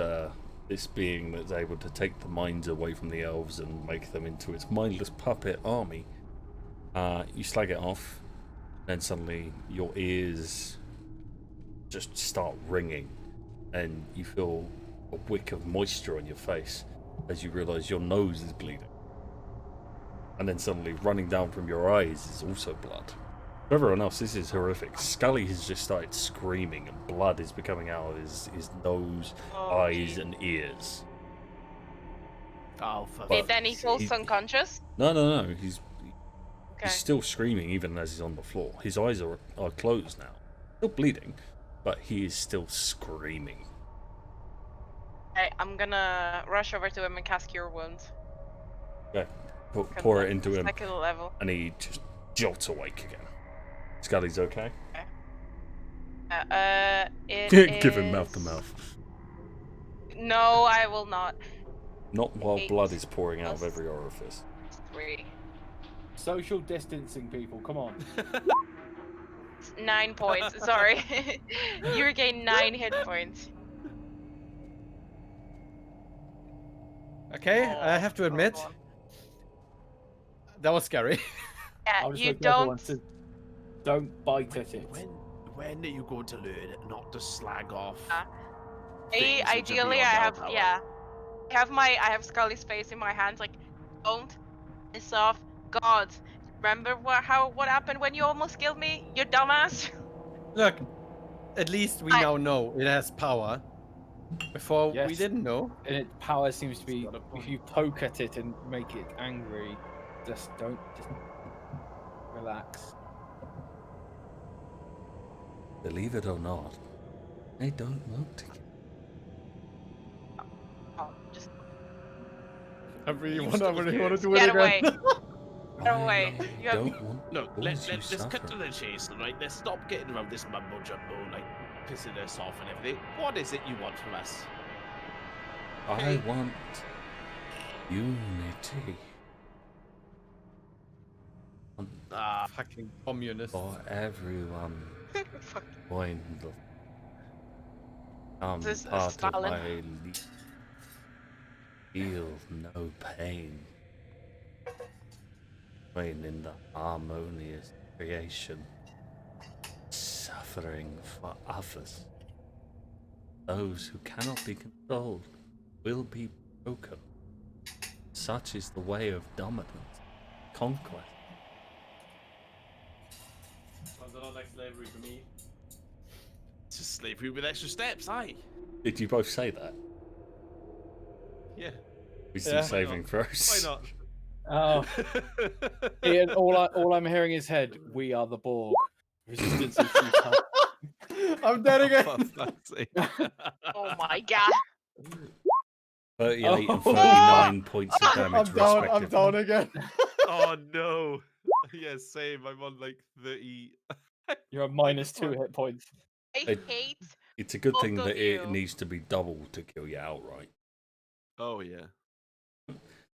this being that's able to take the minds away from the elves and make them into its mindless puppet army, you slag it off, then suddenly your ears just start ringing, and you feel a wick of moisture on your face as you realise your nose is bleeding, and then suddenly running down from your eyes is also blood. For everyone else, this is horrific. Skalli has just started screaming, and blood is becoming out of his nose, Oh, eyes, and ears. Oh, for But then he falls unconscious. No. He's Okay. still screaming even as he's on the floor. His eyes are closed now. Still bleeding, but he is still screaming. Okay, I'm gonna rush over to him and cast Cure Wounds. Okay, pour it into him, Second level. and he just jolts awake again. Skalli's okay. Give him mouth to is- mouth. No, I will not. Not while 8 blood is pouring out of plus- every orifice. 3. Social distancing, people. Come on. 9 points. Sorry. You regain 9 hit points. Okay, I have to admit, Oh. that was scary. Yeah, I'll just you look at everyone don't. to don't bite at it. When are you going to learn not to slag off? Ideally, things which are I beyond our have power? yeah. I have Skalli's face in my hands. Like, don't piss off God. Remember what happened when you almost killed me, you dumbass? Look, at least we now know it has power. Before we Yes. didn't know. And its power seems to be got a point. if you poke at it and make it angry, just relax. Believe it or not, they don't want to. Oh, just I really You want still to here. do get it away. again. Get away. You have Don't want Look, to let's cause you just cut to suffer. the chase, right? Let's stop getting around this mumbo jumbo, like pissing us off and everything. What is it you want from us? I want unity Ah, Fucking communist. for everyone. Fuck. Join the This is part of Stalin. my league. Feel no pain. Join in the harmonious creation. Suffering for others. Those who cannot be controlled will be broken. Such is the way of dominance, conquest. Sounds a lot like slavery to me. it's just slavery with extra steps, aye. Did you both say that? Yeah. Wisdom Yeah. saving Why throws. not? Oh, Ian, all I'm hearing is head. We are the Borg. Resistance is futile. I'm dead again. For fuck's sake. Oh my god. 38 and Oh. 39 points of damage I'm down. I'm respectively. down again. Oh no. Yeah, same. I'm on like 30. You're at -2 hit points. I It- hate. It's a good Both thing of that it you. needs to be double to kill you outright. Oh yeah.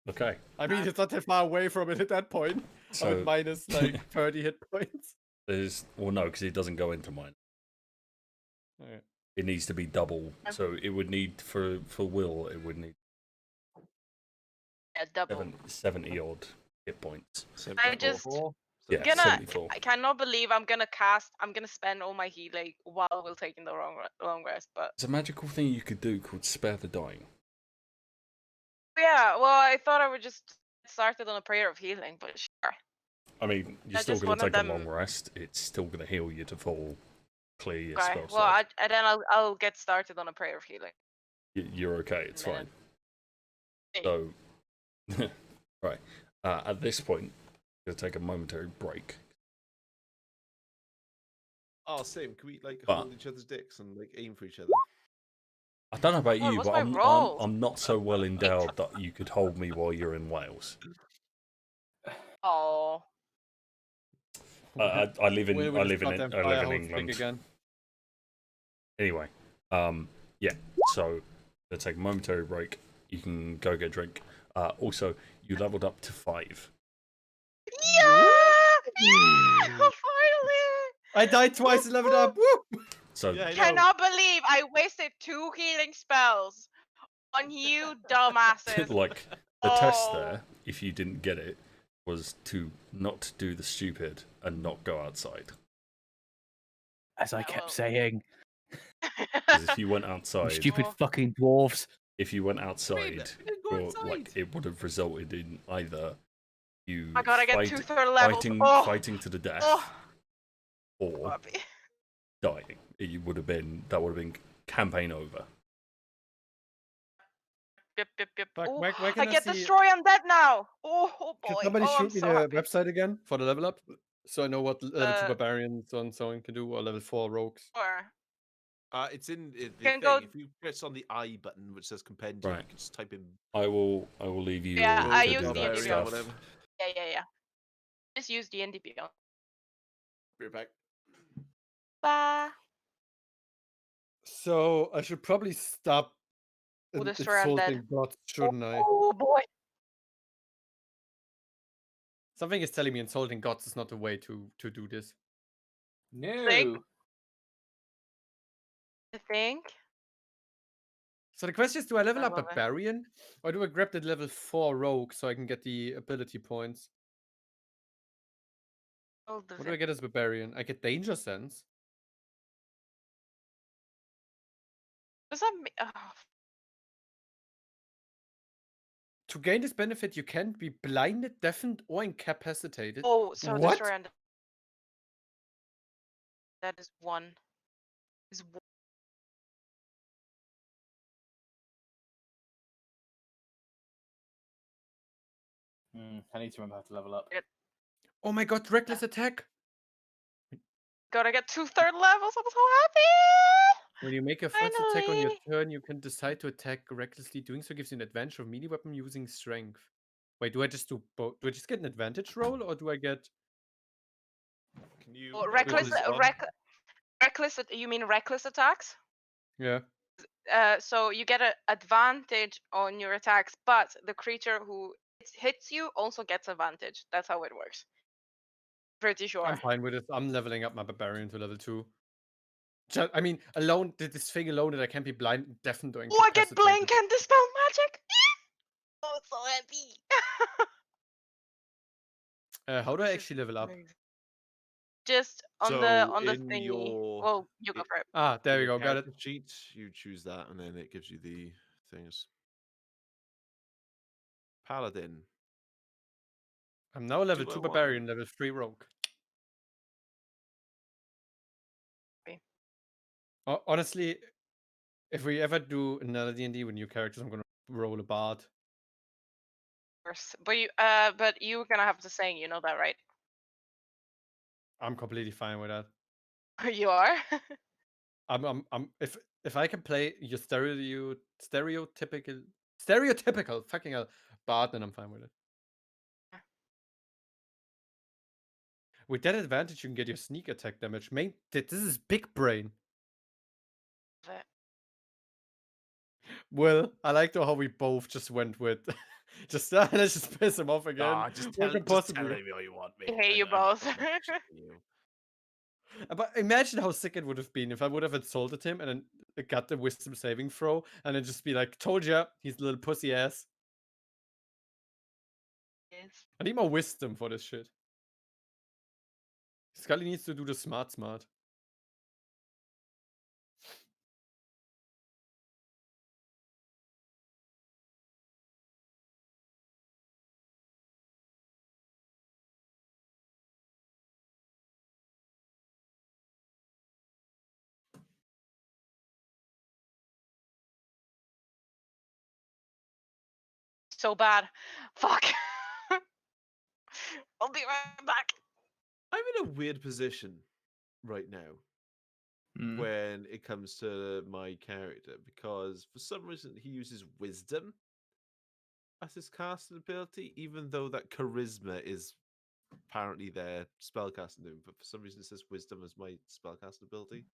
Okay. I mean, it's not that far away from it at that point. I'm So at minus like 30 hit points. there's no, because it doesn't go into mine. Okay. It needs to be double. So it would need for Will. It would need Yeah, double. 70 odd hit points. I just 4. Yeah, gonna. 74. I cannot believe I'm gonna spend all my healing while we're taking the long rest. But There's a magical thing you could do called spare the dying. yeah, well, I thought I would just get started on a prayer of healing, but sure. I mean, you're I still just going to wanted take a them- long rest. It's still going to heal you to full clear your Okay. spell Well, slot. then I'll get started on a prayer of healing. You're okay. It's fine. Hey. So, right. At this point, you're going to take a momentary break. Oh, same. Can we like But- hold each other's dicks and like aim for each other? I don't know about Oh, you, what's but my I'm role? not so well endowed that you could hold me while you're in Wales. Oh. I live in Will with I his live in goddamn I live fire in hose stick England. again. Anyway, yeah. So let's take a momentary break. You can go get a drink. Also, you leveled up to 5. Yeah! Yeah! Finally! I died twice and leveled up. Woo! So Yeah, I know. Cannot believe I wasted 2 healing spells on you dumbasses. like the test Oh. there, if you didn't get it, was to not do the stupid and not go outside. As I Yeah, kept well- saying, Because if you went outside, stupid Oh. fucking dwarves. if you went Mean, outside, go or, outside. like it would have resulted in either you I gotta get fight- 2 third levels. fighting to the death, Oh. or Puppy. dying. That would have been campaign over. Yep, yep, yep. Fuck, Ooh, where can I I get see- destroy undead now. Oh Can boy. somebody Oh, I'm shoot me so the happy. website again for the level up? So I know what level 2 Uh, barbarians and so on can do, or level 4 rogues. Sure. It's in the Can thing. go- If you press on the I button, which says compendium, Right. you can just type in. I will leave you Yeah, all I to use do the that NDB stuff. whatever. Yeah. Just use the NDB on. Be right back. Bye. So I should probably stop Oh, destroy insulting undead. gods, shouldn't I? Oh boy. Something is telling me insulting gods is not the way to do this. No. I think. So the question is, do I level I up love it. barbarian, or do I grab the level 4 rogue so I can get the ability points? Oh, the What do I get as barbarian? I get danger sense. Does that mean? Oh, To gain this benefit, you can't be blinded, deafened, or incapacitated. oh, so What? destroy undead. That is 1. Is 1. I need to remember how to level up. Oh my god, reckless attack! Gotta get 2 third levels. I'm so happy. When you make a first attack on your Finally. turn, you can decide to attack recklessly. Doing so gives you an advantage of melee weapon using strength. Wait, do I just do both? Do I just get an advantage roll, or do I get? Can you? Oh, put reckless. this on? Reckless. You mean reckless attacks? Yeah. So you get an advantage on your attacks, but the creature who hits you also gets advantage. That's how it works. Pretty sure. I'm fine with it. I'm leveling up my barbarian to level 2. I mean, alone, this thing alone that I can't be blind, deafened, or Oh, I get incapacitated. blink and dispel magic. Oh, so happy. How do I This is actually level up? amazing. Just on So the in thingy. your- Well, you go for it. Ah, there in we your go. Got it. character sheet, you choose that, and then it gives you the things. Paladin. I'm now level 2 201. barbarian, level 3 rogue. Okay. Honestly, if we ever do another D&D with new characters, I'm gonna roll a bard. Course. But you're gonna have to sing. You know that, right? I'm completely fine with that. You are. If I can play your stereotypical fucking hell bard, then I'm fine with it. With that advantage, you can get your sneak attack damage. This is big brain. Well, I like how we both just went with Just let's just piss him off again. Ah, just What tell, could just tell possibly- me what you want, I mate. hate you I'm both. not bullshitting you. But imagine how sick it would have been if I would have insulted him and then got the wisdom saving throw and then just be like, "Told ya, he's a little pussy ass." Yes. I need more wisdom for this shit. Skalli needs to do the smart. So bad. Fuck. I'll be right back. I'm in a weird position right now Mm. when it comes to my character because for some reason he uses wisdom as his casting ability, even though that charisma is apparently their spellcasting doing, but for some reason it says wisdom as my spellcasting ability.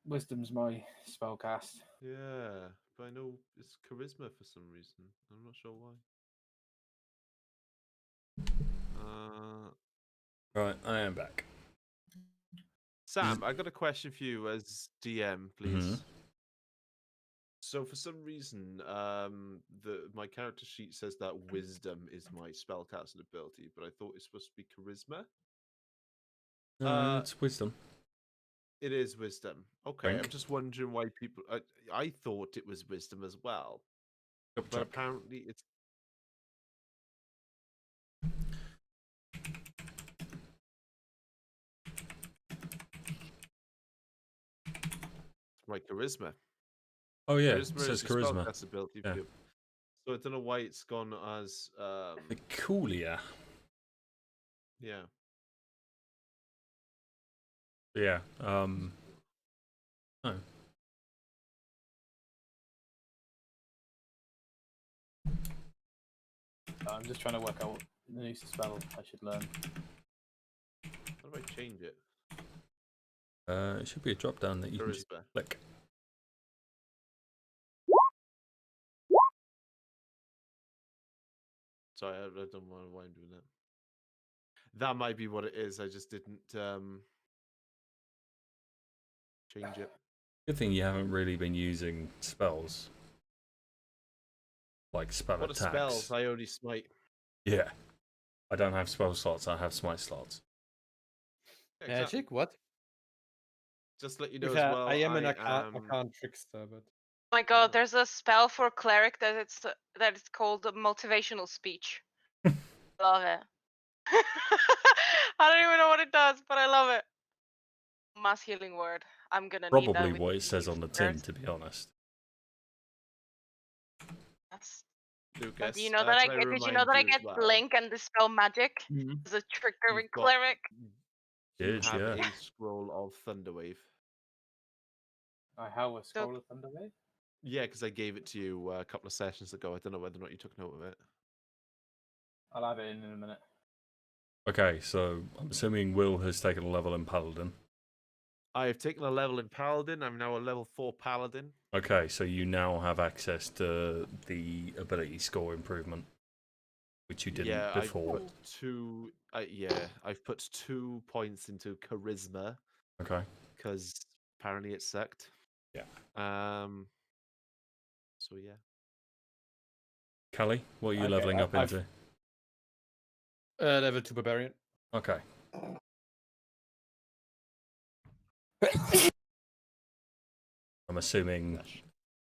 Wisdom's my spellcast. Yeah, but I know it's charisma for some reason. I'm not sure why. Right, I am back. Sam, I got a question for you as DM, please. So for some reason, my character sheet says that wisdom is my spellcasting ability, but I thought it's supposed to be charisma. It's wisdom. It is wisdom. Okay, I'm Think. just wondering why people. I thought it was wisdom as well, Double but check. apparently it's. My charisma. Oh yeah, it Charisma says is your charisma. spellcast ability. Yeah. So I don't know why it's gone as. Peculiar. Yeah. Yeah. No. I'm just trying to work out what new spell I should learn. How do I change it? It should be a drop down that you can just Charisma. click. Sorry, I don't know why I'm doing that. That might be what it is. I just didn't change it. Good thing you haven't really been using spells. Like spell What are attacks. spells? I only smite. Yeah. I don't have spell slots, I have smite slots. Yeah, exactly. Magic? What? Just let you know If as well. I am an am... arcane trickster, but Oh my god, there's a spell for cleric that it's called the motivational speech. Love it. I don't even know what it does, but I love it. Mass healing word. I'm gonna need that. Probably with what it says these on the tin, prayers. to be honest. That's... Lucas, But do you know that I can get? Did you remind know that I as get well, blink and dispel magic? Mhm. As a trickery you've got- cleric. You Did, have yeah. a scroll of Thunderwave. I have a scroll of Thunderwave. Yeah, because I gave it to you a couple of sessions ago. I don't know whether or not you took note of it. I'll have it in a minute. Okay, so I'm assuming Will has taken a level in Paladin. I have taken a level in Paladin. I'm now a level 4 Paladin. Okay, so you now have access to the ability score improvement, which you didn't before. I've put 2 points into Charisma Okay. because apparently it sucked. Yeah. So yeah. Cali, what are you Okay, leveling up I've- into? level 2 barbarian. Okay. I'm assuming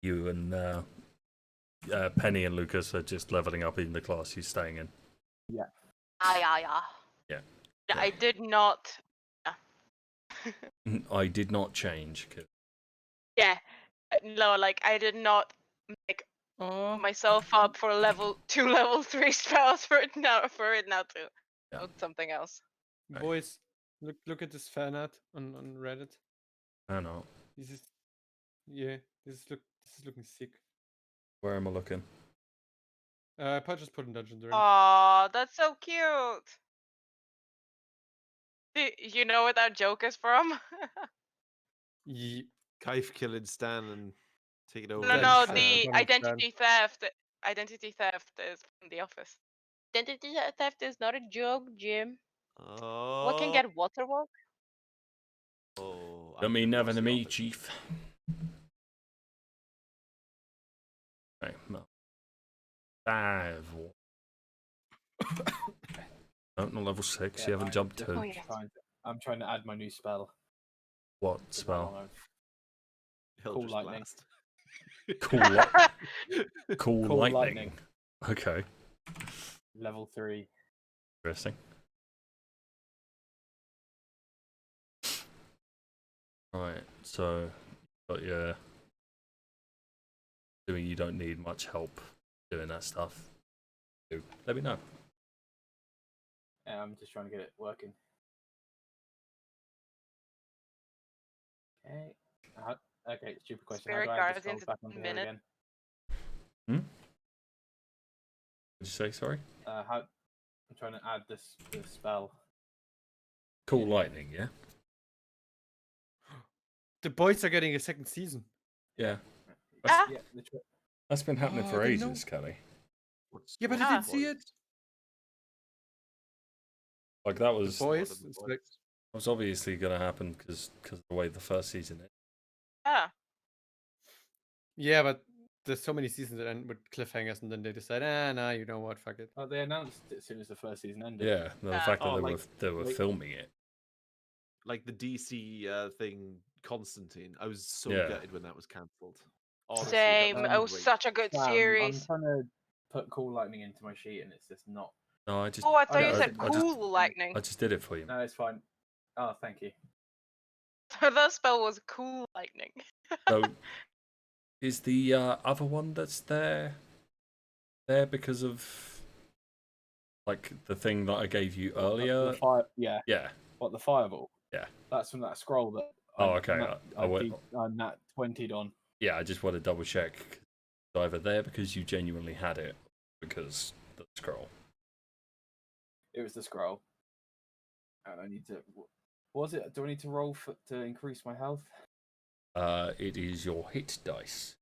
you and Penny and Lucas are just leveling up in the class you're staying in. Yeah. Yeah. Yeah. I did not. I did not change. Yeah. No, like I did not make Oh, myself up for level 2, level 3 spells for it now to. Yeah. Oh, something else. boys, look at this fan art on Reddit. I know. This is this is looking sick. Where am I looking? I probably just put in Dungeons and Dragons. Aw, that's so cute. You know what that joke is from? Ye- Kaif killing Stan and Taking over. No, Then, no, I the don't understand. identity theft is from the office. Identity theft is not a joke, Jim. What can Oh. get waterwork? Oh. I mean, never across to the me, office. Chief. Okay, no. 5. No, not level 6. Yeah, You haven't I'm jumped just 2. Oh, yes. I'm trying to add my new spell. What That's how long spell? I've- He'll Cool just lightning. blast. Cool, cool, Cool lightning. lightning. Okay, Level 3. interesting. Right, so, but yeah, assuming you don't need much help doing that stuff, let me know. Yeah, I'm just trying to get it working. Okay. Okay, stupid question. How Spirit do I add the Guardians spells back onto here minute. again? What did you say? Sorry. I'm trying to add this spell. Cool lightning, yeah. The boys are getting a second season. Yeah, Ah, Yeah, literally. that's been happening Oh, for I didn't know. ages, Cali. Yeah, but I Ah. didn't see it. Like that The was boys. It's like, was obviously going to happen because of the way the first season is. ah. yeah, but there's so many seasons that end with cliffhangers, and then they decide, nah, you know what, fuck it. Oh, they announced it as soon as the first season ended. Yeah, no, the Ah. fact that Oh, they were like- filming it. Like the DC thing, Constantine. I was so Yeah. gutted when that was cancelled. Honestly, Same. that It was was great. such a good I'm series. trying to put cool lightning into my sheet, and it's just not. No, I just Oh, I thought yeah, you I said just- cool lightning. I just did it for you. No, it's fine. Oh, thank you. That spell was cool lightning. So, is the other one that's there because of like the thing that I gave you earlier? The fire, yeah. Yeah. What, the fireball? Yeah. That's from that scroll that. Oh, okay. I nat 20'd on. Yeah, I just want to double check. It's either there because you genuinely had it, or because the scroll. It was the scroll. And I need to. What was it? Do I need to roll to increase my health? It is your hit dice.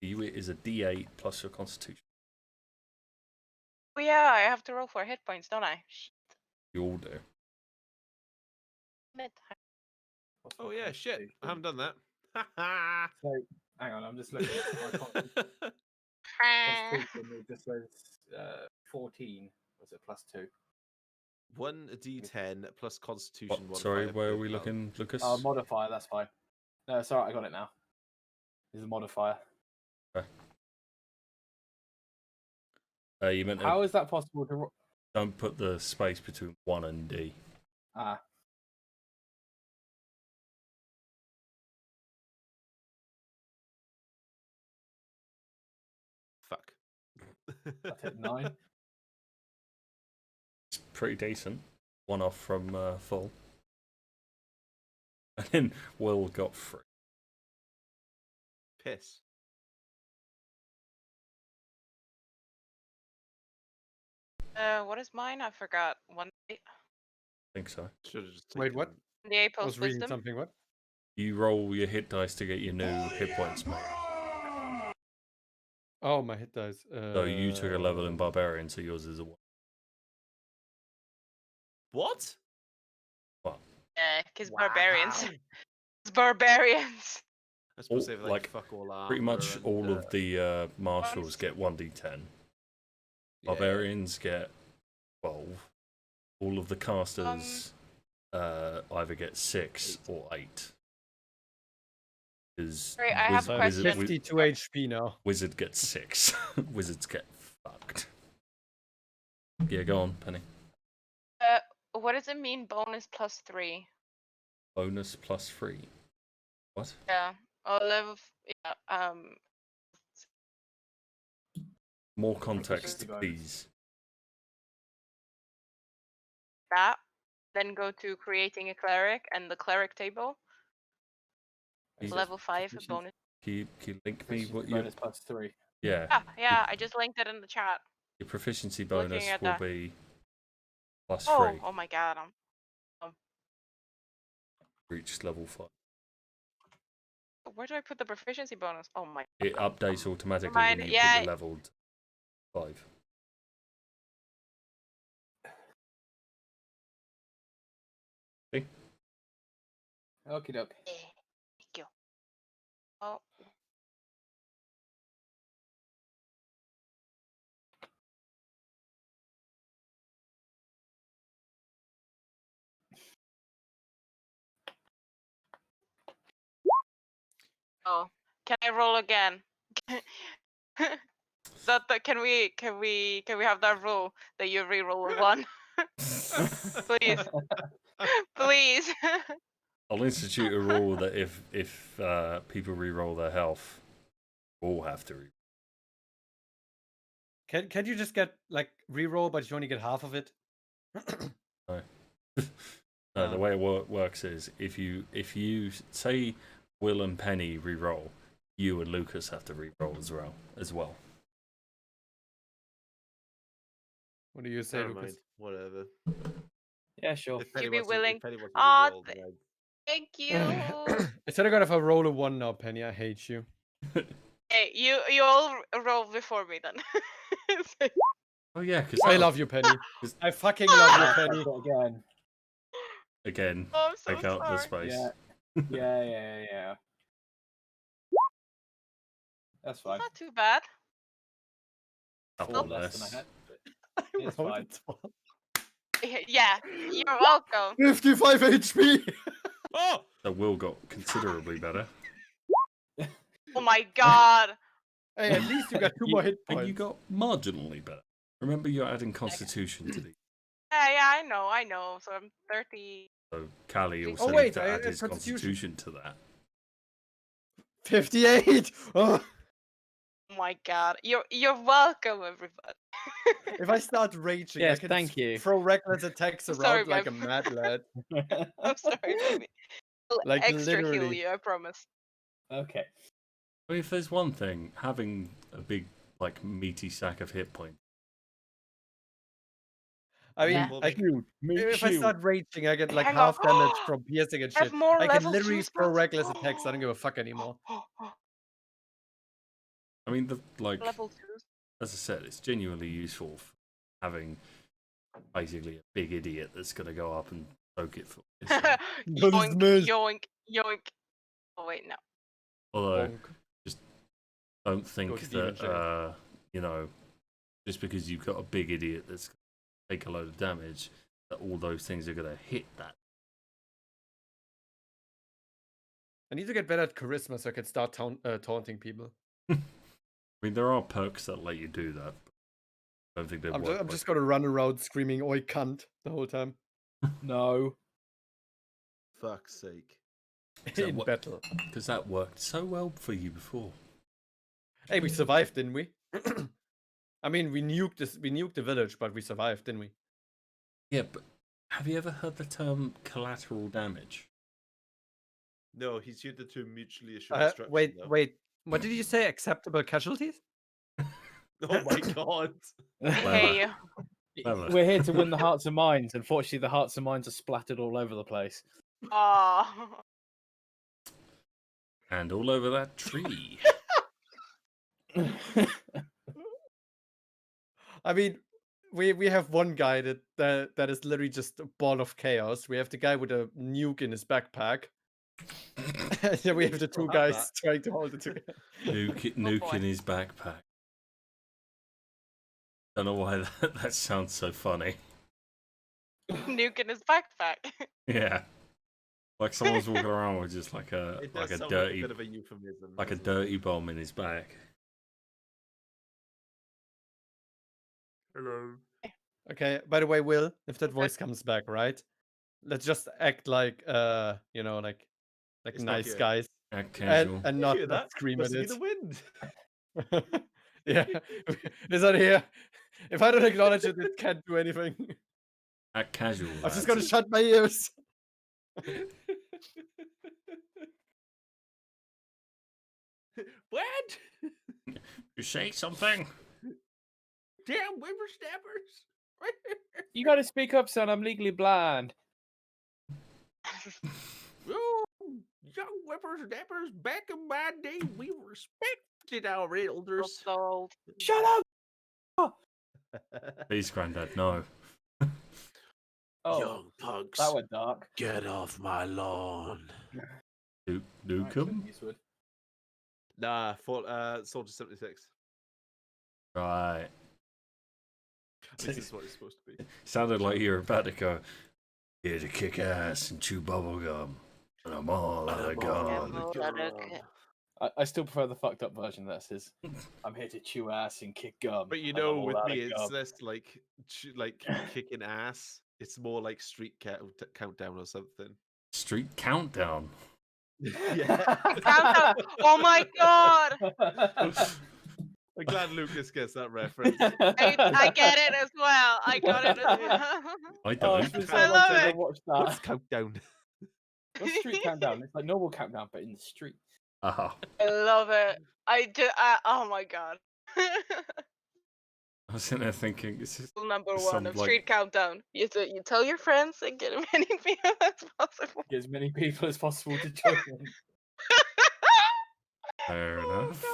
You it is a D8 plus your Constitution. Oh yeah, I have to roll for hit points, don't I? Shit. You all do. What's Oh my yeah, shit. constitution? I haven't done that. Ha So, hang on, I'm just looking at my constitution. It just says 14. Was it plus 2? 1d10 plus Constitution. What? modifier Sorry, where per are we spell. looking, Lucas? Modifier, that's fine. No, it's alright, I got it now. There's a modifier. You meant to How is that possible to. don't put the space between 1 and D. Ah. Fuck. That's hit 9. It's pretty decent. One off from full. And then Will got 3. Piss. What is mine? I forgot. 1 I think so. Should have just Wait, what? D8 I plus was reading wisdom. something. What? You roll your hit dice to get your new hit points, mate. Oh, my hit dice. So you took a level in Barbarian, so yours is a 1. What? Yeah, because barbarians. It's barbarians. I suppose All- they've like, fuck all armor Pretty much and, all of the marshals get 1d10. yeah. Barbarians get 12. All of the casters either get 6 or 8. Is Sorry, I have a question. 52 HP now. Wizard gets 6. Wizards get fucked. Yeah, go on, Penny. What does it mean? Bonus plus 3. Bonus plus 3. What? Yeah. Oh, level. Yeah. More context, Proficiency bonus. please. That. Then go to creating a cleric and the cleric table. It says Level 5 proficiency- bonus. Can you link me proficiency what your bonus plus 3. yeah Yeah, I just linked it in the chat. your proficiency Looking bonus at will that. be plus Oh, 3. oh my god. Reached level 5. Where do I put the proficiency bonus? Oh my. It updates automatically Mind, when you yeah. put the leveled 5. See? Okie doke. Thank you. Oh. Oh, can I roll again? Can we have that rule that you re-roll a 1? Please. Please. I'll institute a rule that if people re-roll their health, all have to. Can you just get like reroll, but you only get half of it? No. No, the way it works is if you say Will and Penny re-roll, you and Lucas have to re-roll as well. What do you say, Never Lucas? mind. Whatever. Yeah, sure. If Penny be wants to- willing? If Penny wants to Aw, re-roll, then Thank you. Instead of going for a roll of 1 now, Penny, I hate you. Hey, you all roll before me then. Oh yeah, because I love you, Penny. I fucking love you, Penny. Again. again, Oh, I'm so take out the sorry. space. Yeah. That's fine. Not too bad. Couple 4 less than I less. had. But it's Rolled fine. a 12. Yeah, you're welcome. 55 HP! oh, So Will got considerably better, Oh my god. Hey, at least you got 2 more hit and points. you got marginally better. Remember, you're adding Constitution to these. Yeah, I know. So I'm 30. So Cali also wait, needs to I add add his Constitution. Constitution to that. 58! Oh, Oh my god. You're welcome, everybody. if I start raging, I Yes, can thank you. throw reckless attacks I'm around sorry, like Bev. a mad lad. I'm sorry, baby. I'll Like, extra heal literally. you, I promise. Okay. But if there's one thing, having a big, like, meaty sack of hit points. I mean, Yeah. if I start raging, I get like Hang half on. damage from piercing and I have shit. more I can level literally 2 throw spells. reckless attacks. I don't give a fuck anymore. I mean, Level 2. as I said, it's genuinely useful for having basically a big idiot that's going to go up and soak it for you. So, Yoink, Missed. yoink, yoink. Oh wait, no. although, Bonk. just don't Go think to demon that, you know, just because you've got a big idiot that's going to take a load of damage, that all those things are going to hit that. I need to get better at charisma so I can start taunting people. I mean, there are perks that let you do that. I don't think they work. I'm just gonna run around screaming "Oi, cunt" the whole time No. fuck's sake. in battle. Because that worked so well for you before. Hey, we survived, didn't we? I mean, we nuked the village, but we survived, didn't we? Yeah, but have you ever heard the term collateral damage? No, he's used the term mutually assured destruction. Wait. though. What did you say? Acceptable casualties? Oh my god. Hey, Clever. We're here to win the hearts and minds. Unfortunately, the hearts and minds are splattered all over the place. aw. And all over that tree. I mean, we have one guy that is literally just a ball of chaos. We have the guy with a nuke in his backpack. And then we have the two Still have guys that. trying to hold it together. Nuke boy. in his backpack. Don't know why that sounds so funny. Nuke in his backpack. Yeah. Like someone's walking around with just like It does a sound dirty like a bit of a euphemism. like a doesn't it? dirty bomb in his back. Hello. Okay, by the way, Will, if that voice comes back, right? Let's just act like you know, like It's not nice here. guys. Act casual. And You not hear that? scream Must at be it. the wind. Yeah. It's not here. If I don't acknowledge it, it can't do anything. Act casual. I'm just lads. gonna shut my ears. What? You say something. Damn whippersnappers! You got to speak up, son. I'm legally blind. Oh, young whippersnappers, back in my day, we respected our So elders. old. Shut up! Please, Grandad, no. Oh, Young punks, that went dark. get off my lawn. Do Right, come. Clint Eastwood. Nah, Soldier 76. Right. This is what it's supposed to be. Sounded like you were about to go, here to kick ass and chew bubblegum. And I'm all out of gum. I still prefer the fucked up version that says, "I'm here to chew ass and kick gum." But you and I'm know, all with out me, of it's gum." less like kicking ass. It's more like street countdown or something. Street countdown. Yeah. Countdown. Oh my god! I'm glad Lucas gets that reference. I get it as well. I got it as well. I Oh, don't. it's been so I long love since I it. watched What's that. countdown? What's street countdown? It's like normal countdown, but in the street. Ah, I love it. I do. Oh my god. I was sitting there thinking, this is Rule number Some, one of like- street countdown. You tell your friends and get as many people as possible. Get as many people as possible to join in. fair enough.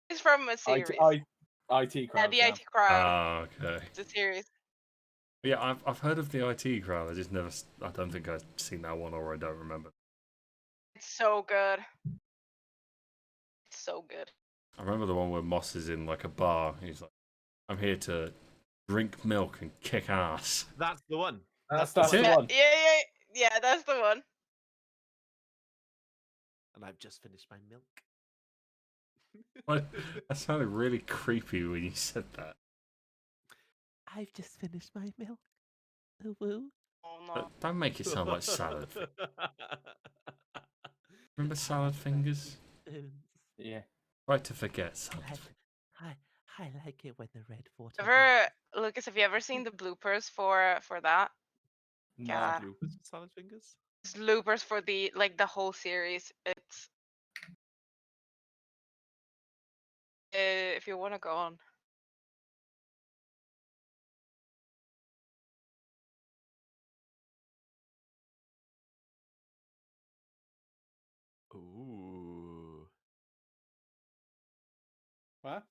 It's from a series. IT Yeah, crowd. the yeah. IT crowd. Ah, okay. It's a series. Yeah, I've heard of the IT crowd. I just never. I don't think I've seen that one, or I don't remember. It's so good. It's so good. I remember the one where Moss is in like a bar. He's like, "I'm here to drink milk and kick ass." That's the one. That's That's the it? Yeah, one. yeah, that's the one. And I've just finished my milk. What? That sounded really creepy when you said that. I've just finished my milk. Oh, woo. Oh no. Don't make it sound like salad. Remember salad fingers? Yeah. Try to forget salad. I like it when the red water. Lucas, have you ever seen the bloopers for that? No. Yeah. Bloopers with salad fingers? It's bloopers for the whole series. It's if you want to go on. Ooh. What?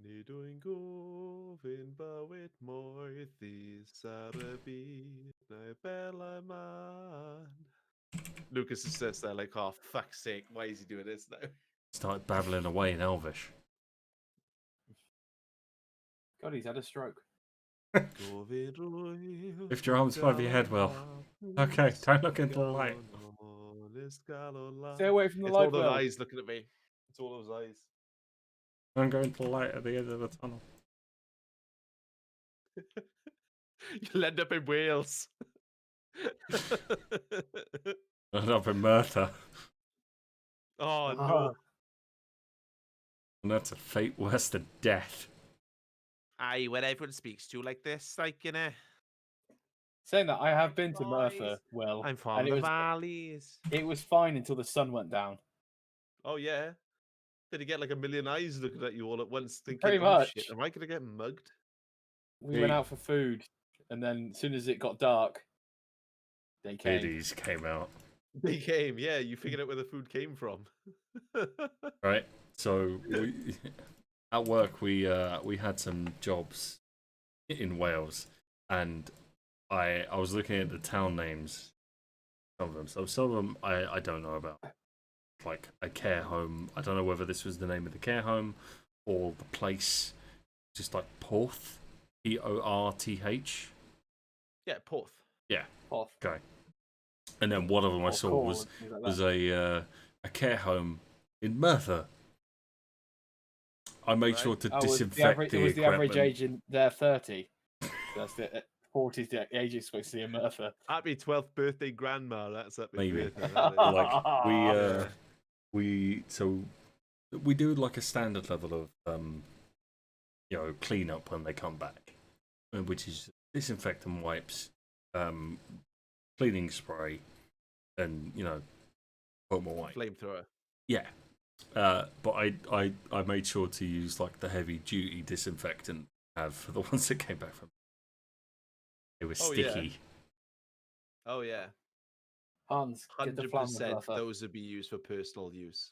Nidwyn gofyn bywyd moethus ar y byd, neu bela man. Lucas is sits there like, oh, fuck's sake, why is he doing this now? Started babbling away in Elvish. God, he's had a stroke. Lift your arms above your head, Will. Okay, don't look into the light. Stay away from the It's light, all those Will. eyes looking at me. It's all those eyes. Don't go into the light at the end of the tunnel. You'll end up in Wales. Not up in Murfath. Oh, no. Ah. And that's a fate worse than death. Aye, when everyone speaks to you like this, like, you know, Saying that, I have been to Boys, Murfath, Will. I'm from and the valleys. it was fine until the sun went down. Oh, yeah. Did he get like a million eyes looking at you all at once, thinking, Pretty oh, much. shit, am I going to get mugged? We went out for food, and then as soon as it got dark, they came. Biddies came out. They came, yeah. You figured out where the food came from. Right. So at work we had some jobs in Wales, and I was looking at the town names, some of them. So some of them I don't know about, like a care home. I don't know whether this was the name of the care home or the place, just like Porth, Porth. Yeah, Porth. Off. Okay. And then one of them I Or saw call was and things like was that. a care home in Murfath. I made Right. sure to Oh, disinfect it was the average equipment. age in there 30. That's the 40 is the age supposed to be in Murfath. Happy 12th birthday, grandma. That's up in Maybe. birthday, that is. Like we do like a standard level of cleanup when they come back, which is disinfectant wipes, cleaning spray, and put them away. Flamethrower. Yeah. But I made sure to use like the heavy duty disinfectant I have for the ones that came back from. It was Oh, yeah. sticky. Oh yeah, Hans, get the 100%. flammable. Those would be used for personal use.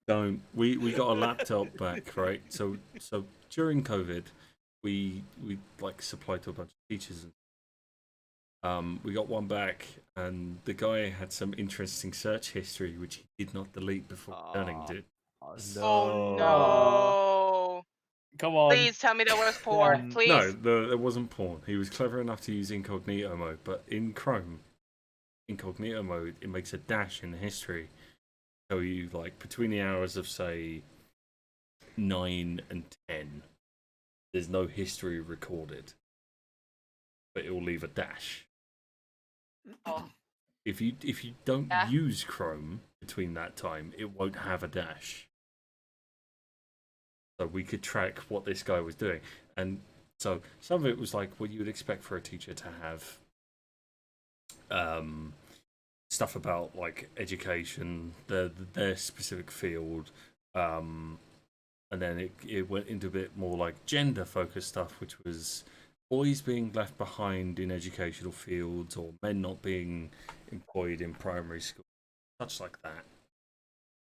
Don't we got a laptop back, right? So during COVID, we like supplied to a bunch of teachers. We got one back, and the guy had some interesting search history which he did not delete before returning to. Oh no! Come on. Please tell me there was porn. Please. No, there wasn't porn. He was clever enough to use incognito mode, but in Chrome, incognito mode, it makes a dash in the history. So you like between the hours of say 9 and 10, there's no history recorded, but it will leave a dash. Oh. If you don't use Chrome between that time, it won't have a dash. So we could track what this guy was doing, and so some of it was like what you would expect for a teacher to have. Stuff about like education, their specific field, and then it went into a bit more like gender focused stuff, which was boys being left behind in educational fields or men not being employed in primary school, such like that.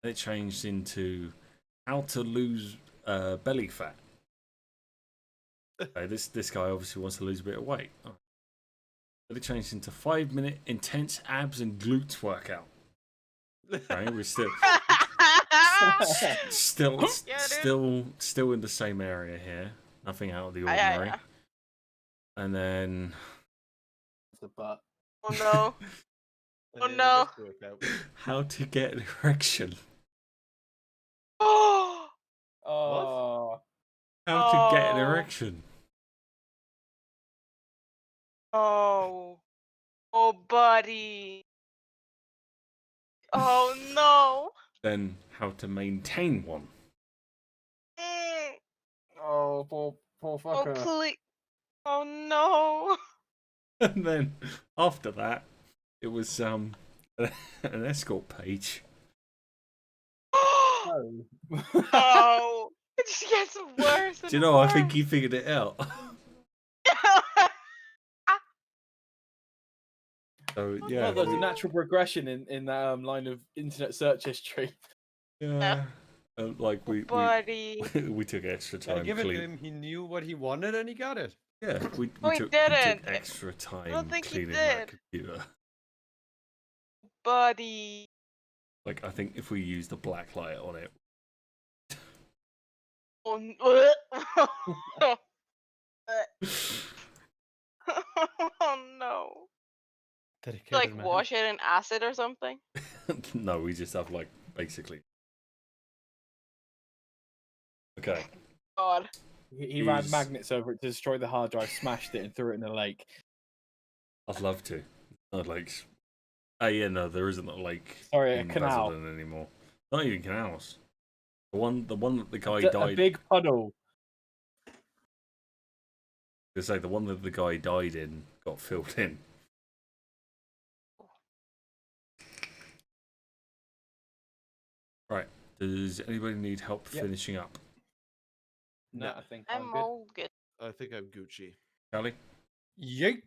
And it changed into how to lose belly fat. Okay, this guy obviously wants to lose a bit of weight. Oh. But it changed into 5-minute intense abs and glutes workout. Right, we're still in the same area here. Nothing out of the ordinary. And then The butt. Oh no! Oh no! How to get an erection. Oh! Oh. How to get an erection. Oh. Oh, buddy. Oh no. Then how to maintain one. Mm. Oh, poor Oh fucker. please. Oh no. And then after that, it was an escort page. No. Oh. It just gets worse. Do you know? I think he figured it out. So yeah, Well, there's a natural progression in that line of internet search history. yeah. Like buddy. we took extra time. Give it to him. He knew what he wanted and he got it. Yeah, we No, he took didn't. extra time don't think he cleaning that did. computer. Buddy. Like I think if we used a black light on it. Oh, oh no. Dedicated Like man. wash it in acid or something? No, we just have like basically. Okay. God. He ran magnets over it to destroy the hard drive, smashed it, and threw it in a lake. I'd love to. Not lakes. Oh yeah, no, there isn't a lake. Sorry, a in canal. Basildon anymore. Not even canals. The one that the guy A died. big puddle. To say the one that the guy died in got filled in. Right. Does anybody need help finishing up? No, I think I'm good. all good. I think I'm Gucci. Cali? Yeet.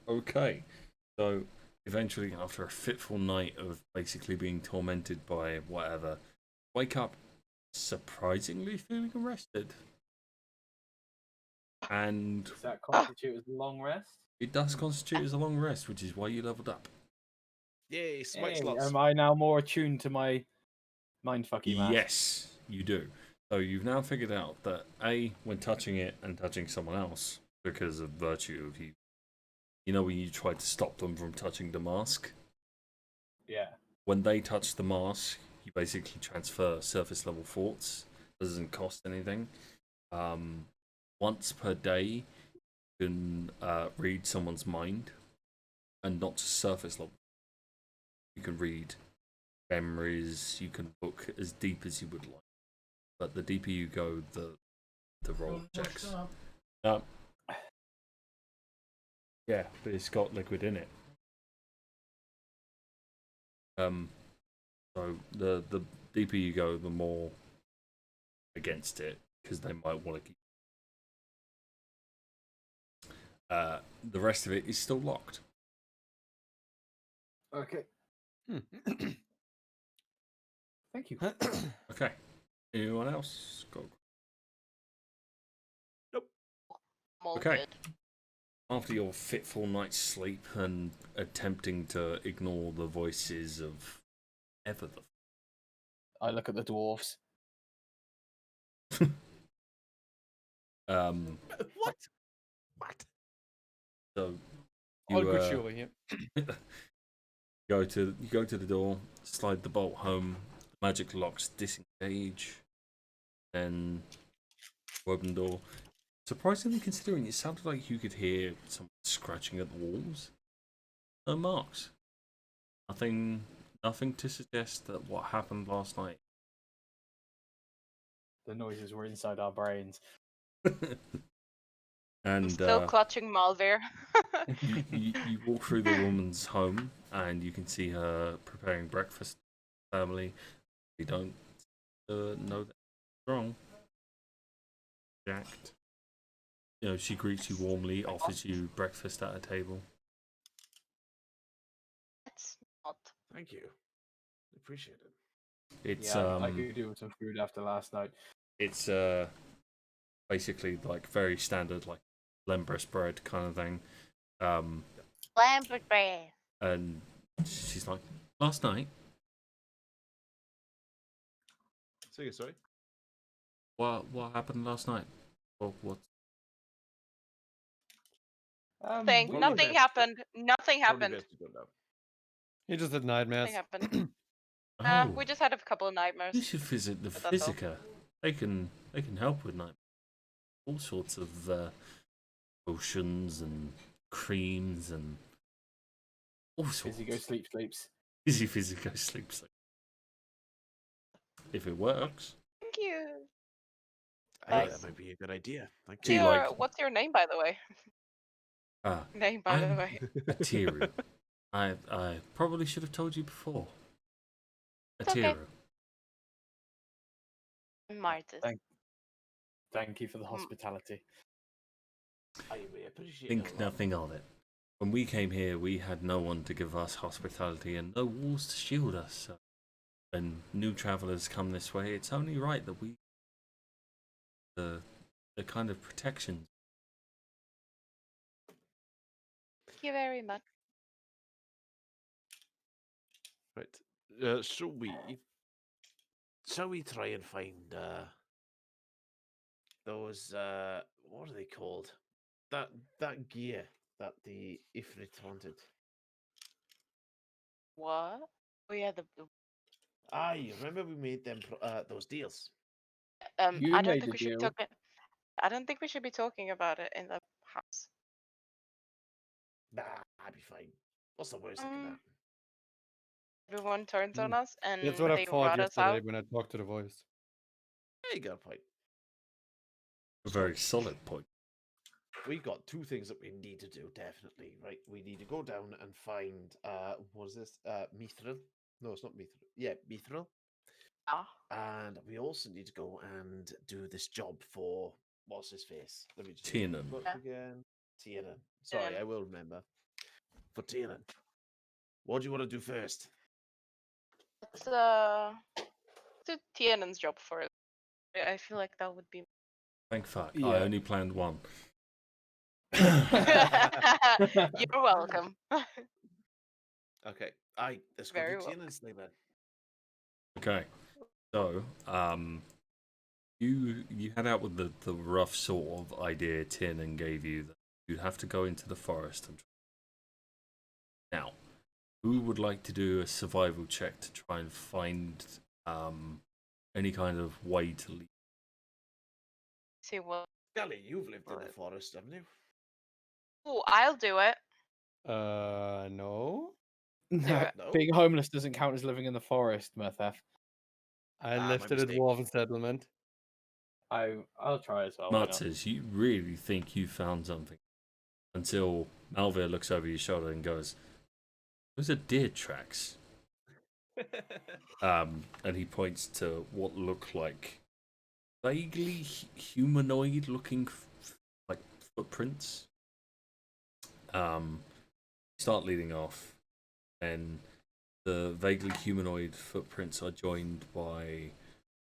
Okay. So eventually, after a fitful night of basically being tormented by whatever, wake up surprisingly feeling rested. And Does that constitute as a long rest? it does constitute as a long rest, which is why you leveled up. Yay, smite Hey, slots. am I now more attuned to my mindfucky mask? Yes, you do. So you've now figured out that A, when touching it and touching someone else, because of virtue of you know when you tried to stop them from touching the mask? Yeah. When they touch the mask, you basically transfer surface level thoughts. It doesn't cost anything. Once per day, you can read someone's mind, and not just surface level. You can read memories, you can look as deep as you would like. But the deeper you go, the roll checks. Yeah, but it's got liquid in it. So the deeper you go, the more against it, because they might want to keep. The rest of it is still locked. Okay. Thank you. Okay. Anyone else? Go. I'm all Okay. good. After your fitful night's sleep and attempting to ignore the voices of ever the I look at the dwarves. What? What? so All you good shit over here. go to the door, slide the bolt home, magic locks disengage, then open the door. Surprisingly, considering it sounded like you could hear someone scratching at the walls. No marks. Nothing to suggest that what happened last night. The noises were inside our brains. And I'm still clutching Malvir. you walk through the woman's home and you can see her preparing breakfast for the family. You don't know that it's wrong. Jacked. You know, she greets you warmly, offers you breakfast at a table. It's not. Thank you. Appreciate it. It's Yeah, I could do with some food after last night. it's basically like very standard like Lembras bread kind of thing. Lamb bread. And she's like, last night, So sorry. what happened last night? What? Thing. We Nothing were- happened. Nothing Probably happened. best you don't know. He just had Nothing nightmares. happened. Oh, We just had a couple of nightmares. you should visit the But that's all. Physica. They can help with night. All sorts of potions and creams and all sorts. Busy go sleeps. Easy Physica sleeps. If it works. Thank you. I think Nice. that might be a good idea. Thank Do you. you like- What's your name, by the way? Name, by the I'm way. Atiru. I probably should have told you before. It's okay. Atiru. Marzes. Thank you for the hospitality. I really appreciate Think it. nothing of it. When we came here, we had no one to give us hospitality and no walls to shield us. So when new travelers come this way, it's only right that we the kind of protection. Thank you very much. Right. Shall we try and find those what are they called? That gear that the Ifrit wanted. What? Oh yeah, the You remember we made them those deals? You I don't made think the we should deal. talk it. I don't think we should be talking about it in the house. Nah, I'd be fine. What's the worst that can happen? Everyone turns on us and That's what I they thought rat us yesterday out. when I talked to the voice. There you go, point. A very solid point. We've got two things that we need to do, definitely, right? We need to go down and find what is this? Mithril? No, it's not Mithril. Yeah, Mithril. Ah. And we also need to go and do this job for what's his face? Let me just Tiernan. look Yeah. again. Tiernan. Sorry, Tiernan. I will remember. For Tiernan. What do you want to do first? Let's do Tianan's job for it. I feel like that would be. Thank fuck. Yeah. I only planned one. You're welcome. Okay. Let's go Very do well. Tiernan's thing then. Okay. So, you head out with the rough sort of idea Tiernan gave you that you'd have to go into the forest and now, who would like to do a survival check to try and find any kind of way to leave? See what? Skalli, you've lived in the Right. forest, haven't you? Oh, I'll do it. No. it. No. Being homeless doesn't count as living in the forest, Murfath. I my lived in a mistake. dwarven settlement. I'll try as well. Why not? Marzes, you really think you found something until Malvir looks over your shoulder and goes, "Those are deer tracks." And he points to what look like vaguely humanoid-looking like footprints. Start leading off, and the vaguely humanoid footprints are joined by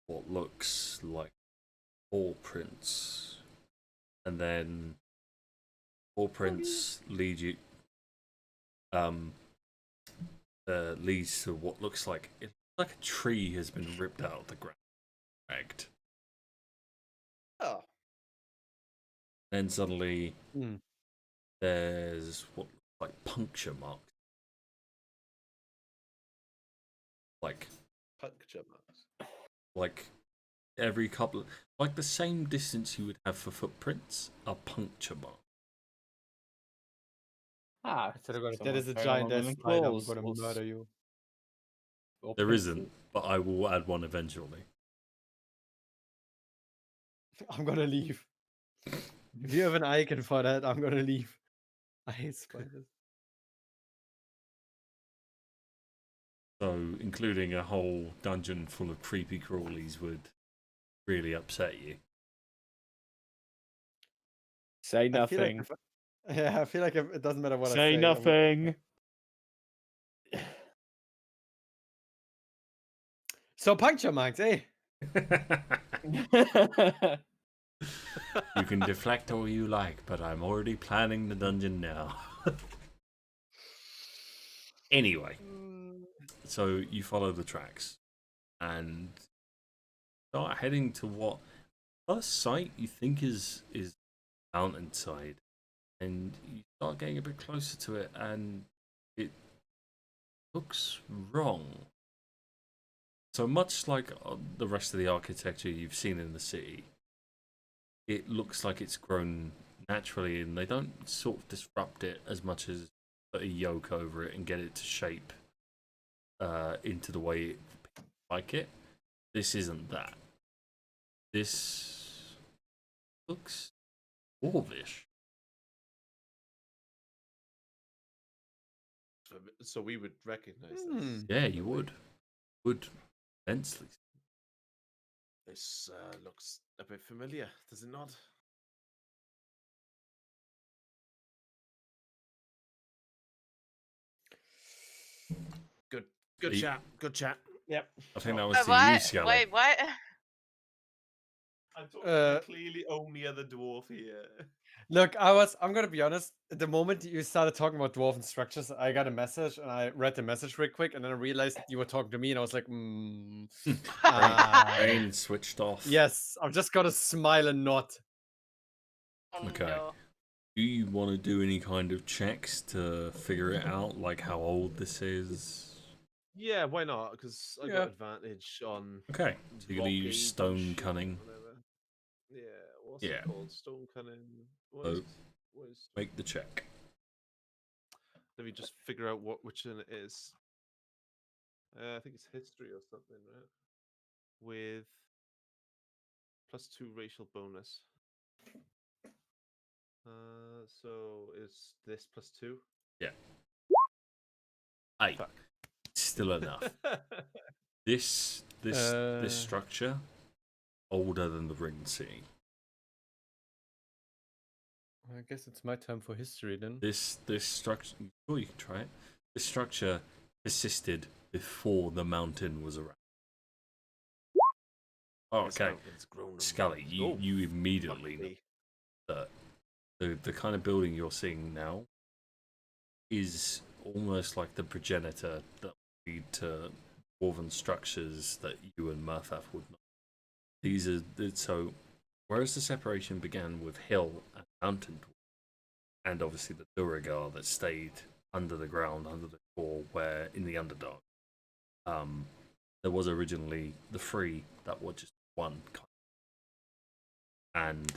what looks like paw prints, and then paw prints lead you leads to what looks like a tree has been ripped out of the ground, dragged. Oh. Then suddenly Hmm. there's what looks like puncture marks, like Puncture marks. like every couple, like the same distance you would have for footprints, are puncture marks. Ah, So they're gonna, that someone is a carrying giant on ass with spider. I'm claws gonna or murder you. or There pincers. isn't, but I will add one eventually. I'm gonna leave. If you have an icon for that, I'm gonna leave. I hate spiders. So, including a whole dungeon full of creepy crawlies would really upset you. Say I feel like nothing. I feel like it doesn't matter what I Say say. nothing. So puncture marks, eh? You can deflect all you like, but I'm already planning the dungeon now. Anyway, so you follow the tracks and start heading to what first sight you think is mountainside, and you start getting a bit closer to it, and it looks wrong. So much like the rest of the architecture you've seen in the city, it looks like it's grown naturally, and they don't sort of disrupt it as much as put a yoke over it and get it to shape into the way it like it. This isn't that. This looks dwarvish. So we would recognize Hmm. this. Yeah, you would immensely. This looks a bit familiar, does it not? Good So you- chat. Good chat. Yep. I think that was to you, What? Skalli. Wait, what? I'm talking to to the the clearly only other dwarf here. Look, I'm gonna be honest. The moment you started talking about dwarven structures, I got a message and I read the message real quick, and then I realized you were talking to me, and I was like, Brain switched off. yes, I'm just gonna smile and nod. Oh, Okay. no. Do you want to do any kind of checks to figure it out, like how old this is? Yeah, why not? Because I Yeah. got advantage on Okay, so you're gonna rock use age and stone shit, cunning. whatever. Yeah, what's Yeah. it called? Stone cunning. So, What is make the check. Let me just figure out which one it is. I think it's history or something, right? With +2 racial bonus. So is this +2? Yeah. 8. Fuck. Still enough. This structure older than the Ring City. I guess it's my time for history then. This structure. Oh, you can try it. This structure persisted before the mountain was around. Oh, This okay. mountain's grown Skalli, Oh, you immediately fuck know me. that the kind of building you're seeing now is almost like the progenitor that lead to dwarven structures that you and Murfath would know. These are so. Whereas the separation began with hill and mountain, and obviously the Duragar that stayed under the ground, under the core, where in the Underdark, there was originally the three that were just one kind, and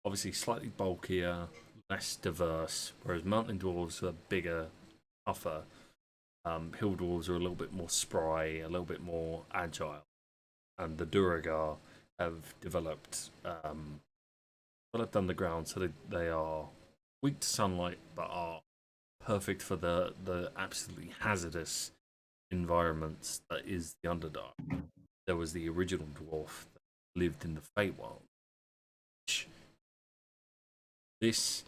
obviously slightly bulkier, less diverse. Whereas mountain dwarves are bigger, tougher. Hill dwarves are a little bit more spry, a little bit more agile, and the Duragar have developed underground, so they are weak to sunlight, but are perfect for the absolutely hazardous environments that is the Underdark. There was the original dwarf that lived in the Feywild. This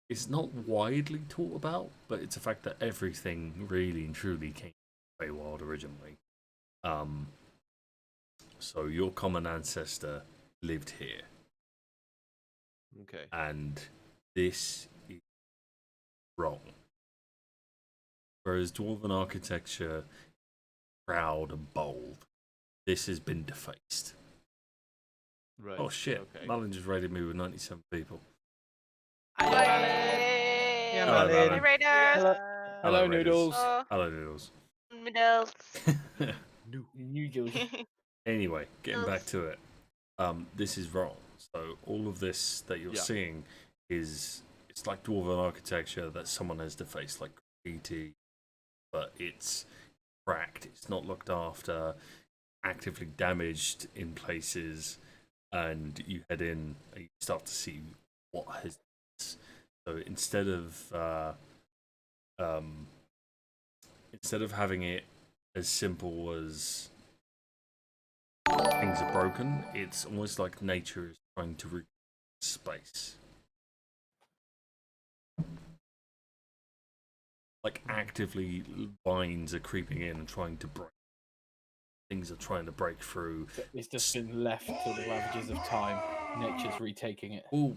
is not widely taught about, but it's a fact that everything really and truly came from the Feywild originally. So your common ancestor lived here, Okay. and this is wrong. Whereas dwarven architecture, proud and bold, this has been defaced. Right. Oh shit! Okay. Malin just raided me with 97 people. Yeah, Hello, Malin. Malin. Raiders. Hello, hello Raiders. noodles. Oh, Hello, Noodles. noodles. Noodles. Anyway, getting back Noodles. to it. This is wrong. So all of this that you're seeing is it's like dwarven architecture that someone has defaced, like graffiti, but it's cracked. It's not looked after, actively damaged in places, and you head in and you start to see what has. So instead of having it as simple as things are broken, it's almost like nature is trying to recreate space. Like actively, vines are creeping in and trying to break. Things are trying to break through. It's just been left to the ravages of time. Nature's retaking it. Well,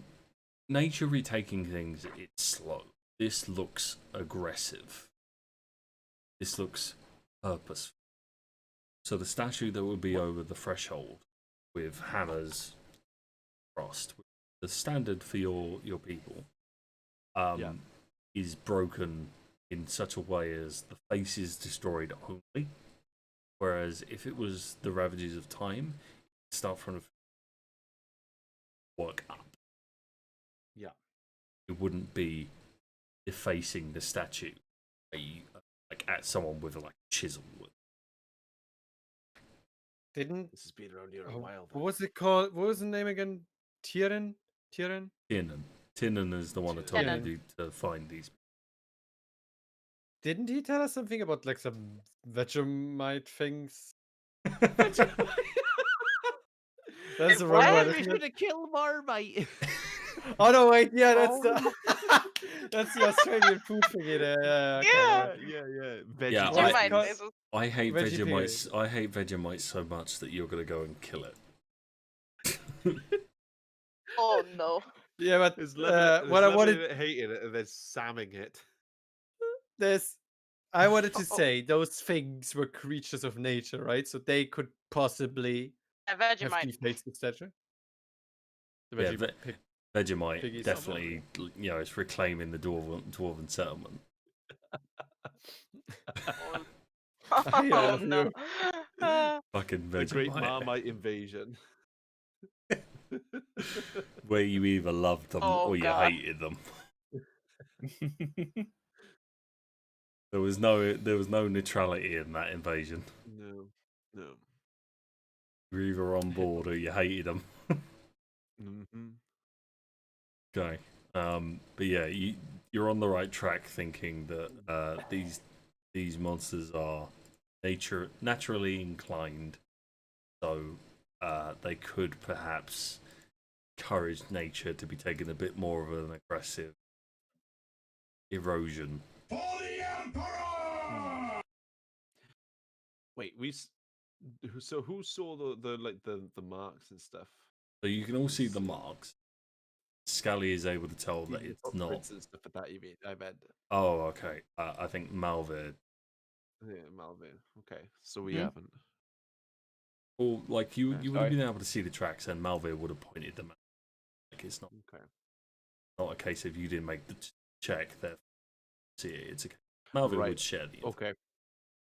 nature retaking things, it's slow. This looks aggressive. This looks purposeful. So the statue that would be over the threshold with hammers crossed, the standard for your people, is broken in such a way as the face is destroyed only. Whereas if it was the ravages of time, it'd start from work up. Yeah. It wouldn't be defacing the statue like at someone with like a chisel would. Didn't This has been around here a while. what was it called? What was the name again? Tyrion? Tinnan is the one that told you to find these. Didn't he tell us something about like some Vegemite things? That's the wrong What? word. We're Isn't it? gonna kill Marmite. Oh no, wait, yeah, that's Oh. that's the Australian food thingy there. Yeah, okay, Yeah. yeah. Veggie Yeah, What's it Vegemite. called? This was- I hate Veggie Vegemites. I hate Vegemites so much that you're gonna go and kill it. Oh no. Yeah, but There's loving what I wanted it, hating it, and then samming it. I wanted to say those things were creatures of nature, right? So they could possibly A have Vegemite. defaced the statue. The Yeah, veggie pig. Vegemite Piggies. definitely, it's reclaiming the dwarven settlement. I Oh love no. you. Fucking The Great Vegemite, Marmite Invasion. where you either loved them Oh, or you God. hated them. There was no neutrality in that invasion. No. You were either on board or you hated them. Mm-hmm. Okay. But yeah, you're on the right track thinking that these monsters are naturally inclined, so they could perhaps encourage nature to be taking a bit more of an aggressive erosion. Wait, who saw the marks and stuff? So you can all see the marks. Skalli is able to tell that it's not. Footprints and stuff for that. You mean? I meant. Oh, okay. I think Malvir. Yeah, Malvir. Okay, so we Hmm? haven't. Well, like you would have Sorry. been able to see the tracks, and Malvir would have pointed them out. Like it's Okay. not a case of you didn't make the check. That see it. It's a Malvir Right. would share the. Okay.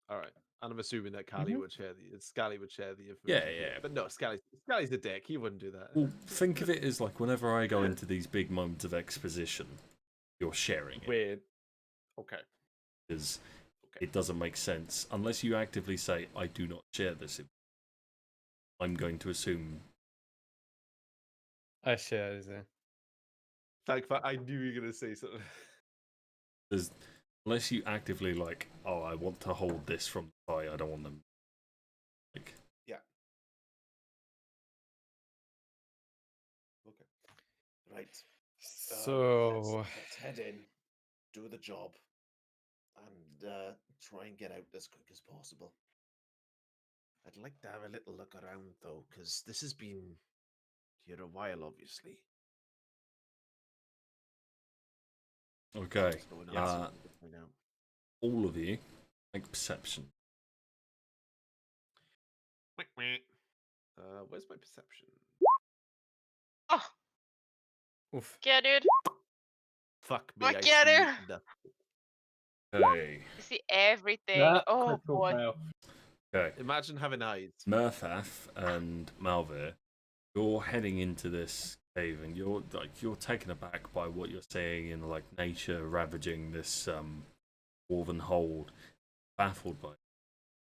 All right. And I'm assuming that Cali would share Skalli would share the information. Yeah, too. yeah. But no, Skalli's a dick. He wouldn't do that. Well, think of it as like whenever I go into these big moments of exposition, you're sharing it Weird. Okay. because it doesn't make sense unless you actively say, "I do not share this." I'm going to assume. I share it. Thank fuck, I knew you were gonna say something. There's, unless you actively like, oh, I want to hold this from the side. I don't want them. Like, Yeah. Okay. Right. So let's head in, do the job, and try and get out as quick as possible. I'd like to have a little look around though, because this has been here a while, obviously. okay, What's going on? So we can find out. all of you make perception. Where's my perception? Oh, oof. yeah, dude. Fuck me, Fuck I yeah, see dude. nothing. Okay, You see everything. Nah, Oh critical boy. fail. okay. Imagine having eyes. Murfath and Malvir, you're heading into this cave, and you're taken aback by what you're seeing in like nature ravaging this dwarven hold. Baffled by it.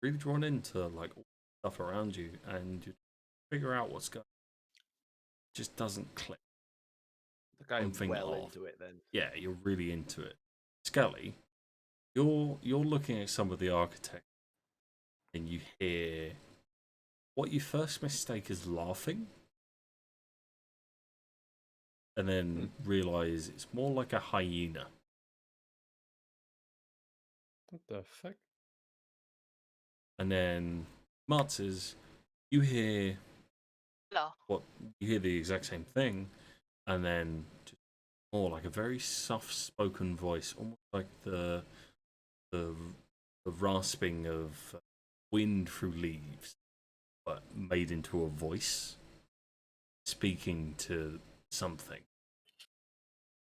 Really drawn into like all the stuff around you, and you figure out what's going. It just doesn't click. The guy Something well off. into it then. Yeah, you're really into it. Skalli, you're looking at some of the architecture, and you hear what you first mistake as laughing, and then realize it's more like a hyena. What the fuck? And then Marzes, you hear No. the exact same thing, and then just more like a very soft-spoken voice, almost like the rasping of wind through leaves, but made into a voice, speaking to something.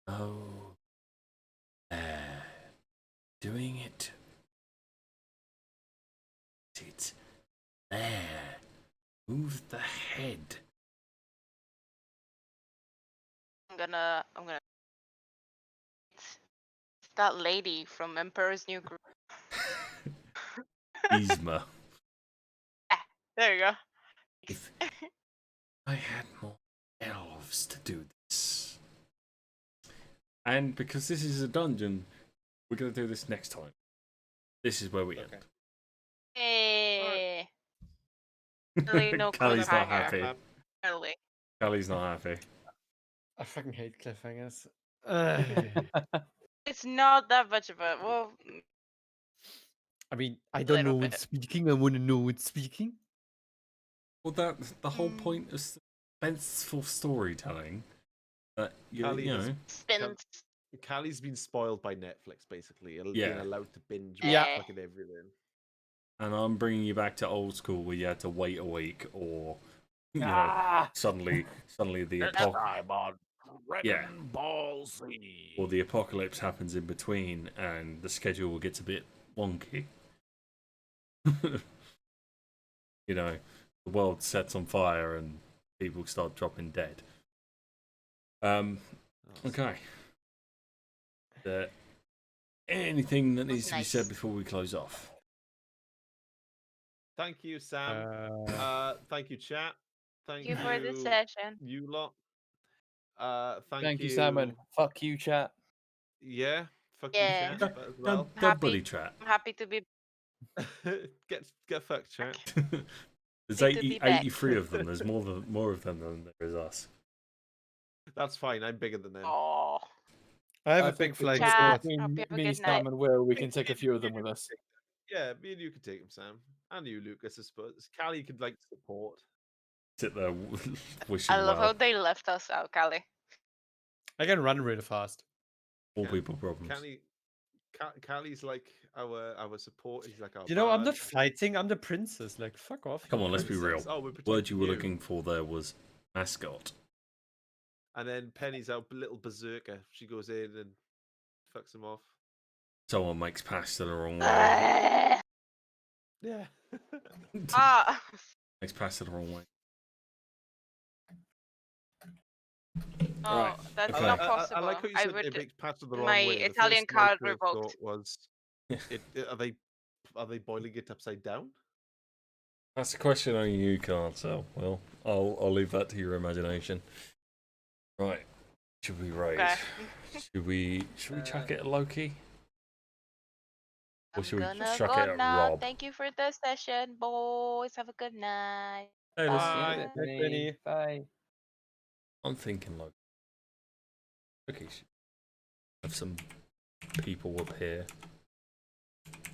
Oh, doing it. It's there. Move the head. I'm gonna. It's that lady from Emperor's New Groove. Yzma. There you go. If I had more elves to do this. And because this is a dungeon, we're going to do this next time. This is where we end. Hey. Really no Calli's not cliffhanger. happy. Really. Calli's not happy. I fucking hate cliffhangers. It's not that much of a well. I mean, I don't Little know what's bit. speaking. I want to know what's speaking. Well, that's the whole point of suspenseful storytelling. You Callie has- know, Spins. Callie's been spoiled by Netflix, basically. Being Yeah. allowed to binge Yeah. watch fucking everything. and I'm bringing you back to old school where you had to wait a week, or you know, Ah! suddenly the Next time on Yeah. Ball Z. or the apocalypse happens in between, and the schedule gets a bit wonky. You know, the world sets on fire and people start dropping dead. Okay. Anything that needs to be Nice. said before we close off? Thank you, Sam. Thank you, chat. Thank you for the session. you lot. Thank you, Salmon. Fuck you, chat. Yeah, fuck Yeah. you, chat, as well. Don't buddy chat. I'm happy to be get fucked, chat. There's Happy to be back. 83 of them. There's more of them than there is us. That's fine. I'm bigger than them. Oh. I have a think big flying Chat. squad. Hope you have a Me, good night. Sam, and Will, we can take a few of them with us. Yeah, me and you can take him, Sam, and you, Lucas, I suppose. Callie could like support. Sit there wishing I love how well. they left us out, Cali. I can run really fast. All Yeah. people problems. Callie's like our support. He's like our. You know, I'm bard. not fighting. I'm the princess. Like, fuck off. Come on, let's be real. Princess. Oh, we're The word protecting you were looking for there was mascot. And then Penny's our little berserker. She goes in and fucks him off. Someone makes pasta the wrong way. Ah. Yeah. Makes pasta the wrong way. Oh, Right, that's okay. not I possible. like how you I said would. it makes pasta the wrong my way. The Italian first thing my card first revoked. thought was, are they boiling it upside down? That's a question only you can answer. Well, I'll leave that to your imagination. Right. Should we raid? Okay. Should we chuck it at Loki? Or I'm should we gonna chuck go it at now. Rob? Thank you for the session, boys. Have a good night. Hey, Bye. Benny. Bye. I'm thinking Loki. Okay, should have some people up here.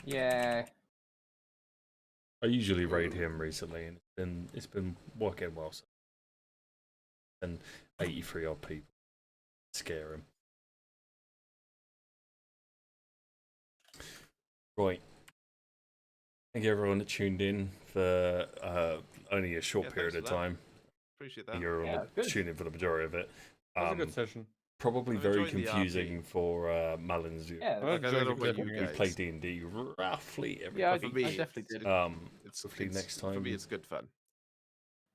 Yeah. I usually raid him recently, and it's been working well. So. And 83 odd people scare him. Right. Thank you everyone that tuned in for only a short Yeah, period thanks of for that. time. Appreciate Thank that. you everyone Yeah, that good. tuned in for the majority of it. That was a good session. Probably I'm very enjoying the confusing RP. for Malin's view. Yeah, Like, I don't know about you We guys. play D&D roughly every yeah, I, fucking For me, I definitely did. hopefully next For time me, it's good fun.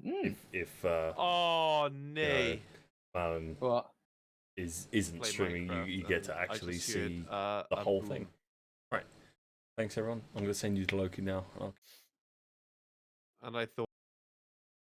if Oh, nay. Malin What? isn't Play streaming, Minecraft you get and to I actually just see heard, the a whole boom. thing. Right. Thanks everyone. I'm gonna send you to Loki now. And I thought.